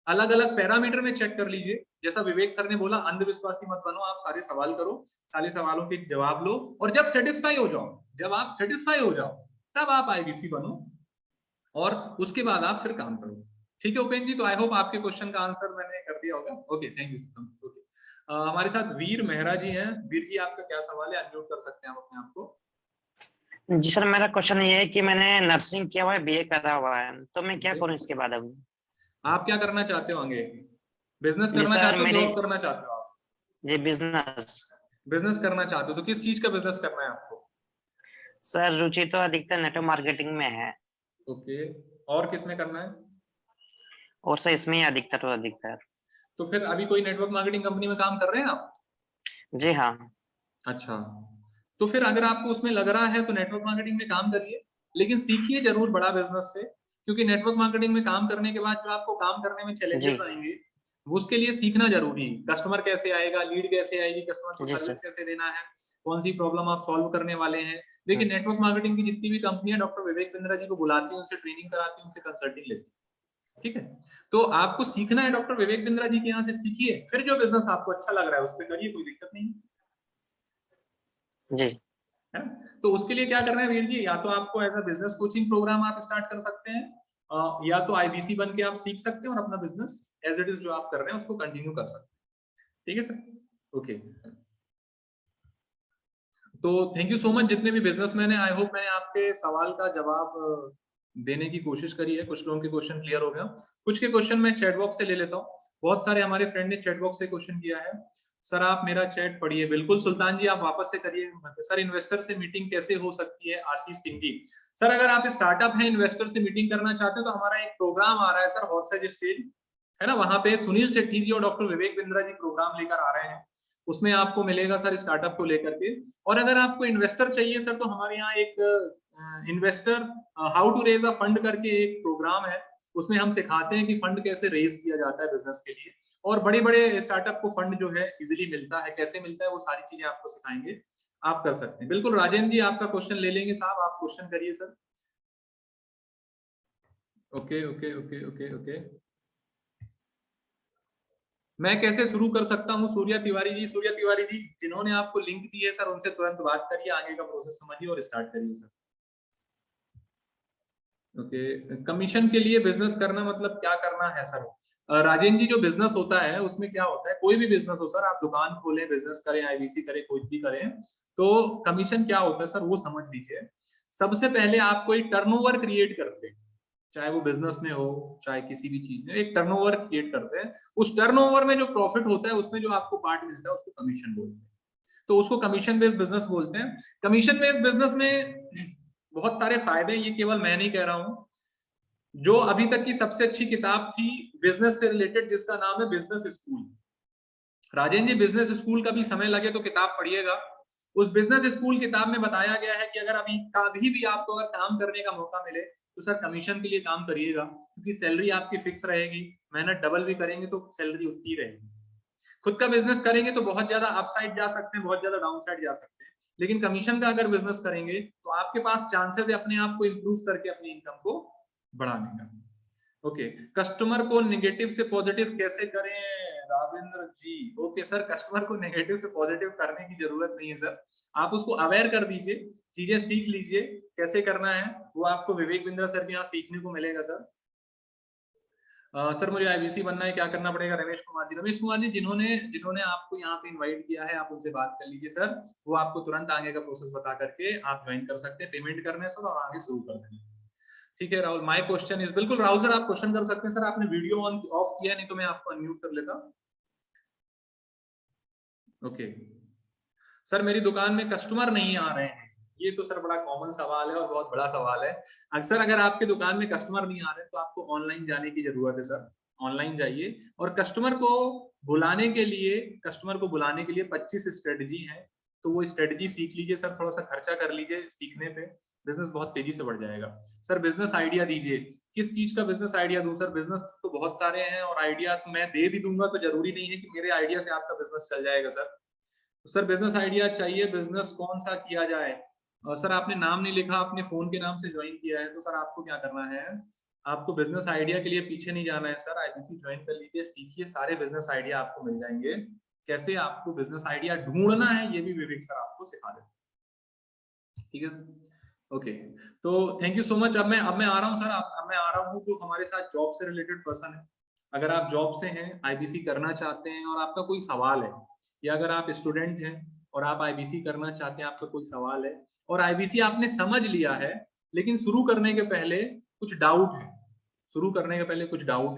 अलग अलग पैरामीटर में चेक कर लीजिए, जैसा विवेक सर ने बोला, अंधविश्वासी मत बनो, आप सारे सवाल करो, सारे सवालों के जवाब लो, और जब सेटिस्फाई हो जाओ, जब आप सेटिस्फाई हो जाओ तब आप आईबीसी बनो, और उसके बाद आप फिर काम करो। ठीक है उपेंद्र जी? तो आई होप आपके क्वेश्चन का आंसर मैंने कर दिया होगा। Okay, thank you. ओके, हमारे साथ वीर मेहरा जी हैं। वीर जी आपका क्या सवाल है? अनम्यूट कर सकते हैं आप अपने आप को। जी सर, मेरा क्वेश्चन ये है कि मैंने नर्सिंग किया हुआ है, बीए करा हुआ है, तो मैं क्या करूं इसके बाद? अब आप क्या करना चाहते हो आगे? बिजनेस जी करना सर, चाहते हो, मेरी जॉब करना चाहते हो आप? जी बिजनेस। बिजनेस करना चाहते हो, तो किस चीज का बिजनेस करना है आपको? सर रुचि तो अधिकतर नेटवर्क मार्केटिंग में है। ओके, और किस में करना है? और सर इसमें ही अधिकतर। तो फिर अभी कोई नेटवर्क मार्केटिंग कंपनी में काम कर रहे हैं आप? जी हाँ। अच्छा, तो फिर अगर आपको उसमें लग रहा है तो नेटवर्क मार्केटिंग में काम करिए, लेकिन सीखिए जरूर बड़ा बिजनेस से, क्योंकि नेटवर्क मार्केटिंग में काम करने के बाद जो आपको काम करने में चैलेंजेस जी आएंगे, वो उसके लिए सीखना जरूरी है। कस्टमर कैसे आएगा, लीड कैसे आएगी, कस्टमर को जी सर्विस सर। कैसे देना है, कौन सी प्रॉब्लम आप सॉल्व करने वाले हैं। देखिए नेटवर्क मार्केटिंग की जितनी भी कंपनियां डॉक्टर विवेक बिंद्रा जी को बुलाती है, उनसे ट्रेनिंग कराती है, उनसे कंसल्टिंग लेती है। ठीक है? तो आपको सीखना है डॉक्टर विवेक बिंद्रा जी के यहाँ से सीखिए, फिर जो बिजनेस आपको अच्छा लग रहा है उस पर करिए, कोई दिक्कत नहीं जी है। तो उसके लिए क्या करना है वीर जी, या तो आपको as a business coaching program आप स्टार्ट कर सकते हैं, या तो आईबीसी बन के आप सीख सकते हैं और अपना बिजनेस एज इट इज जो आप कर रहे हैं उसको कंटिन्यू कर सकते हैं। ठीक है सर? ओके, तो थैंक यू सो मच जितने भी बिजनेसमैन हैं। आई होप मैंने आपके सवाल का जवाब देने की कोशिश करी है। कुछ लोगों के क्वेश्चन क्लियर हो गया, कुछ के क्वेश्चन मैं चैट बॉक्स से ले लेता हूँ। बहुत सारे हमारे फ्रेंड ने चैट बॉक्स से क्वेश्चन किया है, सर आप मेरा चैट पढ़िए। बिल्कुल सुल्तान जी, आप वापस से करिए। सर इन्वेस्टर से मीटिंग कैसे हो सकती है? आशीष सिंह जी, सर अगर आप स्टार्टअप हैं, इन्वेस्टर से मीटिंग करना चाहते हैं, तो हमारा एक प्रोग्राम आ रहा है सर, हॉर्सेज स्टेज, है ना? वहां पे सुनील शेट्टी जी और डॉक्टर विवेक बिंद्रा जी प्रोग्राम लेकर आ रहे हैं, उसमें आपको मिलेगा सर स्टार्टअप को लेकर के। और अगर आपको इन्वेस्टर चाहिए सर, तो हमारे यहाँ एक investor how to raise a fund करके एक प्रोग्राम है, उसमें हम सिखाते हैं कि फंड कैसे रेज किया जाता है बिजनेस के लिए, और बड़े बड़े स्टार्टअप को फंड जो है इजीली मिलता है, कैसे मिलता है वो सारी चीजें आपको सिखाएंगे, आप कर सकते हैं। बिल्कुल राजेंद्र जी आपका क्वेश्चन ले लेंगे साहब, आप क्वेश्चन करिए sir. Okay okay okay okay okay, मैं कैसे शुरू कर सकता हूँ? सूर्या तिवारी जी, सूर्या तिवारी जी जिन्होंने आपको लिंक दी है सर, उनसे तुरंत बात करिए, आगे का प्रोसेस समझिए और स्टार्ट करिए सर। ओके, कमीशन के लिए बिजनेस करना मतलब क्या करना है सर? राजेंद्र जी, जो बिजनेस होता है उसमें क्या होता है, कोई भी बिजनेस हो सर, आप दुकान खोलें, बिजनेस करें, आईबीसी करें, कुछ भी करें, तो कमीशन क्या होता है सर वो समझ लीजिए। सबसे पहले आप कोई टर्नओवर क्रिएट करते हैं, चाहे वो बिजनेस में हो चाहे किसी भी चीज में, एक टर्नओवर क्रिएट करते हैं। उस टर्नओवर में जो प्रॉफिट होता है उसमें जो आपको पार्ट मिलता है उसको कमीशन बोलते हैं, तो उसको कमीशन बेस्ड बिजनेस बोलते हैं। कमीशन बेस्ड बिजनेस में बहुत सारे फायदे, ये केवल मैं नहीं कह रहा हूं, जो अभी तक की सबसे अच्छी किताब थी बिजनेस से रिलेटेड जिसका नाम है बिजनेस स्कूल, राजेंद्र जी बिजनेस स्कूल का भी समय लगे तो किताब पढ़िएगा। उस बिजनेस स्कूल किताब में बताया गया है कि अगर अभी कभी भी आपको अगर काम करने का मौका मिले तो सर कमीशन के लिए काम करिएगा, क्योंकि सैलरी आपकी फिक्स रहेगी, मेहनत डबल भी करेंगे तो सैलरी उतनी रहेगी। खुद का बिजनेस करेंगे तो बहुत ज्यादा अपसाइड जा सकते हैं, बहुत ज्यादा डाउन साइड जा सकते हैं, लेकिन कमीशन का अगर बिजनेस करेंगे तो आपके पास चांसेस है अपने आप को इंप्रूव करके अपनी इनकम को बढ़ाने का। ओके, कस्टमर को नेगेटिव से पॉजिटिव कैसे करें राविंद्र जी? ओके सर, कस्टमर को नेगेटिव से पॉजिटिव करने की जरूरत नहीं है सर, आप उसको अवेयर कर दीजिए, चीजें सीख लीजिए कैसे करना है, वो आपको विवेक बिंद्रा सर के यहाँ सीखने को मिलेगा सर। सर मुझे आईबीसी बनना है, क्या करना पड़ेगा? रमेश कुमार जी जिन्होंने जिन्होंने आपको यहाँ पे इनवाइट किया है, आप उनसे बात कर लीजिए सर, वो आपको तुरंत आगे का प्रोसेस बता करके आप ज्वाइन कर सकते हैं, पेमेंट करने सर और आगे शुरू कर देंगे। ठीक है राहुल, माय क्वेश्चन इज, बिल्कुल राहुल सर आप क्वेश्चन कर सकते हैं सर, आपने वीडियो ऑन ऑफ किया नहीं तो मैं आपको अनम्यूट कर लेता। ओके सर, मेरी दुकान में कस्टमर नहीं आ रहे हैं, ये तो सर बड़ा कॉमन सवाल है और बहुत बड़ा सवाल है। अक्सर अगर आपके दुकान में कस्टमर नहीं आ रहे तो आपको ऑनलाइन जाने की जरूरत है सर, ऑनलाइन जाइए और कस्टमर को बुलाने के लिए 25 स्ट्रेटजी है, तो वो स्ट्रेटजी सीख लीजिए सर, थोड़ा सा खर्चा कर लीजिए सीखने पे, बिजनेस बहुत तेजी से बढ़ जाएगा। सर बिजनेस आइडिया दीजिए, किस चीज का बिजनेस आइडिया दूं? सर बिजनेस तो बहुत सारे हैं और आइडियाज मैं दे भी दूंगा तो जरूरी नहीं है कि मेरे आइडिया से आपका बिजनेस चल जाएगा सर। तो सर बिजनेस आइडिया चाहिए, बिजनेस कौन सा किया जाए? और सर आपने नाम नहीं लिखा, आपने फोन के नाम से ज्वाइन किया है, तो सर आपको क्या करना है, आपको बिजनेस आइडिया के लिए पीछे नहीं जाना है सर, आईबीसी ज्वाइन कर लीजिए, सीखिए, सारे बिजनेस आइडिया आपको मिल जाएंगे। कैसे आपको बिजनेस आइडिया ढूंढना है ये भी विवेक सर आपको सिखा देते, ठीक है? ओके, तो थैंक यू सो मच। अब मैं आ रहा हूँ सर, अब मैं आ रहा हूँ जो हमारे साथ जॉब से रिलेटेड पर्सन है। अगर आप जॉब से हैं, आईबीसी करना चाहते हैं और आपका कोई सवाल है, या अगर आप स्टूडेंट हैं और आप आईबीसी करना चाहते हैं, आपका कोई सवाल है और आईबीसी आपने समझ लिया है लेकिन शुरू करने के पहले कुछ डाउट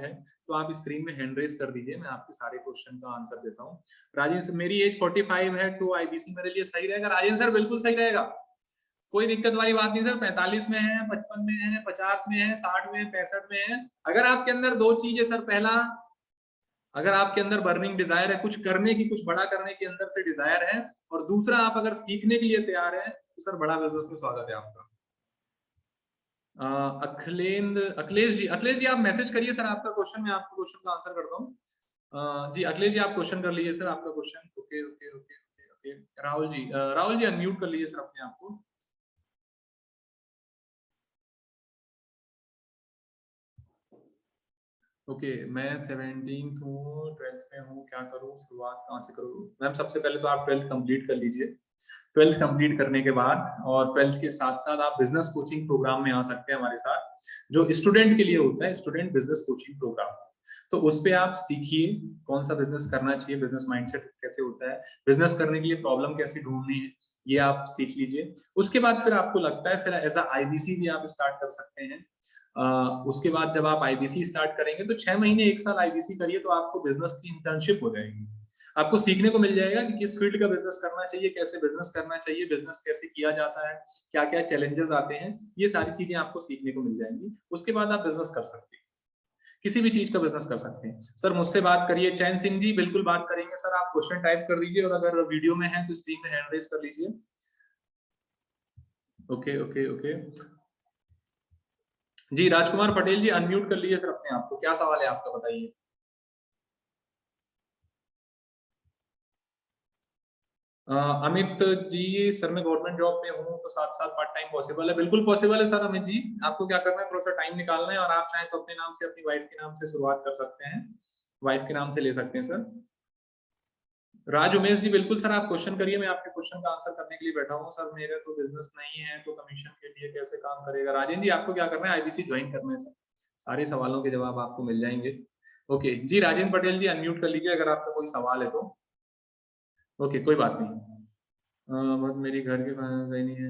है, तो आप स्क्रीन में हैंड रेज कर दीजिए, मैं आपके सारे क्वेश्चन का आंसर देता हूँ। राजेंद्र, मेरी एज 45 है तो आईबीसी मेरे लिए सही रहेगा? राजेंद्र सर बिल्कुल सही रहेगा, कोई दिक्कत वाली बात नहीं सर, 45 में है, 55 में है, 50 में है, 60 में है, 65 में है, अगर आपके अंदर दो चीजें सर, पहला अगर आपके अंदर बर्निंग डिजायर है कुछ करने की, कुछ बड़ा करने की अंदर से डिजायर है, और दूसरा आप अगर सीखने के लिए तैयार है तो सर बड़ा बिजनेस में स्वागत है आपका। अखिलेश जी आप मैसेज करिए सर आपका क्वेश्चन, मैं आपको क्वेश्चन का आंसर करता हूँ। जी अखिलेश जी आप क्वेश्चन कर लीजिए सर आपका question. Okay okay okay okay okay, Rahul ji unmute कर लीजिए सर अपने आप को। ओके मैं 17th हूँ, 12th में हूँ, क्या करूँ, शुरुआत कहाँ से करूँ? मैम सबसे पहले तो आप 12th कंप्लीट कर लीजिए, 12th कंप्लीट करने के बाद और 12th के साथ साथ आप बिजनेस कोचिंग प्रोग्राम में आ सकते हैं हमारे साथ, जो स्टूडेंट के लिए होता है, स्टूडेंट बिजनेस कोचिंग प्रोग्राम। तो उस पे आप सीखिए कौन सा बिजनेस करना चाहिए, बिजनेस माइंडसेट कैसे होता है, बिजनेस करने के लिए प्रॉब्लम कैसे ढूंढनी है, ये आप सीख लीजिए। उसके बाद फिर आपको लगता है फिर एज आईबीसी भी आप स्टार्ट कर सकते हैं। उसके बाद जब आप आईबीसी स्टार्ट करेंगे तो 6 महीने 1 साल आईबीसी करिए तो आपको बिजनेस की इंटर्नशिप हो जाएगी, आपको सीखने को मिल जाएगा कि किस फील्ड का बिजनेस करना चाहिए, कैसे बिजनेस करना चाहिए, बिजनेस कैसे किया जाता है, क्या क्या चैलेंजेस आते हैं, ये सारी चीजें आपको सीखने को मिल जाएंगी। उसके बाद आप बिजनेस कर सकते हैं, किसी भी चीज का बिजनेस कर सकते हैं। सर मुझसे बात करिए, चैन सिंह जी बिल्कुल बात करेंगे सर, आप क्वेश्चन टाइप कर दीजिए और अगर वीडियो में है तो स्क्रीन में हैंड रेज कर लीजिए। ओके ओके ओके जी, राजकुमार पटेल जी अनम्यूट कर लीजिए सर अपने आप को, क्या सवाल है आपका बताइए। अमित जी सर मैं गवर्नमेंट जॉब में हूँ तो साथ साथ पार्ट टाइम पॉसिबल है? बिल्कुल पॉसिबल है सर अमित जी, आपको क्या करना है, थोड़ा सा टाइम निकालना है और आप चाहें तो अपने नाम से, अपनी वाइफ के नाम से शुरुआत कर सकते हैं, वाइफ के नाम से ले सकते हैं सर। राज उमेश जी बिल्कुल सर आप क्वेश्चन करिए, मैं आपके क्वेश्चन का आंसर करने के लिए बैठा हूँ। सर मेरे तो बिजनेस नहीं है तो कमीशन के लिए कैसे काम करेगा? राजेंद्र जी आपको क्या करना है, आईबीसी ज्वाइन करना है सर, सारे सवालों के जवाब आपको मिल जाएंगे। ओके जी, राजेंद्र पटेल जी अनम्यूट कर लीजिए अगर आपका कोई सवाल है तो। ओके कोई बात नहीं। बस मेरी घर के पास सही नहीं है।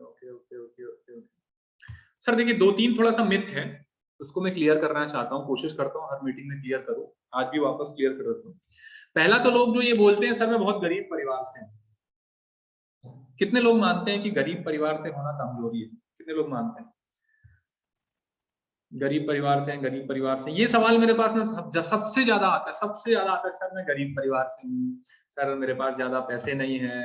Okay okay okay okay. Sir देखिए 2-3 थोड़ा सा मिथ है, उसको मैं क्लियर करना चाहता हूँ, कोशिश करता हूँ हर मीटिंग में क्लियर करूँ, आज भी वापस क्लियर कर देता हूँ। पहला तो लोग जो ये बोलते हैं सर मैं बहुत गरीब परिवार से हूँ। कितने लोग मानते हैं कि गरीब परिवार से होना कमजोरी है? कितने लोग मानते हैं गरीब परिवार से हैं, गरीब परिवार से? ये सवाल मेरे पास में सबसे ज्यादा आता है, सबसे ज्यादा आता है सर मैं गरीब परिवार से हूँ, सर मेरे पास ज्यादा पैसे नहीं है,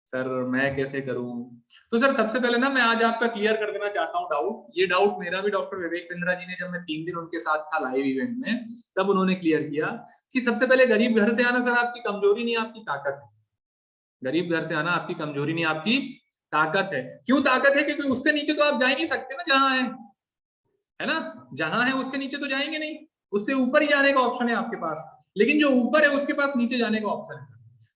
सर मैं कैसे करूं? तो सर सबसे पहले ना मैं आज आपका क्लियर कर देना चाहता हूँ डाउट। ये डाउट मेरा भी डॉक्टर विवेक बिंद्रा जी ने, जब मैं 3 दिन उनके साथ था लाइव इवेंट में, तब उन्होंने क्लियर किया कि सबसे पहले गरीब घर से आना सर आपकी कमजोरी नहीं, आपकी ताकत है। गरीब घर से आना आपकी कमजोरी नहीं, आपकी ताकत है। क्यों ताकत है? क्योंकि उससे नीचे तो आप जा ही नहीं सकते ना जहां है ना, जहां है उससे नीचे तो जाएंगे नहीं, उससे ऊपर ही जाने का ऑप्शन है आपके पास, लेकिन जो ऊपर है उसके पास नीचे जाने का ऑप्शन है।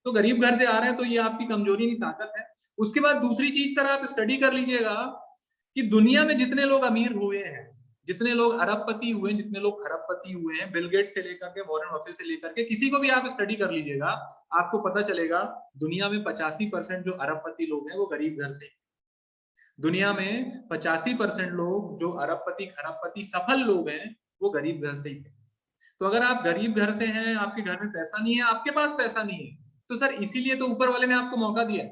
तो गरीब घर से आ रहे हैं तो ये आपकी कमजोरी नहीं, ताकत है। उसके बाद दूसरी चीज सर आप स्टडी कर लीजिएगा कि दुनिया में जितने लोग अमीर हुए हैं, जितने लोग अरबपति हुए हैं, जितने लोग खरबपति हुए हैं, बिल गेट्स से लेकर के वॉरेन बफेट से लेकर के किसी को भी आप स्टडी कर लीजिएगा, आपको पता चलेगा दुनिया में 85% जो अरबपति लोग हैं वो गरीब घर से। दुनिया में 85% लोग जो अरबपति खरबपति सफल लोग हैं वो गरीब घर से ही थे। तो अगर आप गरीब घर से हैं, आपके घर में पैसा नहीं है, आपके पास पैसा नहीं है, तो सर इसीलिए तो ऊपर वाले ने आपको मौका दिया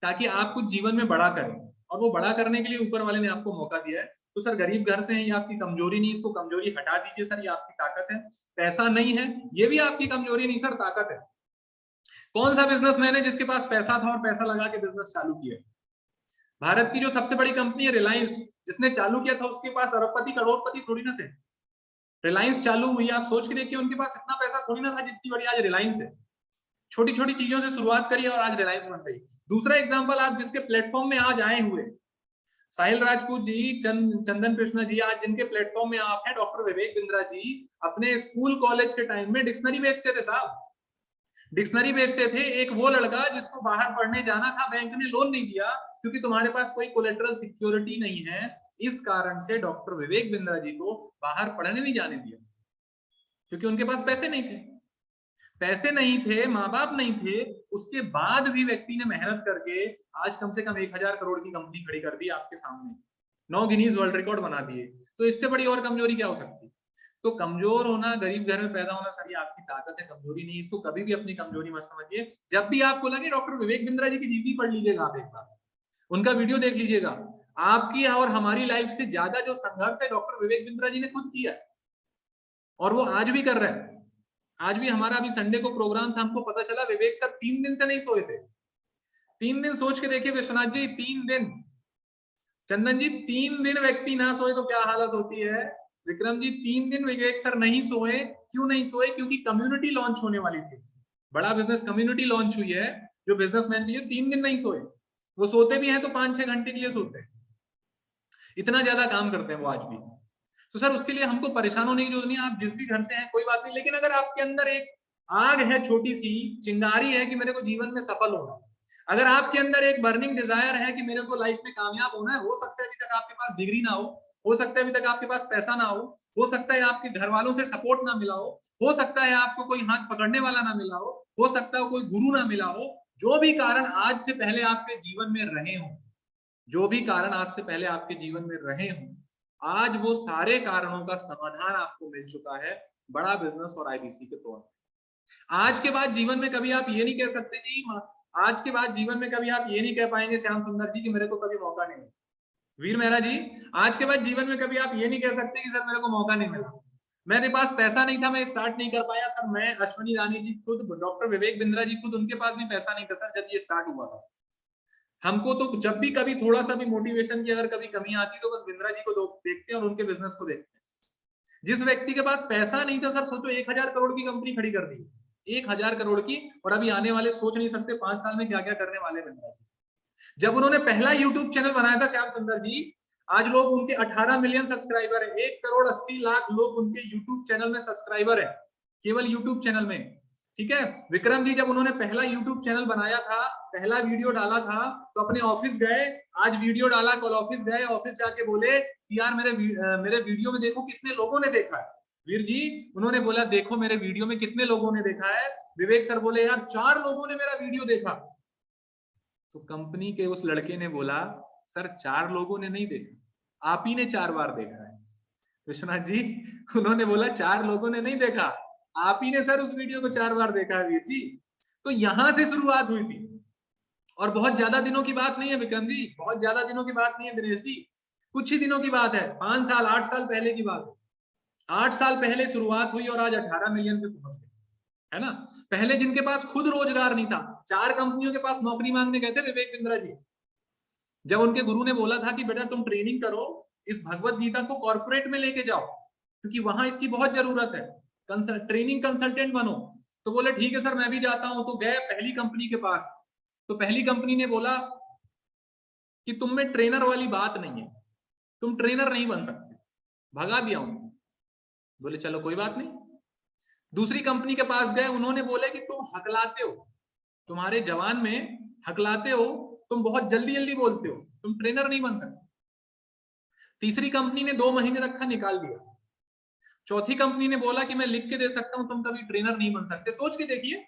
ताकि आप कुछ जीवन में बड़ा करें, और वो बड़ा करने के लिए ऊपर वाले ने आपको मौका दिया है। तो सर गरीब घर से है ये आपकी कमजोरी नहीं, इसको कमजोरी हटा दीजिए सर, ये आपकी ताकत है। पैसा नहीं है ये भी आपकी कमजोरी नहीं सर, ताकत है। कौन सा बिजनेसमैन है जिसके पास पैसा था और पैसा लगा के बिजनेस चालू किया? भारत की जो सबसे बड़ी कंपनी है रिलायंस, जिसने चालू किया था उसके पास अरबपति करोड़पति थोड़ी ना थे। रिलायंस चालू हुई, आप सोच के देखिए उनके पास इतना पैसा थोड़ी ना था जितनी बड़ी आज रिलायंस है। छोटी छोटी चीजों से शुरुआत करिए और आज रिलायंस बन गई। दूसरा एग्जांपल, आप जिसके प्लेटफॉर्म में आज आए हुए, साहिल राजपूत जी, चंदन कृष्णा जी, आज जिनके प्लेटफॉर्म में आप हैं, डॉक्टर विवेक बिंद्रा जी, अपने स्कूल कॉलेज के टाइम में डिक्शनरी बेचते थे साहब, डिक्शनरी बेचते थे। एक वो लड़का जिसको बाहर पढ़ने जाना था, बैंक ने लोन नहीं दिया क्योंकि तुम्हारे पास कोई कोलेटरल सिक्योरिटी नहीं है, इस कारण से डॉक्टर विवेक बिंद्रा जी को बाहर पढ़ने नहीं जाने दिया क्योंकि उनके पास पैसे नहीं थे। पैसे नहीं थे, माँ बाप नहीं थे, उसके बाद भी व्यक्ति ने मेहनत करके आज कम से कम 1000 करोड़ की कंपनी खड़ी कर दी आपके सामने, 9 गिनीज वर्ल्ड रिकॉर्ड बना दिए। तो इससे बड़ी और कमजोरी क्या हो सकती? तो कमजोर होना, गरीब घर में पैदा होना सर ये आपकी ताकत है, कमजोरी नहीं। इसको कभी भी अपनी कमजोरी मत समझिए। जब भी आपको लगे, डॉक्टर विवेक बिंद्रा जी की जीवनी पढ़ लीजिएगा आप एक बार, उनका वीडियो देख लीजिएगा। आपकी और हमारी लाइफ से ज्यादा जो संघर्ष है डॉक्टर विवेक बिंद्रा जी ने खुद किया और वो आज भी कर रहे हैं। आज भी हमारा अभी संडे को प्रोग्राम था, हमको पता चला विवेक सर 3 दिन से नहीं सोए थे। 3 दिन सोच के देखिए विश्वनाथ जी, 3 दिन, चंदन जी 3 दिन व्यक्ति ना सोए तो क्या हालत होती है। विक्रम जी 3 दिन विवेक सर नहीं सोए। क्यों नहीं सोए? क्योंकि कम्युनिटी लॉन्च होने वाली थी, बड़ा बिजनेस कम्युनिटी लॉन्च हुई है जो बिजनेसमैन के लिए। 3 दिन नहीं सोए। वो सोते भी हैं तो 5-6 घंटे के लिए सोते हैं, इतना ज्यादा काम करते हैं वो आज भी। तो सर उसके लिए हमको परेशान होने की जरूरत नहीं है। आप जिस भी घर से हैं कोई बात नहीं, लेकिन अगर आपके अंदर एक आग है, छोटी सी चिंगारी है कि मेरे को जीवन में सफल होना, अगर आपके अंदर एक बर्निंग डिजायर है कि मेरे को लाइफ में कामयाब होना है, हो सकता है अभी तक आपके पास डिग्री ना हो सकता है अभी तक आपके पास पैसा ना हो सकता है आपके घर वालों से सपोर्ट ना मिला हो सकता है आपको कोई हाथ पकड़ने वाला ना मिला हो सकता है कोई गुरु ना मिला हो। जो भी कारण आज से पहले आपके जीवन में रहे हो, जो भी कारण आज से पहले आपके जीवन में रहे हो, आज वो सारे कारणों का समाधान आपको मिल चुका है बड़ा बिजनेस और आईबीसी के तौर पर। आज के बाद जीवन में कभी आप ये नहीं कह सकते जी, आज के बाद जीवन में कभी आप ये नहीं कह पाएंगे श्याम सुंदर जी कि मेरे को कभी मौका नहीं मिला। वीर मेहरा जी, आज के बाद जीवन में कभी आप ये नहीं कह सकते कि सर मेरे को मौका नहीं मिला, मेरे पास पैसा नहीं था, मैं स्टार्ट नहीं कर पाया। सर मैं, अश्वनी रानी जी खुद, डॉक्टर विवेक बिंद्रा जी खुद, उनके पास भी पैसा नहीं था सर जब ये स्टार्ट हुआ था। हमको तो जब भी कभी थोड़ा सा भी मोटिवेशन की अगर कभी कमी आती तो बस बिंद्रा जी को देखते हैं और उनके बिजनेस को देखते हैं। जिस व्यक्ति के पास पैसा नहीं था सर, सोचो 1000 करोड़ की कंपनी खड़ी कर दी, 1000 करोड़ की, और अभी आने वाले सोच नहीं सकते 5 साल में क्या क्या करने वाले बिंद्रा जी। जब उन्होंने पहला यूट्यूब चैनल बनाया था श्याम सुंदर जी, आज लोग उनके 18 मिलियन सब्सक्राइबर है, 1 करोड़ 80 लाख लोग उनके यूट्यूब चैनल में सब्सक्राइबर है, केवल यूट्यूब चैनल में। ठीक है। विक्रम जी जब उन्होंने पहला यूट्यूब चैनल बनाया था, पहला वीडियो डाला था, तो अपने ऑफिस गए, आज वीडियो डाला, कल ऑफिस गए, ऑफिस जाके बोले कि यार मेरे वीडियो में देखो कितने लोगों ने देखा है। वीर जी उन्होंने बोला देखो मेरे वीडियो में कितने लोगों ने देखा है। विवेक सर बोले यार 4 लोगों ने मेरा वीडियो देखा। तो कंपनी के उस लड़के ने बोला सर 4 लोगों ने नहीं देखा, आप ही ने 4 बार देखा है। विश्वनाथ जी उन्होंने बोला 4 लोगों ने नहीं देखा, आप ही ने सर उस वीडियो को 4 बार देखा है वीर जी। तो यहां से शुरुआत हुई थी, और बहुत ज्यादा दिनों की बात नहीं है विक्रम जी, बहुत ज्यादा दिनों की बात नहीं है दिनेश जी, कुछ ही दिनों की बात है, 5 साल 8 साल पहले की बात है। 8 साल पहले शुरुआत हुई और आज 18 मिलियन पे पहुंच गए, है ना। पहले जिनके पास खुद रोजगार नहीं था, 4 कंपनियों के पास नौकरी मांगने गए थे विवेक बिंद्रा जी। जब उनके गुरु ने बोला था कि बेटा तुम ट्रेनिंग करो, इस भगवत गीता को कॉर्पोरेट में लेके जाओ क्योंकि वहां इसकी बहुत जरूरत है, ट्रेनिंग कंसल्टेंट बनो। तो बोले ठीक है सर मैं भी जाता हूं। तो गए पहली कंपनी के पास, तो पहली कंपनी ने बोला कि तुम में ट्रेनर वाली बात नहीं है, तुम ट्रेनर नहीं बन सकते, भगा दिया उनको। बोले चलो कोई बात नहीं। दूसरी कंपनी के पास गए, उन्होंने बोले कि तुम हकलाते हो, तुम्हारे जवान में हकलाते हो, तुम बहुत जल्दी जल्दी बोलते हो, तुम ट्रेनर नहीं बन सकते। तीसरी कंपनी ने 2 महीने रखा, निकाल दिया। चौथी कंपनी ने बोला कि मैं लिख के दे सकता हूं, तुम कभी ट्रेनर नहीं बन सकते। सोच के देखिए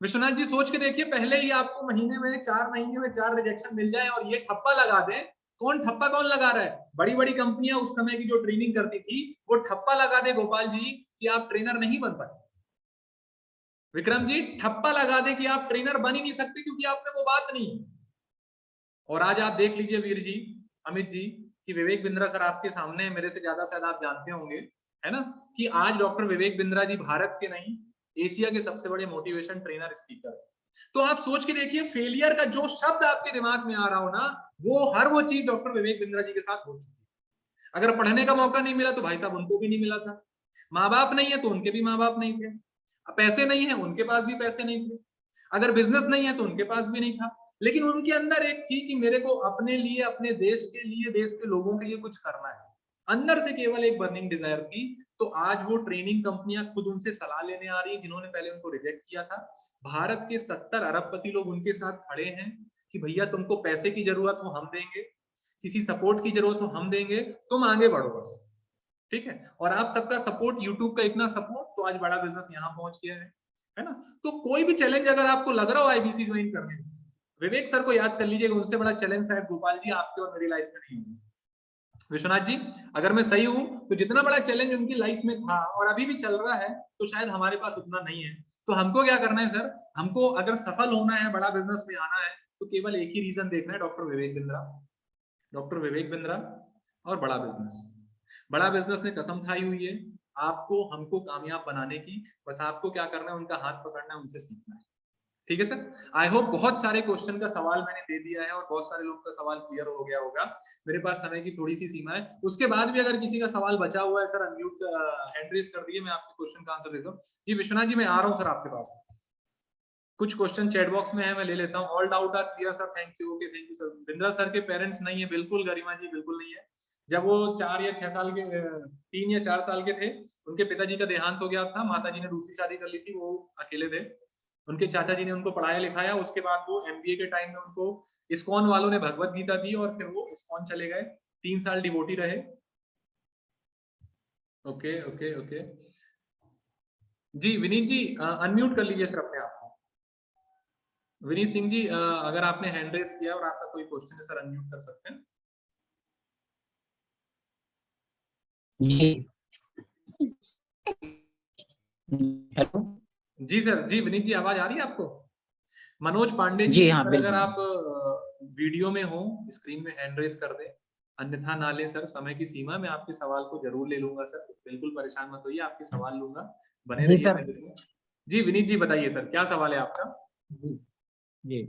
विश्वनाथ जी, सोच के देखिए, पहले ही आपको महीने में 4 महीने में 4 रिजेक्शन मिल जाए और ये ठप्पा लगा दे। ठप्पा कौन लगा रहा है? बड़ी बड़ी कंपनियां उस समय की जो ट्रेनिंग करती थी वो ठप्पा लगा दे गोपाल जी कि आप ट्रेनर नहीं बन सकते। विक्रम जी ठप्पा लगा दे कि आप ट्रेनर बन ही नहीं सकते क्योंकि आप में वो बात नहीं है। और आज आप देख लीजिए वीर जी, अमित जी, कि विवेक बिंद्रा सर आपके सामने है, मेरे से ज्यादा शायद आप जानते होंगे, है ना, कि आज डॉक्टर विवेक बिंद्रा जी भारत के नहीं एशिया के सबसे बड़े मोटिवेशन ट्रेनर स्पीकर है। तो आप सोच के देखिए, फेलियर का जो शब्द आपके दिमाग में आ रहा हो ना, वो चीज डॉक्टर विवेक बिंद्रा जी के साथ हो चुकी है। अगर पढ़ने का मौका नहीं मिला तो भाई साहब उनको भी नहीं मिला था, माँ बाप नहीं है तो उनके भी माँ बाप नहीं थे, पैसे नहीं है उनके पास भी पैसे नहीं थे, अगर बिजनेस नहीं है तो उनके पास भी नहीं था। लेकिन उनके अंदर एक थी कि मेरे को अपने लिए, अपने देश के लिए, देश के लोगों के लिए कुछ करना है, अंदर से केवल एक बर्निंग डिजायर थी। तो आज वो ट्रेनिंग कंपनियां खुद उनसे सलाह लेने आ रही है, जिन्होंने पहले उनको रिजेक्ट किया था। भारत के 70 अरबपति लोग उनके साथ खड़े हैं कि भैया तुमको पैसे की जरूरत हो हम देंगे, किसी सपोर्ट की जरूरत हो हम देंगे, तुम आगे बढ़ो बस, ठीक है। और आप सबका सपोर्ट, यूट्यूब का इतना सपोर्ट, तो आज बड़ा बिजनेस यहाँ पहुंच गया है ना। तो कोई भी चैलेंज अगर आपको लग रहा हो आईबीसी ज्वाइन करने में, विवेक सर को याद कर लीजिएगा, उनसे बड़ा चैलेंज शायद गोपाल जी आपके और मेरी लाइफ में नहीं होगा। विश्वनाथ जी अगर मैं सही हूं तो जितना बड़ा चैलेंज उनकी लाइफ में था और अभी भी चल रहा है, तो शायद हमारे पास उतना नहीं है। तो हमको क्या करना है सर, हमको अगर सफल होना है, बड़ा बिजनेस में आना है, तो केवल एक ही रीजन देखना है, डॉक्टर विवेक बिंद्रा। डॉक्टर विवेक बिंद्रा और बड़ा बिजनेस। बड़ा बिजनेस ने कसम खाई हुई है आपको हमको कामयाब बनाने की, बस आपको क्या करना है, उनका हाथ पकड़ना है, उनसे सीखना है, ठीक है सर। आई होप बहुत सारे क्वेश्चन का सवाल मैंने दे दिया है और बहुत सारे लोगों का सवाल क्लियर हो गया होगा। मेरे पास समय की थोड़ी सी सीमा है, उसके बाद भी अगर किसी का सवाल बचा हुआ है सर, अनम्यूट हैंड रेज कर दिए, मैं आपके क्वेश्चन का आंसर देता हूँ। जी विश्वनाथ जी मैं आ रहा हूँ सर आपके पास, कुछ क्वेश्चन चैट बॉक्स में है, मैं ले लेता हूँ। All doubt are clear sir, thank you, okay thank you sir. Bindra sir के पेरेंट्स नहीं है, बिल्कुल गरिमा जी बिल्कुल नहीं है। जब वो 4 या 6 साल के 3 या 4 साल के थे, उनके पिताजी का देहांत हो गया था, माता जी ने दूसरी शादी कर ली थी, वो अकेले थे, उनके चाचा जी ने उनको पढ़ाया लिखाया। उसके बाद वो एमबीए के टाइम में उनको इस्कॉन वालों ने भगवत गीता दी और फिर वो इस्कॉन चले गए, 3 साल डिवोटी रहे। ओके ओके ओके जी विनीत जी अनम्यूट कर लीजिए सर अपने आप को। विनीत सिंह जी अगर आपने हैंड रेस किया और आपका कोई क्वेश्चन है सर, अनम्यूट कर सकते हैं। जी हेलो जी सर, जी विनीत जी आवाज आ रही है आपको? मनोज पांडे जी, जी हाँ अगर आप वीडियो में हो स्क्रीन में हैंड रेस कर दें, अन्यथा ना ले सर, समय की सीमा, मैं आपके सवाल को जरूर ले लूंगा सर, बिल्कुल परेशान मत होइए, आपके सवाल लूंगा, बने जी रहिए सर। मेरे साथ। जी विनीत जी बताइए सर, क्या सवाल है आपका? जी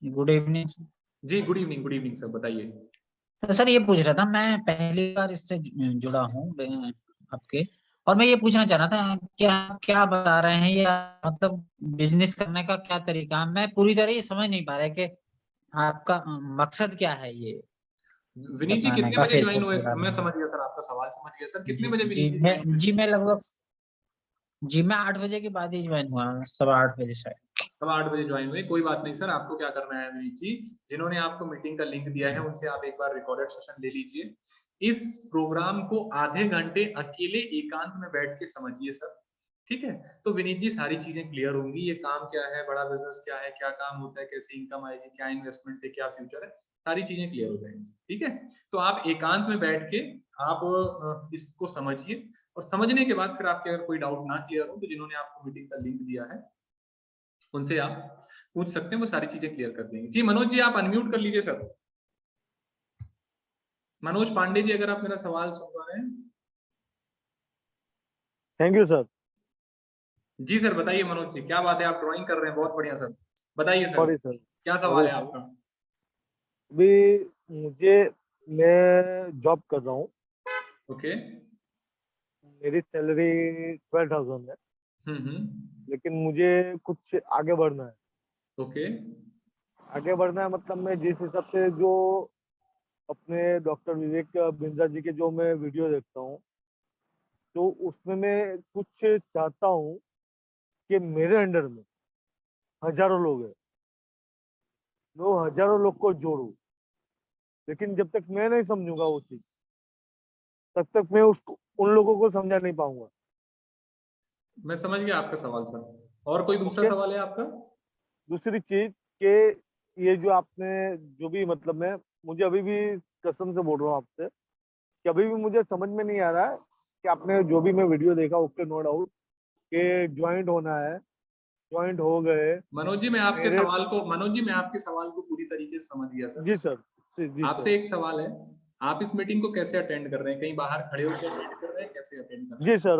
गुड इवनिंग। जी गुड इवनिंग सर, बताइए। तो सर ये पूछ रहा था, मैं पहली बार इससे जुड़ा हूँ आपके, और मैं ये पूछना चाह रहा था क्या क्या बता रहे हैं, या मतलब बिजनेस करने का क्या तरीका है, मैं पूरी तरह ये समझ नहीं पा रहा कि आपका मकसद क्या है ये विनीत जी बताने कितने का बजे ज्वाइन फेसबुक हुए? के बारे मैं में। समझ गया सर, आपका सवाल समझ गया सर, कितने बजे जी विनीत जी ज्वाइन हुए? मैं लगभग जी मैं 8 बजे के बाद ही ज्वाइन हुआ, 8:15 से। 8:15 ज्वाइन हुए, कोई बात नहीं सर। आपको क्या करना है विनीत जी, जिन्होंने आपको मीटिंग का लिंक दिया है उनसे आप एक बार रिकॉर्डेड सेशन ले लीजिए। इस प्रोग्राम को आधे घंटे अकेले एकांत में बैठ के समझिए सर, ठीक है? तो विनीत जी सारी चीजें क्लियर होंगी, ये काम क्या है, बड़ा बिजनेस क्या है, क्या काम होता है, कैसे इनकम आएगी, क्या इन्वेस्टमेंट है, क्या फ्यूचर है, सारी चीजें क्लियर हो जाएंगी, ठीक है? तो आप एकांत में बैठ के आप इसको समझिए, और समझने के बाद फिर आपके अगर कोई डाउट ना क्लियर हो तो जिन्होंने आपको मीटिंग का लिंक दिया है उनसे आप पूछ सकते हैं, वो सारी चीजें क्लियर कर देंगे। जी मनोज जी आप अनम्यूट कर लीजिए सर। मनोज पांडे जी अगर आप मेरा सवाल सुन रहे हैं। Thank you sir. जी सर बताइए मनोज जी, क्या बात है, आप ड्राइंग कर रहे हैं, बहुत बढ़िया सर, बताइए सर सॉरी सर, क्या सवाल है आपका। अभी मैं जॉब कर रहा हूँ, ओके। मेरी सैलरी 12,000 है, लेकिन मुझे कुछ आगे बढ़ना है। ओके। आगे बढ़ना है मतलब मैं जिस हिसाब से जो अपने डॉक्टर विवेक बिंद्रा जी के जो मैं वीडियो देखता हूँ, तो उसमें मैं कुछ चाहता हूँ कि मेरे अंडर में हजारों लोग हैं, मैं वो हजारों लोग को जोड़ूं, लेकिन जब तक मैं नहीं समझूंगा वो चीज, तब तक मैं उसको उन लोगों को समझा नहीं पाऊंगा। मैं समझ गया आपका सवाल सर, और कोई दूसरा ओके? सवाल है आपका। दूसरी चीज के ये जो आपने जो भी मतलब मैं मुझे अभी भी कसम से बोल रहा हूँ आपसे कि अभी भी मुझे समझ में नहीं आ रहा है कि आपने जो भी मैं वीडियो देखा, ओके नो डाउट कि ज्वाइंट होना है, ज्वाइंट हो गए। मनोज जी मैं आपके सवाल को पूरी तरीके से समझ गया सर। जी सर। जी आपसे सर। एक सवाल है, आप इस मीटिंग को कैसे अटेंड कर रहे हैं, कहीं बाहर खड़े होकर अटेंड कर रहे हैं, कैसे अटेंड कर रहे हैं। जी सर,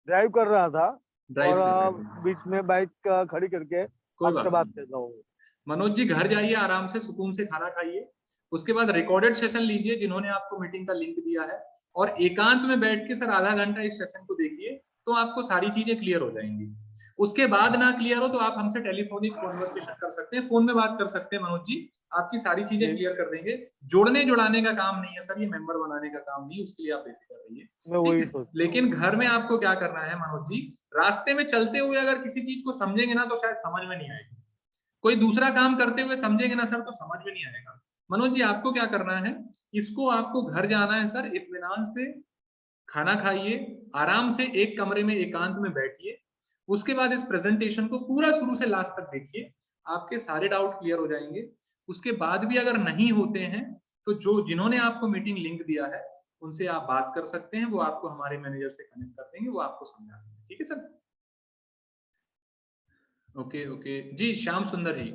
ड्राइव कर रहा था ड्राइव और कर रहे थे, बीच में बाइक खड़ी करके कोई आपसे बात बात नहीं। कर रहा हूँ। मनोज जी घर जाइए, आराम से सुकून से खाना खाइए, उसके बाद रिकॉर्डेड सेशन लीजिए जिन्होंने आपको मीटिंग का लिंक दिया है, और एकांत में बैठ के सर आधा घंटा इस सेशन को देखिए, तो आपको सारी चीजें क्लियर हो जाएंगी। उसके बाद ना क्लियर हो तो आप हमसे टेलीफोनिक कॉन्वर्सेशन कर सकते हैं, फोन में बात कर सकते हैं मनोज जी, आपकी सारी चीजें जी, क्लियर कर देंगे। जोड़ने जुड़ाने का काम नहीं है सर, ये मेंबर बनाने का काम नहीं, उसके लिए आप बेफिक्र रहिए, मैं ठीक वही है? सोचता हूँ। लेकिन घर में आपको क्या करना है मनोज जी, रास्ते में चलते हुए अगर किसी चीज को समझेंगे ना तो शायद समझ में नहीं आएगी, कोई दूसरा काम करते हुए समझेंगे ना सर तो समझ में नहीं आएगा। मनोज जी आपको क्या करना है, इसको आपको घर जाना है सर, इत्मीनान से खाना खाइए, आराम से एक कमरे में एकांत में बैठिए, उसके बाद इस प्रेजेंटेशन को पूरा शुरू से लास्ट तक देखिए, आपके सारे डाउट क्लियर हो जाएंगे। उसके बाद भी अगर नहीं होते हैं तो जो जिन्होंने आपको मीटिंग लिंक दिया है उनसे आप बात कर सकते हैं, वो आपको हमारे मैनेजर से कनेक्ट कर देंगे, वो आपको समझा देंगे, ठीक है सर। ओके ओके जी श्याम सुंदर जी,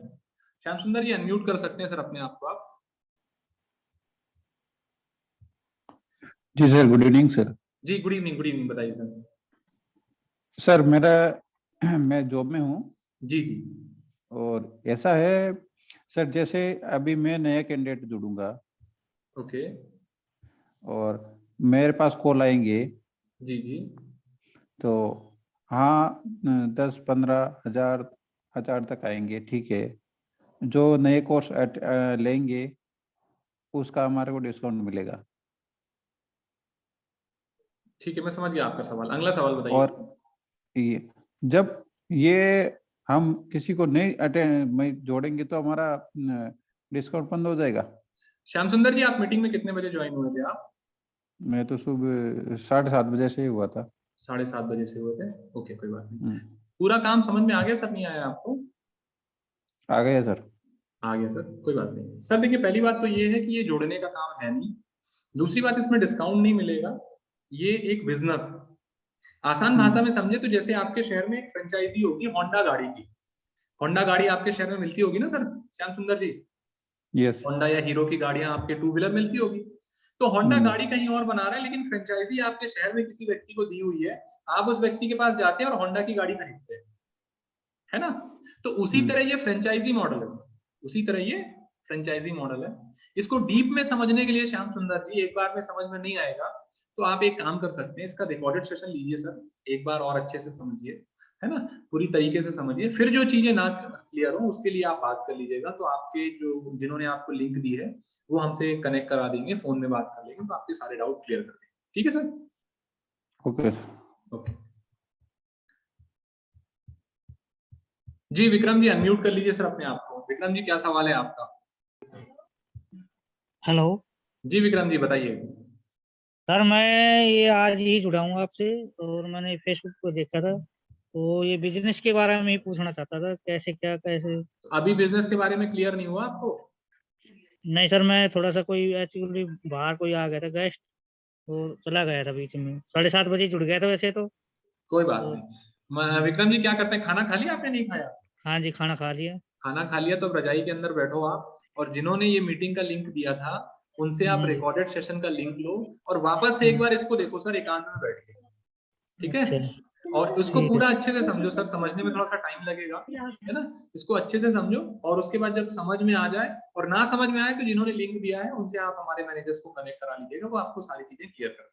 श्याम सुंदर जी अनम्यूट कर सकते हैं सर अपने आप को आप। जी सर, गुड इवनिंग सर। जी गुड इवनिंग बताइए सर। सर मैं जॉब में हूँ। जी जी। और ऐसा है सर, जैसे अभी मैं नया कैंडिडेट जुड़ूंगा। ओके। और मेरे पास कॉल आएंगे। जी जी। तो हाँ 10-15 हजार तक आएंगे, ठीक है। जो नए कोर्स लेंगे उसका हमारे को डिस्काउंट मिलेगा। ठीक है मैं समझ गया आपका सवाल, अगला सवाल बताइए। और जब ये हम किसी को नहीं में जोड़ेंगे तो हमारा डिस्काउंट बंद हो जाएगा। श्याम सुंदर जी आप मीटिंग में कितने बजे ज्वाइन हुए थे आप। मैं तो सुबह 7:30 बजे से ही हुआ था। 7:30 बजे से हुए थे, ओके कोई बात नहीं। पूरा काम समझ में आ गया सर, नहीं आया आपको। आ गया सर। आ गया सर, कोई बात नहीं सर। देखिए पहली बात तो ये है कि ये जोड़ने का काम है नहीं, दूसरी बात इसमें डिस्काउंट नहीं मिलेगा, ये एक बिजनेस है। आसान भाषा में समझे तो जैसे आपके शहर में एक फ्रेंचाइजी होगी होंडा गाड़ी की, होंडा गाड़ी आपके शहर में मिलती होगी ना सर श्याम सुंदर जी। यस। होंडा या हीरो की गाड़ियां आपके टू व्हीलर मिलती होगी, तो होंडा गाड़ी कहीं और बना रहा है लेकिन फ्रेंचाइजी आपके शहर में किसी व्यक्ति को दी हुई है, आप उस व्यक्ति के पास जाते हैं और होंडा की गाड़ी खरीदते हैं, है ना। तो उसी तरह ये फ्रेंचाइजी मॉडल है, उसी तरह ये फ्रेंचाइजी मॉडल है। इसको डीप में समझने के लिए श्याम सुंदर जी एक बार में समझ में नहीं आएगा, तो आप एक काम कर सकते हैं, इसका रिकॉर्डेड सेशन लीजिए सर, एक बार और अच्छे से समझिए, है ना, पूरी तरीके से समझिए, फिर जो चीजें ना क्लियर हो उसके लिए आप बात कर लीजिएगा, तो आपके जो जिन्होंने आपको लिंक दी है वो हमसे कनेक्ट करा देंगे, फोन में बात कर लेंगे, तो आपके सारे डाउट क्लियर कर देंगे, ठीक है सर। ओके। ओके। जी विक्रम जी अनम्यूट कर लीजिए सर अपने आप को। विक्रम जी क्या सवाल है आपका? हेलो जी विक्रम जी बताइए। सर, मैं ये आज ही जुड़ा हूँ आपसे, और मैंने फेसबुक पर देखा था, तो ये बिजनेस के बारे में ही पूछना चाहता था, कैसे क्या कैसे। अभी बिजनेस के बारे में क्लियर नहीं हुआ आपको? नहीं सर, मैं थोड़ा सा कोई एक्चुअली बाहर कोई आ गया था गेस्ट, तो चला गया था बीच में, 7:30 बजे जुड़ गया था वैसे तो। कोई बात तो नहीं। विक्रम जी क्या करते हैं, खाना खा लिया आपने? नहीं खाया? हाँ जी, खाना खा लिया। खाना खा लिया तो अब रजाई के अंदर बैठो आप, और जिन्होंने ये मीटिंग का लिंक दिया था उनसे आप हम्म, रिकॉर्डेड सेशन का लिंक लो और वापस से एक बार इसको देखो सर एकांत में बैठ के, ठीक अच्छा, है? और उसको ठीक है। पूरा अच्छे से समझो सर, समझने में थोड़ा सा टाइम लगेगा, है ना? इसको अच्छे से समझो और उसके बाद जब समझ में आ जाए और ना समझ में आए तो जिन्होंने लिंक दिया है उनसे आप हमारे मैनेजर्स को कनेक्ट करा लीजिएगा, वो आपको सारी चीजें क्लियर कर,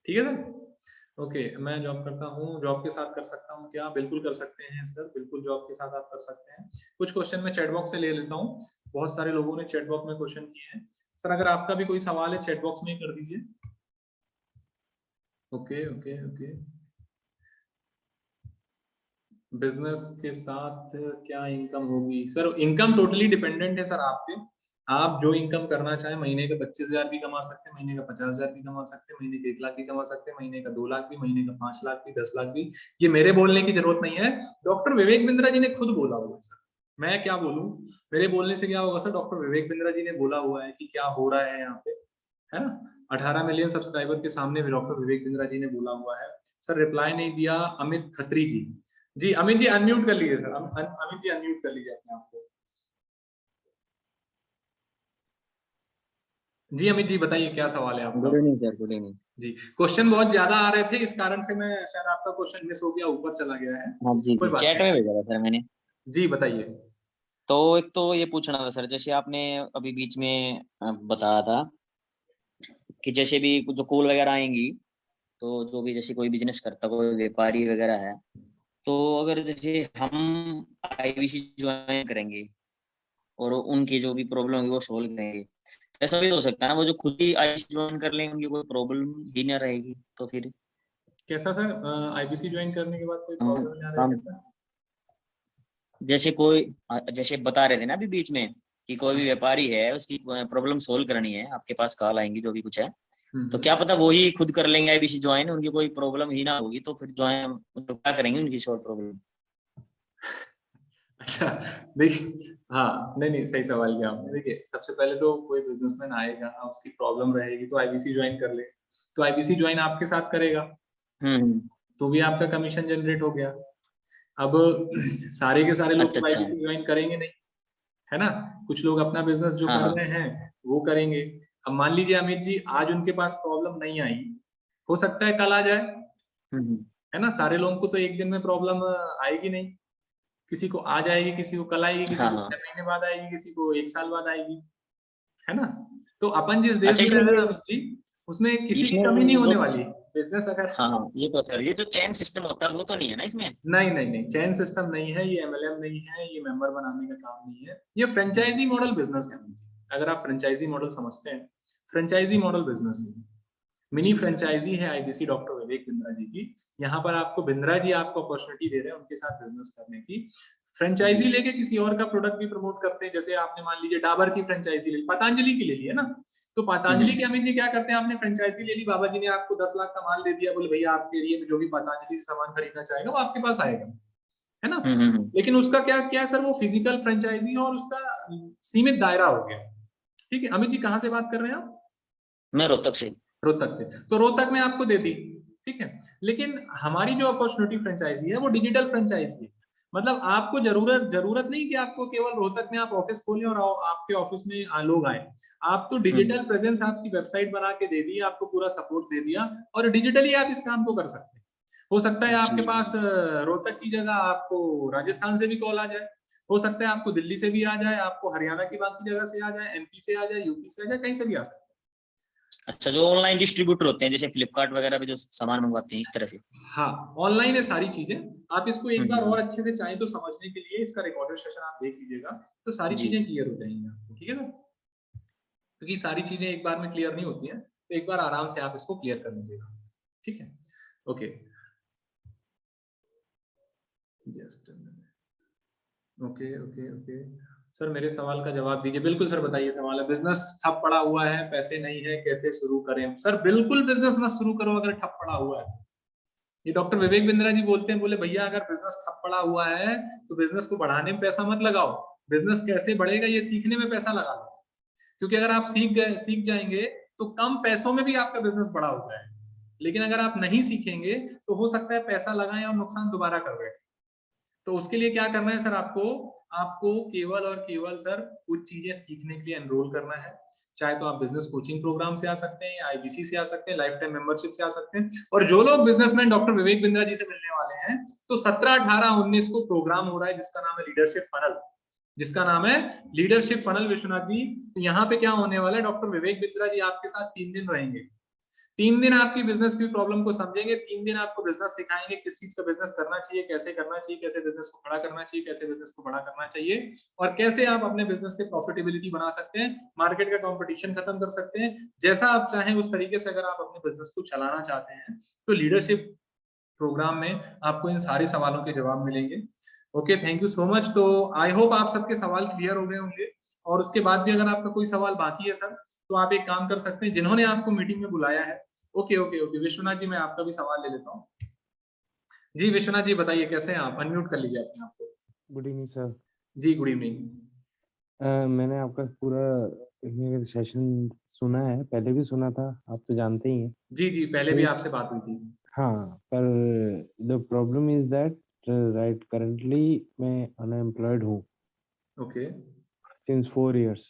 ठीक है सर? ओके, मैं जॉब करता हूँ, जॉब के साथ कर सकता हूँ क्या? बिल्कुल कर सकते हैं सर, बिल्कुल जॉब के साथ आप कर सकते हैं। कुछ क्वेश्चन मैं चैट बॉक्स से ले लेता हूँ, बहुत सारे लोगों ने चैट बॉक्स में क्वेश्चन किए हैं। सर अगर आपका भी कोई सवाल है चैट बॉक्स में कर दीजिए। Okay okay okay. बिजनेस के साथ क्या इनकम होगी? सर इनकम टोटली डिपेंडेंट है सर आप पे, आप जो इनकम करना चाहें, महीने का 25,000 भी कमा सकते हैं, महीने का 50,000 भी कमा सकते हैं, महीने के 1 लाख भी कमा सकते हैं, महीने का 2 लाख भी, महीने का 5 लाख भी, 10 लाख भी। ये मेरे बोलने की जरूरत नहीं है, डॉक्टर विवेक बिंद्रा जी ने खुद बोला हुआ है सर, मैं क्या बोलूं? मेरे बोलने से क्या होगा सर, डॉक्टर विवेक बिंद्रा जी ने बोला हुआ है कि क्या हो रहा है यहाँ पे, है ना? 18 मिलियन सब्सक्राइबर के सामने डॉक्टर विवेक बिंद्रा जी ने बोला हुआ है। सर रिप्लाई नहीं दिया अमित खत्री जी। जी अमित जी अनम्यूट कर लीजिए सर, अमित जी अनम्यूट कर लीजिए अपने आप को। जी अमित जी बताइए क्या सवाल है आपका? Good evening sir, good evening. जी क्वेश्चन बहुत ज्यादा आ रहे थे, इस कारण से मैं शायद आपका क्वेश्चन मिस हो गया, ऊपर चला गया है। हाँ जी कोई जी, बात चैट में भेजा था सर मैंने। नहीं। जी बताइए। तो एक तो ये पूछना था सर, जैसे आपने अभी बीच में बताया था कि जैसे भी जो कॉल वगैरह आएंगी, तो जो भी जैसे कोई बिजनेस करता, कोई व्यापारी वगैरह है, तो अगर जैसे हम आईबीसी ज्वाइन करेंगे और उनकी जो भी प्रॉब्लम होगी वो सोल्व करेंगे, ऐसा भी हो सकता है ना वो जो खुद ही आईबीसी ज्वाइन कर लेंगे, उनकी कोई प्रॉब्लम ही ना रहेगी, तो फिर कैसा सर, आईबीसी ज्वाइन करने के बाद कोई हम प्रॉब्लम नहीं आ हम रही? जैसे कोई जैसे बता रहे थे ना अभी बीच में कि कोई भी व्यापारी है, उसकी प्रॉब्लम सोल्व करनी है, आपके पास कॉल आएंगी जो भी कुछ है, तो क्या पता वो ही खुद कर लेंगे आईबीसी ज्वाइन, उनकी कोई प्रॉब्लम ही ना होगी, तो फिर ज्वाइन तो क्या करेंगे उनकी सॉल्व प्रॉब्लम। अच्छा देखिए, हाँ नहीं नहीं सही सवाल किया आपने। देखिए सबसे पहले तो कोई बिजनेसमैन आएगा, उसकी प्रॉब्लम रहेगी तो आईबीसी ज्वाइन कर ले, तो आईबीसी ज्वाइन आपके साथ करेगा तो भी आपका कमीशन जनरेट हो गया। अब सारे के सारे लोग अच्छा तो अच्छा। आईबीसी ज्वाइन करेंगे नहीं, है ना? कुछ लोग अपना बिजनेस जो हाँ कर हाँ। रहे हैं वो करेंगे। अब मान लीजिए अमित जी आज उनके पास प्रॉब्लम नहीं आई, हो सकता है कल आ जाए, है ना? सारे लोगों को तो एक दिन में प्रॉब्लम आएगी नहीं, किसी को आज आएगी, किसी को कल आएगी, किसी हाँ को हाँ। 6 महीने बाद आएगी, किसी को 1 साल बाद आएगी, है ना? तो अपन जिस देश अच्छा, में रह इसमें रहे हैं ये अमित जी, उसमें किसी की कमी नहीं इसमें होने जो वाली। बिजनेस अगर हाँ हाँ, ये तो सर ये जो चेन सिस्टम होता है वो तो नहीं है ना इसमें। नहीं नहीं नहीं, चेन सिस्टम नहीं है, ये एमएलएम नहीं है, ये मेंबर बनाने का काम नहीं है, ये फ्रेंचाइजी मॉडल बिजनेस है। अगर आप फ्रेंचाइजी मॉडल समझते हैं, फ्रेंचाइजी मॉडल बिजनेस है, मिनी फ्रेंचाइजी है आईबीसी डॉक्टर विवेक बिंद्रा जी की। यहाँ पर आपको बिंद्रा जी आपको अपॉर्चुनिटी दे रहे हैं उनके साथ बिजनेस करने की। फ्रेंचाइजी लेके किसी और का प्रोडक्ट भी प्रमोट करते हैं, जैसे आपने मान लीजिए डाबर की फ्रेंचाइजी ले ली, पतंजलि की ले ली है ना, तो पतंजलि के अमित जी क्या करते हैं, आपने फ्रेंचाइजी ले ली, बाबा जी ने आपको 10 लाख का माल दे दिया, बोले भैया आपके एरिया में जो भी पतंजलि से सामान खरीदना चाहेगा वो आपके पास आएगा, है ना? लेकिन उसका क्या क्या सर, वो फिजिकल फ्रेंचाइजी और उसका सीमित दायरा हो गया। ठीक है अमित जी, कहाँ से बात कर रहे हैं आप? मैं रोहतक से। रोहतक से, तो रोहतक में आपको दे दी, ठीक है। लेकिन हमारी जो अपॉर्चुनिटी फ्रेंचाइजी है वो डिजिटल फ्रेंचाइजी है, मतलब आपको जरूरत नहीं कि आपको केवल रोहतक में आप ऑफिस खोलें और आपके ऑफिस में लोग आए। आप तो डिजिटल प्रेजेंस आपकी वेबसाइट बना के दे दी, आपको पूरा सपोर्ट दे दिया और डिजिटली आप इस काम को कर सकते हैं। हो सकता है आपके पास रोहतक की जगह आपको राजस्थान से भी कॉल आ जाए, हो सकता है आपको दिल्ली से भी आ जाए, आपको हरियाणा की बाकी जगह से आ जाए, एमपी से आ जाए, यूपी से आ जाए, कहीं से भी आ सकता है। अच्छा, जो ऑनलाइन डिस्ट्रीब्यूटर होते हैं जैसे फ्लिपकार्ट वगैरह पे जो सामान मंगवाते हैं इस तरह से। हाँ ऑनलाइन है सारी चीजें। आप इसको एक बार हम्म। और अच्छे से चाहें तो समझने के लिए इसका रिकॉर्डेड सेशन आप देख लीजिएगा, तो सारी जी चीजें जी। क्लियर हो जाएंगी आपको, ठीक है सर? क्योंकि सारी चीजें एक बार में क्लियर नहीं होती हैं, तो एक बार आराम से आप इसको क्लियर कर लीजिएगा, ठीक है? Okay just okay okay okay sir, मेरे सवाल का जवाब दीजिए। बिल्कुल सर, बताइए सवाल है। बिजनेस ठप पड़ा हुआ है, पैसे नहीं है, कैसे शुरू करें? सर बिल्कुल बिजनेस मत शुरू करो अगर ठप पड़ा हुआ है। ये डॉक्टर विवेक बिंद्रा जी बोलते हैं, बोले भैया अगर बिजनेस ठप पड़ा हुआ है तो बिजनेस को बढ़ाने में पैसा मत लगाओ, बिजनेस कैसे बढ़ेगा ये सीखने में पैसा लगा लो। क्योंकि अगर आप सीख जाएंगे तो कम पैसों में भी आपका बिजनेस बड़ा हो जाएगा। लेकिन अगर आप नहीं सीखेंगे तो हो सकता है पैसा लगाएं और नुकसान दोबारा कर बैठे। तो उसके लिए क्या करना है सर, आपको केवल और केवल सर कुछ चीजें सीखने के लिए एनरोल करना है। चाहे तो आप बिजनेस कोचिंग प्रोग्राम से आ सकते हैं, या आईबीसी से आ सकते हैं, लाइफ टाइम मेंबरशिप से आ सकते हैं। और जो लोग बिजनेसमैन डॉक्टर विवेक बिंद्रा जी से मिलने वाले हैं, तो 17, 18, 19 को प्रोग्राम हो रहा है जिसका नाम है लीडरशिप फनल, विश्वनाथ जी। तो यहाँ पे क्या होने वाला है, डॉक्टर विवेक बिंद्रा जी आपके साथ 3 दिन रहेंगे। 3 दिन आपकी बिजनेस की प्रॉब्लम को समझेंगे, 3 दिन आपको बिजनेस सिखाएंगे, किस चीज का बिजनेस करना चाहिए, कैसे करना चाहिए, कैसे बिजनेस को खड़ा करना चाहिए, कैसे बिजनेस को बड़ा करना चाहिए, और कैसे आप अपने बिजनेस से प्रॉफिटेबिलिटी बना सकते हैं, मार्केट का कंपटीशन खत्म कर सकते हैं। जैसा आप चाहें उस तरीके से अगर आप अपने बिजनेस को चलाना चाहते हैं तो लीडरशिप प्रोग्राम में आपको इन सारे सवालों के जवाब मिलेंगे। Okay, thank you so much. तो आई होप आप सबके सवाल क्लियर हो गए होंगे, और उसके बाद भी अगर आपका कोई सवाल बाकी है सर, तो आप एक काम कर सकते हैं, जिन्होंने आपको मीटिंग में बुलाया है। Okay okay okay Vishwanath ji, मैं आपका भी सवाल ले लेता हूँ। जी विश्वनाथ जी बताइए, कैसे हैं आप? अनम्यूट कर लीजिए अपने आप को। Good evening sir. जी गुड इवनिंग। मैंने आपका पूरा सेशन सुना है, पहले भी सुना था, आप तो जानते ही हैं। जी जी, पहले भी आपसे बात हुई थी। हाँ, पर the problem is that right currently मैं अनएम्प्लॉयड हूँ ओके सिंस 4 इयर्स।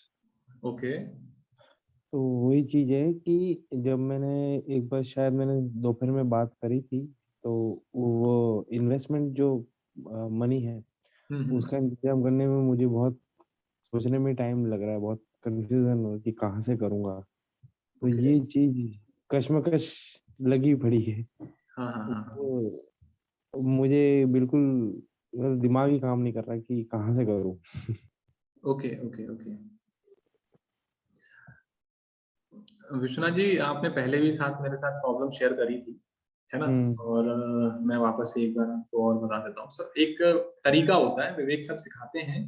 ओके तो वही चीज है कि जब मैंने एक बार शायद मैंने दोपहर में बात करी थी, तो वो इन्वेस्टमेंट जो मनी है उसका इंतजाम करने में मुझे बहुत सोचने में टाइम लग रहा है, बहुत कंफ्यूजन हो कि कहाँ से करूँगा। तो ये चीज कश्मकश लगी पड़ी है। तो मुझे बिल्कुल दिमाग ही काम नहीं कर रहा कि कहाँ से करूँ। Okay okay okay Vishwanath ji, आपने पहले भी मेरे साथ प्रॉब्लम शेयर करी थी, है ना? और मैं वापस से एक बार आपको और बता देता हूँ सर। एक तरीका होता है, विवेक सर सिखाते हैं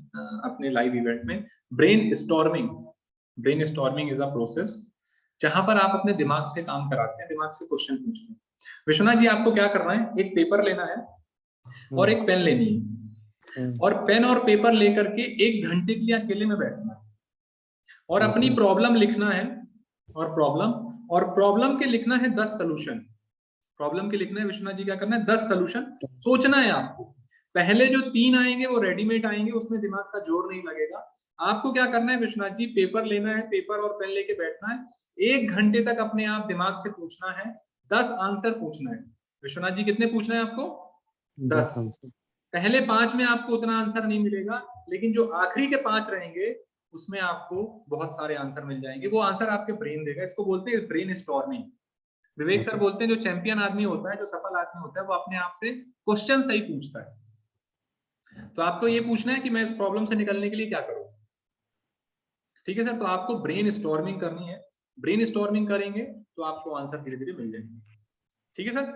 अपने लाइव इवेंट में, brain storming. Brain storming is a process जहां पर आप अपने दिमाग से काम कराते हैं, दिमाग से क्वेश्चन पूछते हैं। विश्वनाथ जी, आपको क्या करना है, एक पेपर लेना है और एक पेन लेनी है, और पेन और पेपर लेकर के 1 घंटे के लिए अकेले में बैठना है और अपनी प्रॉब्लम लिखना है, और प्रॉब्लम के लिखना है 10 सॉल्यूशन। प्रॉब्लम के लिखना है विश्वनाथ जी, क्या करना है, 10 सॉल्यूशन सोचना है आपको। पहले जो 3 आएंगे वो रेडीमेड आएंगे, उसमें दिमाग का जोर नहीं लगेगा। आपको क्या करना है विश्वनाथ जी, पेपर लेना है, पेपर और पेन लेके बैठना है, 1 घंटे तक अपने आप दिमाग से पूछना है, 10 आंसर पूछना है। विश्वनाथ जी, कितने पूछना है आपको? 10। पहले 5 में आपको उतना आंसर नहीं मिलेगा, लेकिन जो आखिरी के 5 रहेंगे उसमें आपको बहुत सारे आंसर मिल जाएंगे। वो आंसर आपके ब्रेन देगा। इसको बोलते हैं ब्रेन स्टॉर्मिंग। विवेक सर बोलते हैं जो चैंपियन आदमी होता है, जो सफल आदमी होता है, वो अपने आप से क्वेश्चन सही पूछता है। तो आपको ये पूछना है कि मैं इस प्रॉब्लम से निकलने के लिए क्या करूं। ठीक है सर, तो आपको ब्रेन स्टॉर्मिंग करनी है। ब्रेन स्टॉर्मिंग करेंगे तो आपको आंसर धीरे धीरे मिल जाएंगे। ठीक है सर?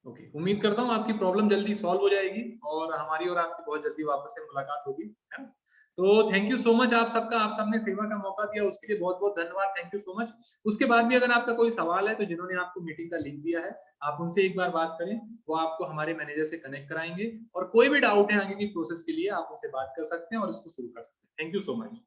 ओके, उम्मीद करता हूँ आपकी प्रॉब्लम जल्दी सॉल्व हो जाएगी और हमारी और आपकी बहुत जल्दी वापस से मुलाकात होगी, है ना? तो थैंक यू सो मच आप सबका, आप सबने सेवा का मौका दिया, उसके लिए बहुत बहुत धन्यवाद। Thank you so much. उसके बाद भी अगर आपका कोई सवाल है तो जिन्होंने आपको मीटिंग का लिंक दिया है, आप उनसे एक बार बात करें, वो आपको हमारे मैनेजर से कनेक्ट कराएंगे, और कोई भी डाउट है आगे की प्रोसेस के लिए आप उनसे बात कर सकते हैं और इसको शुरू कर सकते हैं। Thank you so much.